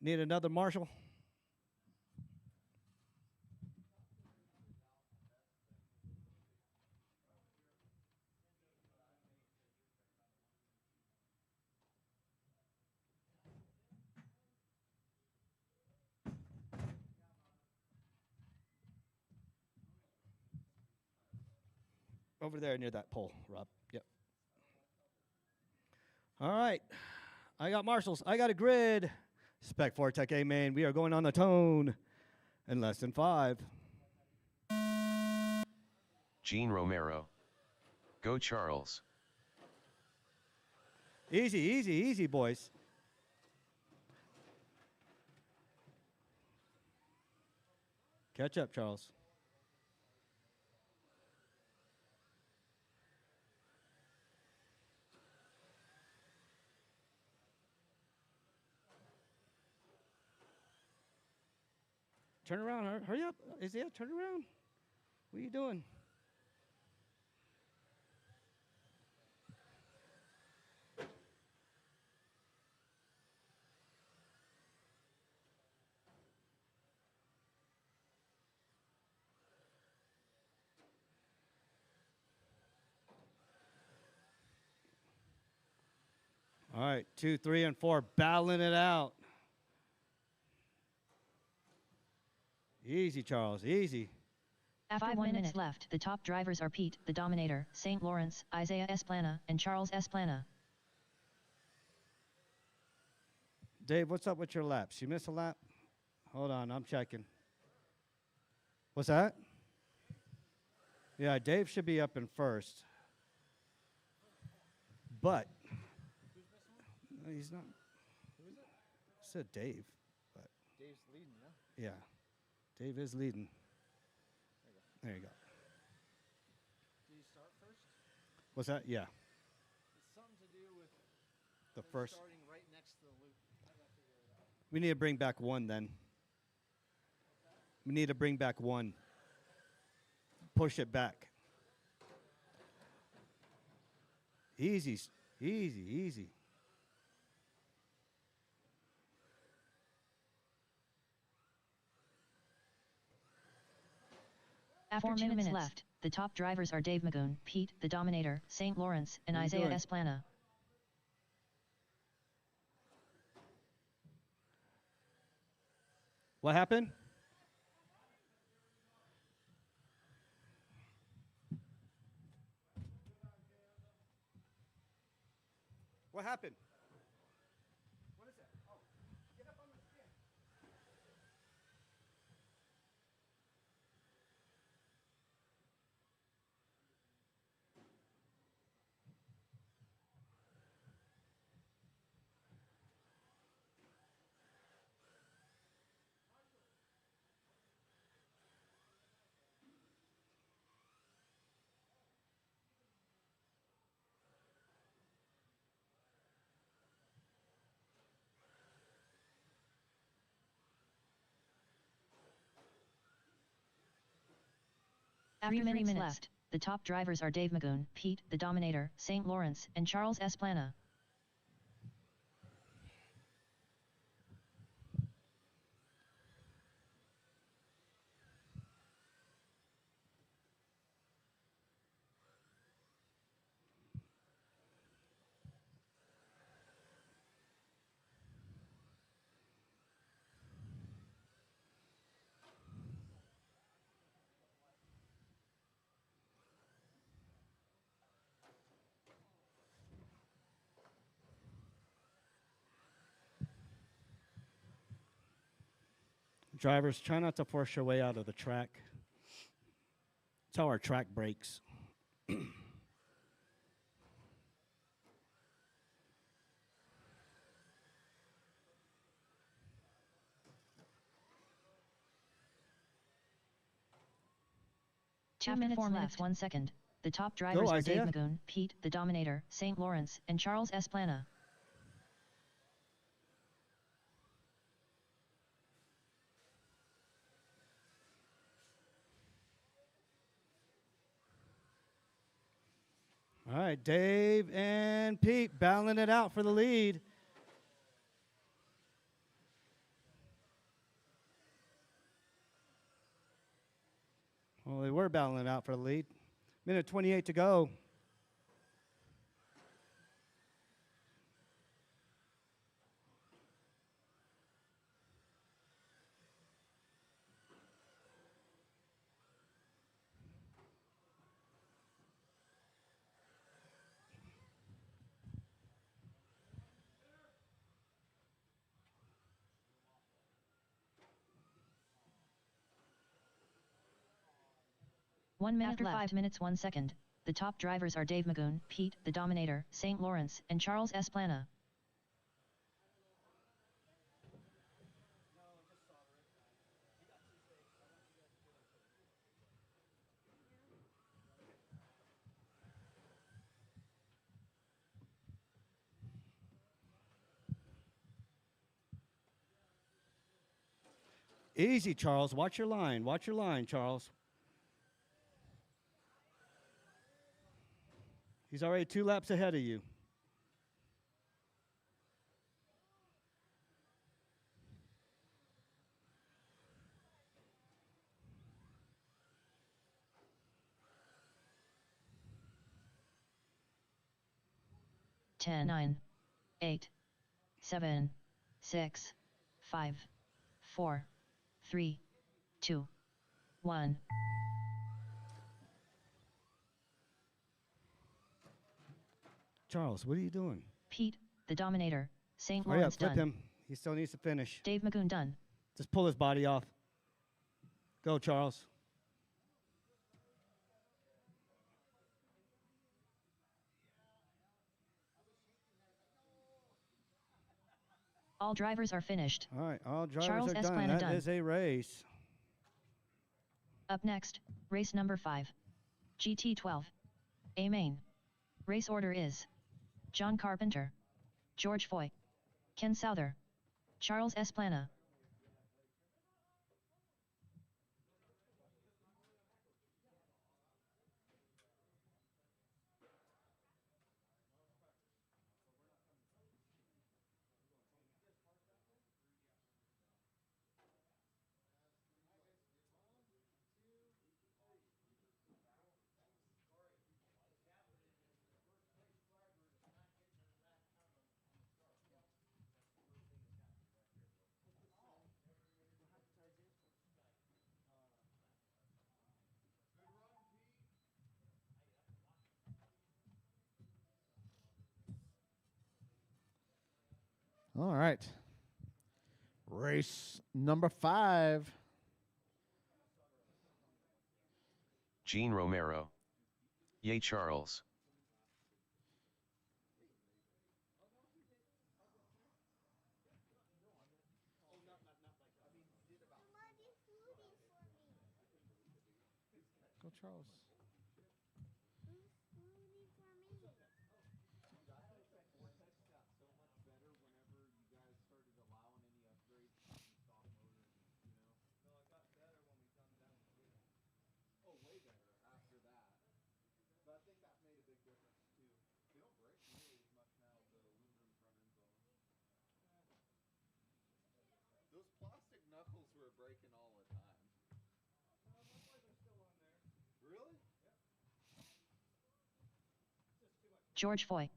Need another marshal. Over there near that pole, Rob. Yep. All right. I got marshals. I got a grid. Spec 4 Tech A main. We are going on the tone in less than 5. Gene Romero. Go Charles. Easy, easy, easy, boys. Catch up, Charles. Turn around. Hurry up. Isaiah, turn around. What are you doing? All right, 2, 3, and 4, battling it out. Easy, Charles, easy. After 1 minute left, the top drivers are Pete, the Dominator, St. Lawrence, Isaiah S. Plana, and Charles S. Plana. Dave, what's up with your laps? You missed a lap? Hold on, I'm checking. What's that? Yeah, Dave should be up in first. But no, he's not. Who is it? I said Dave, but Dave's leading, yeah? yeah, Dave is leading. There you go. Did he start first? What's that? Yeah, It's something to do with the him first. starting right next to the loop. I gotta figure it out. We need to bring back 1 then. We need to bring back 1. Push it back. Easy, easy, easy. After 2 minutes left, the top drivers are Dave Magoon, Pete, the Dominator, St. Lawrence, and What are you Isaiah doing? S. Plana. What happened? What happened? What is that? Oh, get up on the stand. After 3 minutes left, the top drivers are Dave Magoon, Pete, the Dominator, St. Lawrence, and Charles S. Plana. Drivers, try not to force your way out of the track. That's how our track breaks. 2 minutes 4 minutes 1 second. The top drivers Go, are Dave Isaiah. Magoon, Pete, the Dominator, St. Lawrence, and Charles S. Plana. All right, Dave and Pete battling it out for the lead. Well, they were battling it out for the lead. Minute 28 to go. After 5 minutes 1 second, the top drivers are Dave Magoon, Pete, the Dominator, St. Lawrence, and Charles S. Plana. Easy, Charles. Watch your line. Watch your line, Charles. He's already 2 laps ahead of you. Ten, 9, 8, 7, 6, 5, 4, 3, 2, 1. Charles, what are you doing? Pete, the Dominator, St. Hurry up, Lawrence flip done. him. He still needs to finish. Dave Magoon done. Just pull his body off. Go, Charles. All drivers are finished. All right, all drivers Charles are S. done. Plana That done. is a race. Up next, race number 5. GT12. A main. Race order is John Carpenter, George Foy, Ken Souther, Charles S. Plana. All right. Race number 5. Gene Romero. Yay, Charles. Go, Charles. Those plastic knuckles were breaking all the time. Really? George Foy.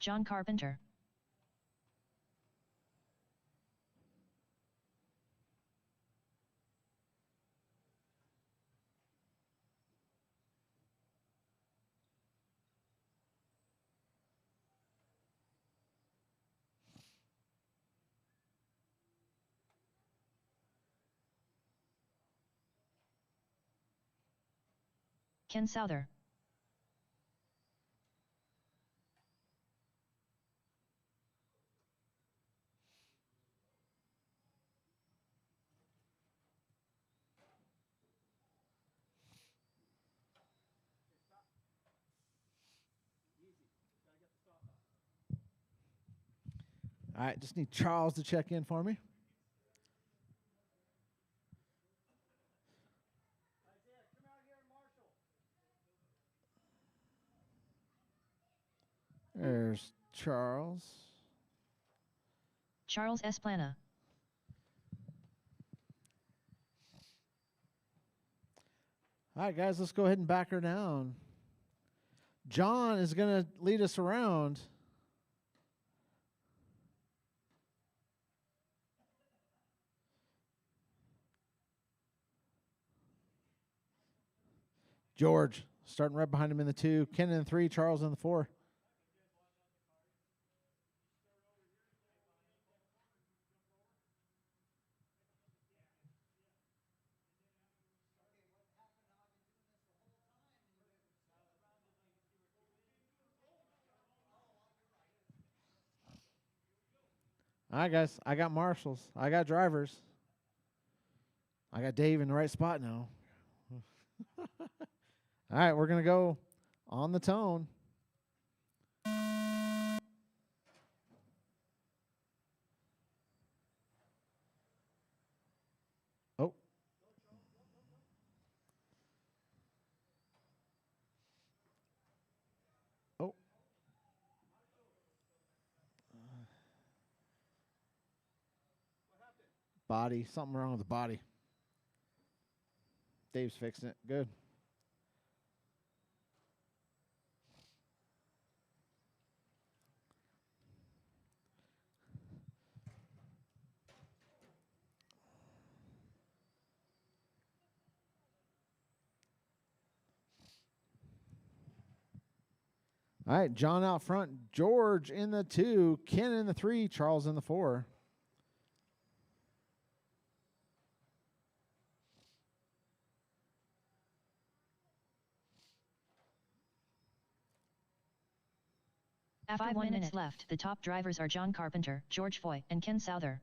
John Carpenter. Ken Souther. All right, just need Charles to check in for me. There's Charles. Charles Esplana. All right, guys, let's go ahead and back her down. John is going to lead us around. George starting right behind him in the 2. Ken in the 3. Charles in the 4. All right, guys, I got marshals. I got drivers. I got Dave in the right spot now. All right, we're going to go on the tone. Oh. Oh. Body. Something wrong with the body. Dave's fixing it. Good. All right, John out front, George in the 2, Ken in the 3, Charles in the 4. After 1 minute left, the top drivers are John Carpenter, George Foy, and Ken Souther.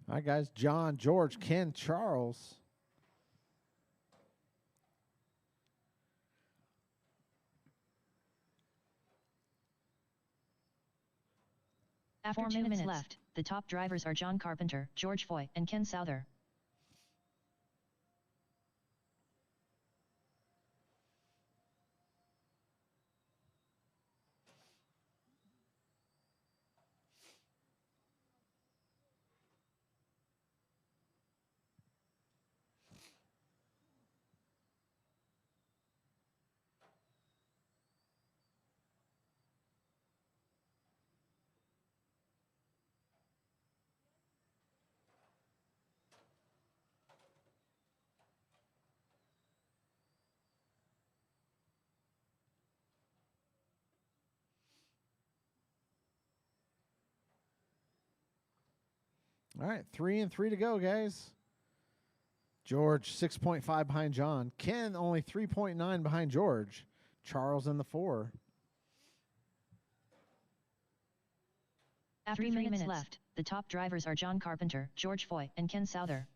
All right, guys, John, George, Ken, Charles. After 2 minutes left, the top drivers are John Carpenter, George Foy, and Ken Souther. All right, 3 and 3 to go, guys. George, 6.5 behind John. Ken, only 3.9 behind George. Charles in the 4. After 3 minutes left, the top drivers are John Carpenter, George Foy, and Ken Souther.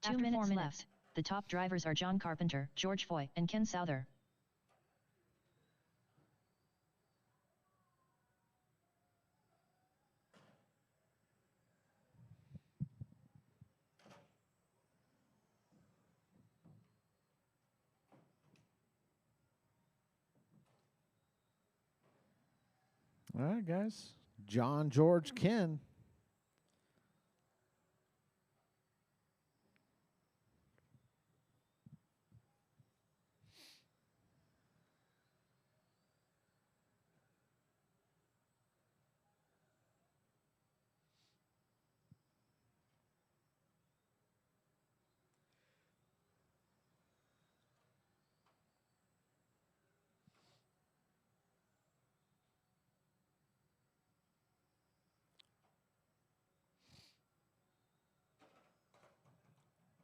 After 2 minutes left, the top drivers are John Carpenter, George Foy, and Ken Souther. All right, guys. John, George, Ken.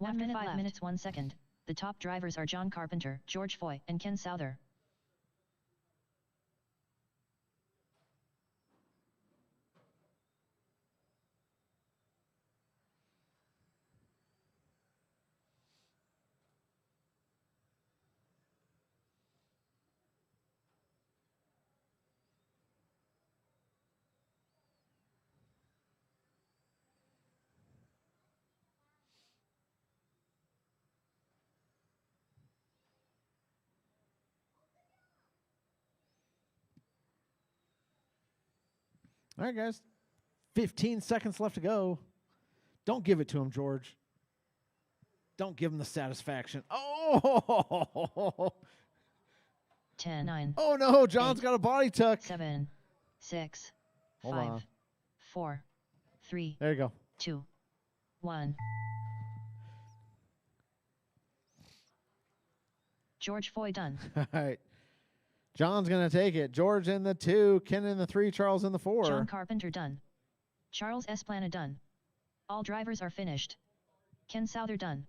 After 5 minutes 1 second, the top drivers are John Carpenter, George Foy, and Ken Souther. All right, guys. 15 seconds left to go. Don't give it to him, George. Don't give him the satisfaction. Oh! 10, 9. Oh, no. John's 8, got a body tuck. 7, 6, Hold 5, on. 4, 3, There you go. 2, 1. George Foy done. All right. John's going to take it. George in the 2, Ken in the 3, Charles in the 4. John Carpenter done. Charles Esplana done. All drivers are finished. Ken Souther done.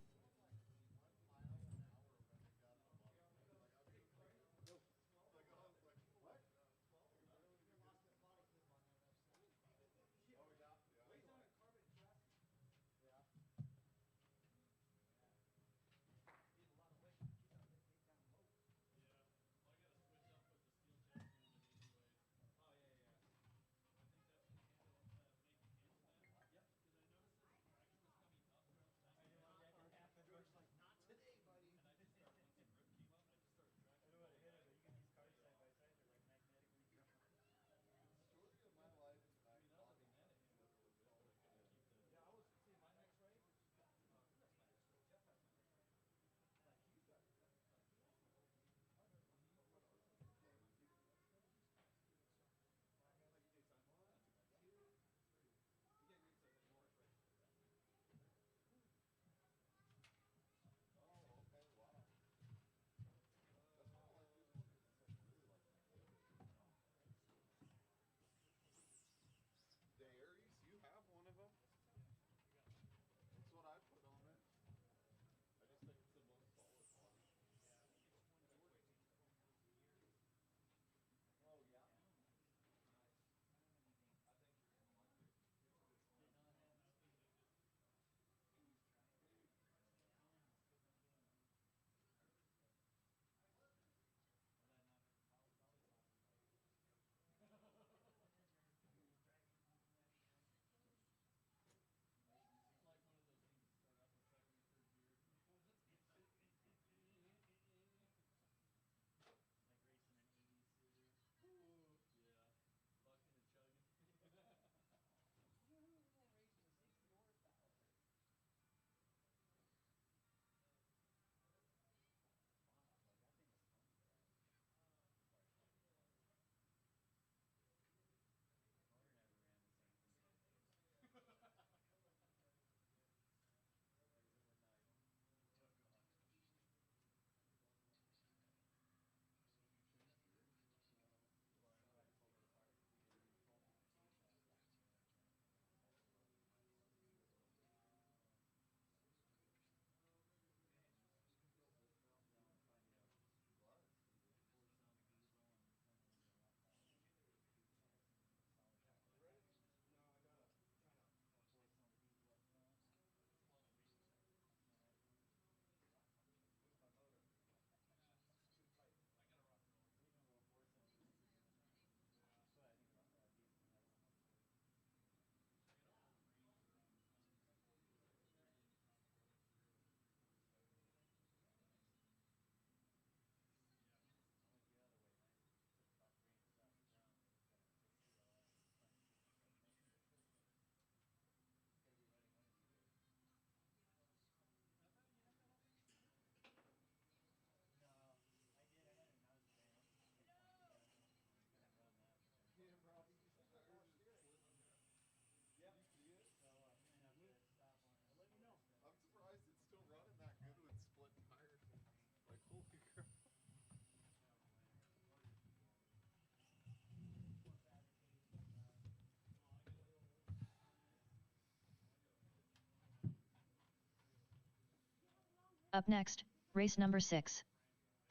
Up next, race number 6.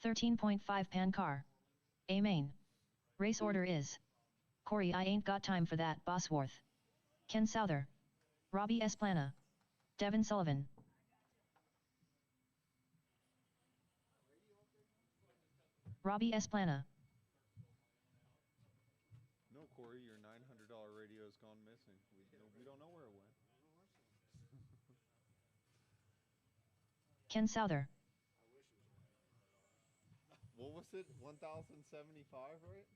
13.5 pan car. A main. Race order is. Corey I ain't got time for that Bosworth. Ken Souther. Robbie Esplana. Devin Sullivan. Robbie Esplana. No, Corey, your $900 radio has gone missing. We don't know where it went. Ken Souther. What was it? 1,075, right?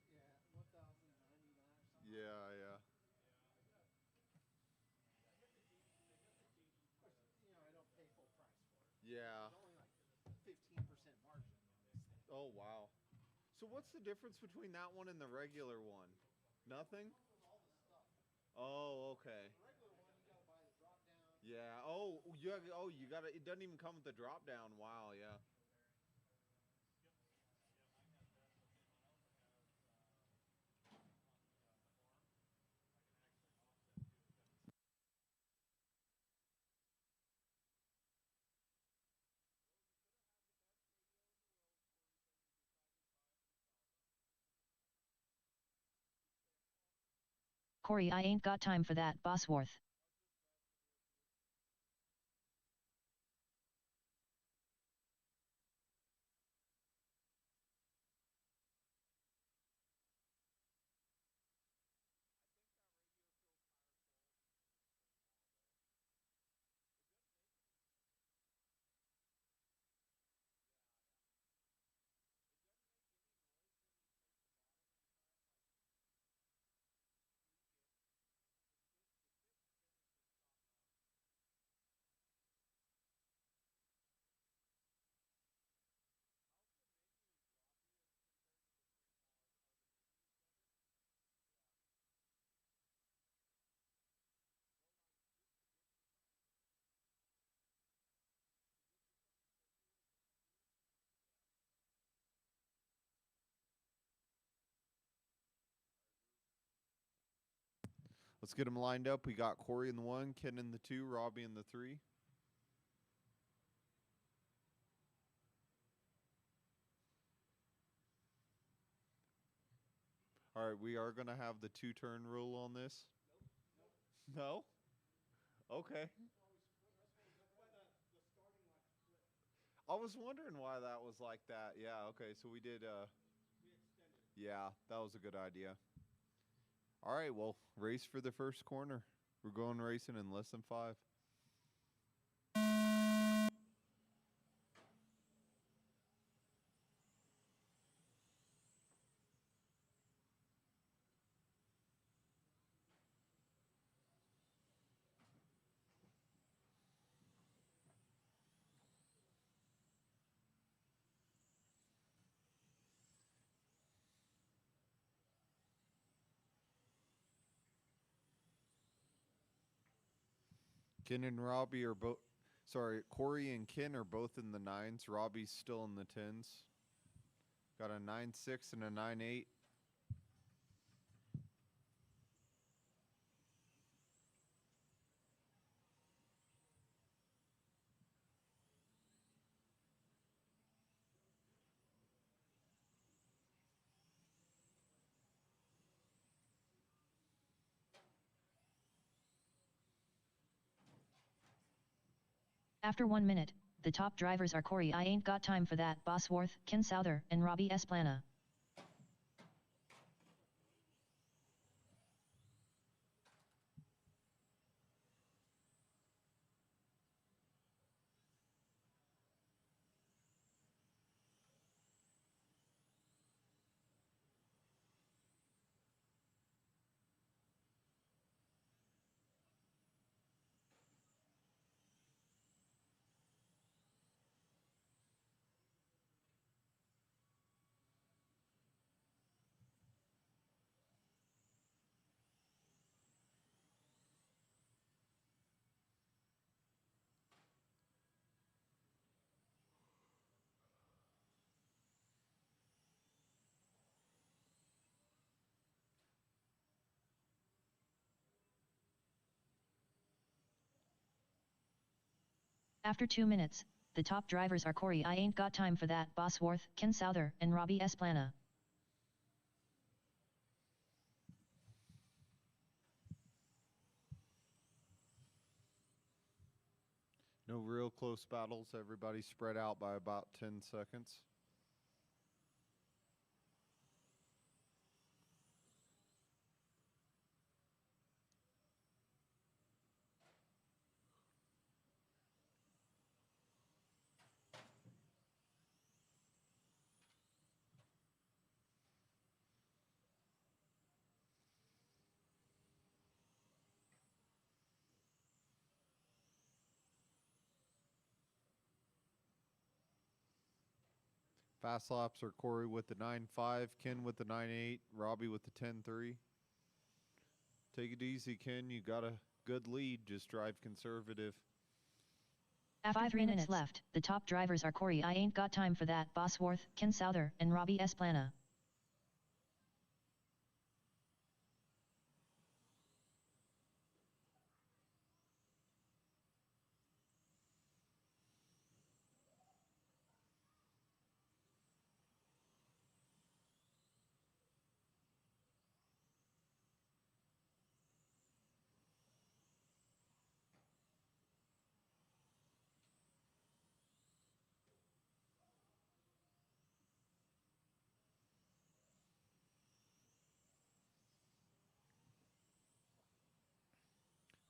Yeah, 1,099 or something. Yeah. Of course, I don't pay full price for it. Yeah. There's only like 15% margin on this thing. Oh, wow. So what's the difference between that one and the regular one? Nothing? All the stuff. Oh, okay. The regular one, you gotta buy the drop down. Yeah. You got to. It doesn't even come with the drop down. Wow. Yeah. Corey I ain't got time for that Bosworth. Let's get them lined up. We got Corey in the 1, Ken in the 2, Robbie in the 3. All right, we are going to have the 2-turn rule on this. No? Okay. I was wondering why that was like that. Yeah, okay. So we did yeah, that was a good idea. All right, well, race for the first corner. We're going racing in less than 5. Ken and Robbie are both. Sorry, Corey and Ken are both in the 9s. Robbie's still in the 10s. Got a 9.6 and a 9.8. After 1 minute, the top drivers are Corey I ain't got time for that Bosworth, Ken Souther, and Robbie Esplana. After 2 minutes, The top drivers are Corey I Ain't Got Time for That, Bosworth, Ken Souther, and Robbie Esplana. No real close battles. Everybody spread out by about 10 seconds. Fast laps are Corey with the 9.5, Ken with the 9.8, Robbie with the 10.3. Take it easy, Ken. You got a good lead. Just drive conservative. After 5 minutes left, the top drivers are Corey I Ain't Got Time for That, Bosworth, Ken Souther, and Robbie Esplana.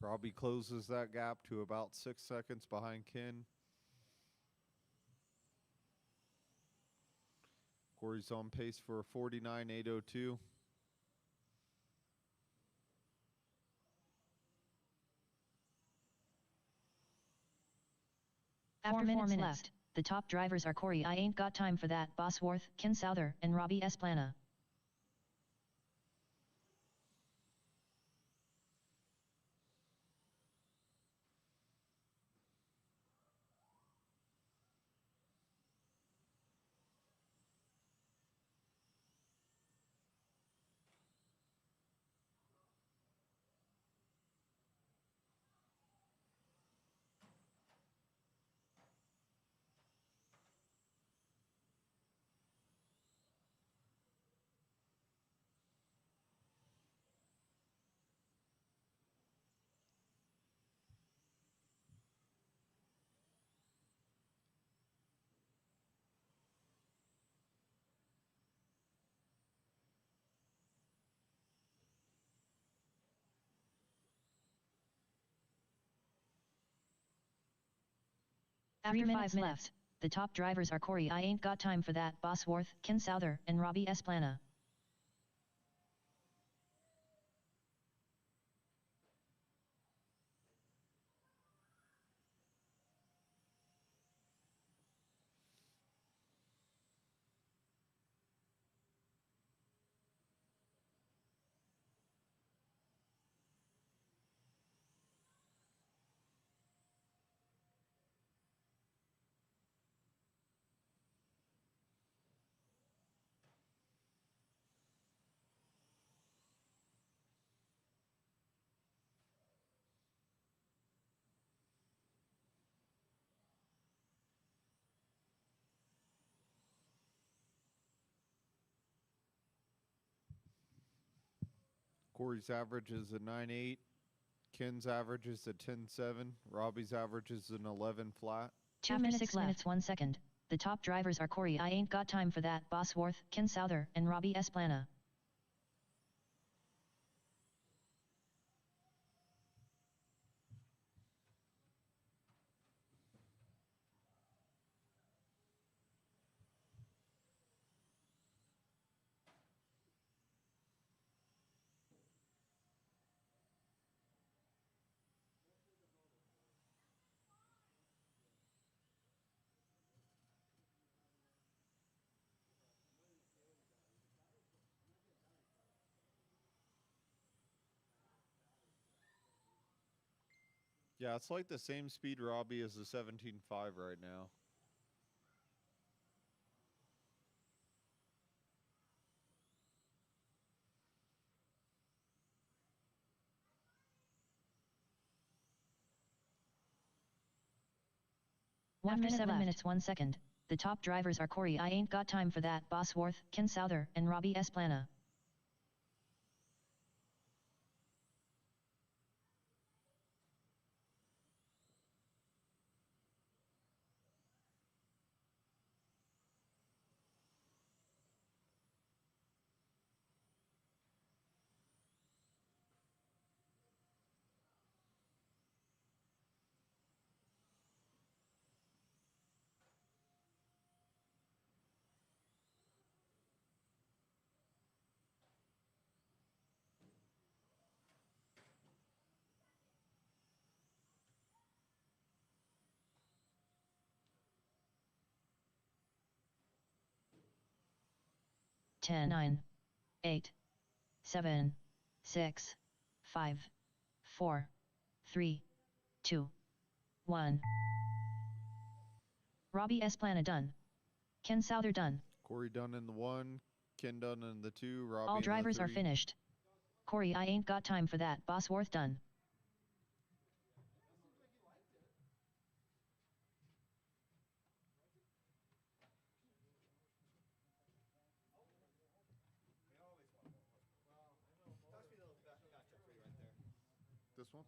Robbie closes that gap to about 6 seconds behind Ken. Corey's on pace for a 49.802. After 4 minutes left, the top drivers are Corey I Ain't Got Time for That, Bosworth, Ken Souther, and Robbie Esplana. After 5 minutes, the top drivers are Corey I Ain't Got Time for That, Bosworth, Ken Souther, and Robbie Esplana. Corey's average is a 9.8. Ken's average is a 10.7. Robbie's average is an 11 flat. After 6 minutes 1 second, the top drivers are Corey I Ain't Got Time for That, Bosworth, Ken Souther, and Robbie Esplana. Yeah, it's like the same speed Robbie as the 17.5 right now. After minute 7 left. minutes 1 second, the top drivers are Corey I Ain't Got Time for That, Bosworth, Ken Souther, and Robbie Esplana. Ten, 9, 8, 7, 6, 5, 4, 3, 2, 1. Robbie Esplana done. Ken Souther done. Corey Dunn in the 1, Ken Dunn in the 2, Robbie All in the drivers 3. are finished. Corey I Ain't Got Time for That, Bosworth done. This one?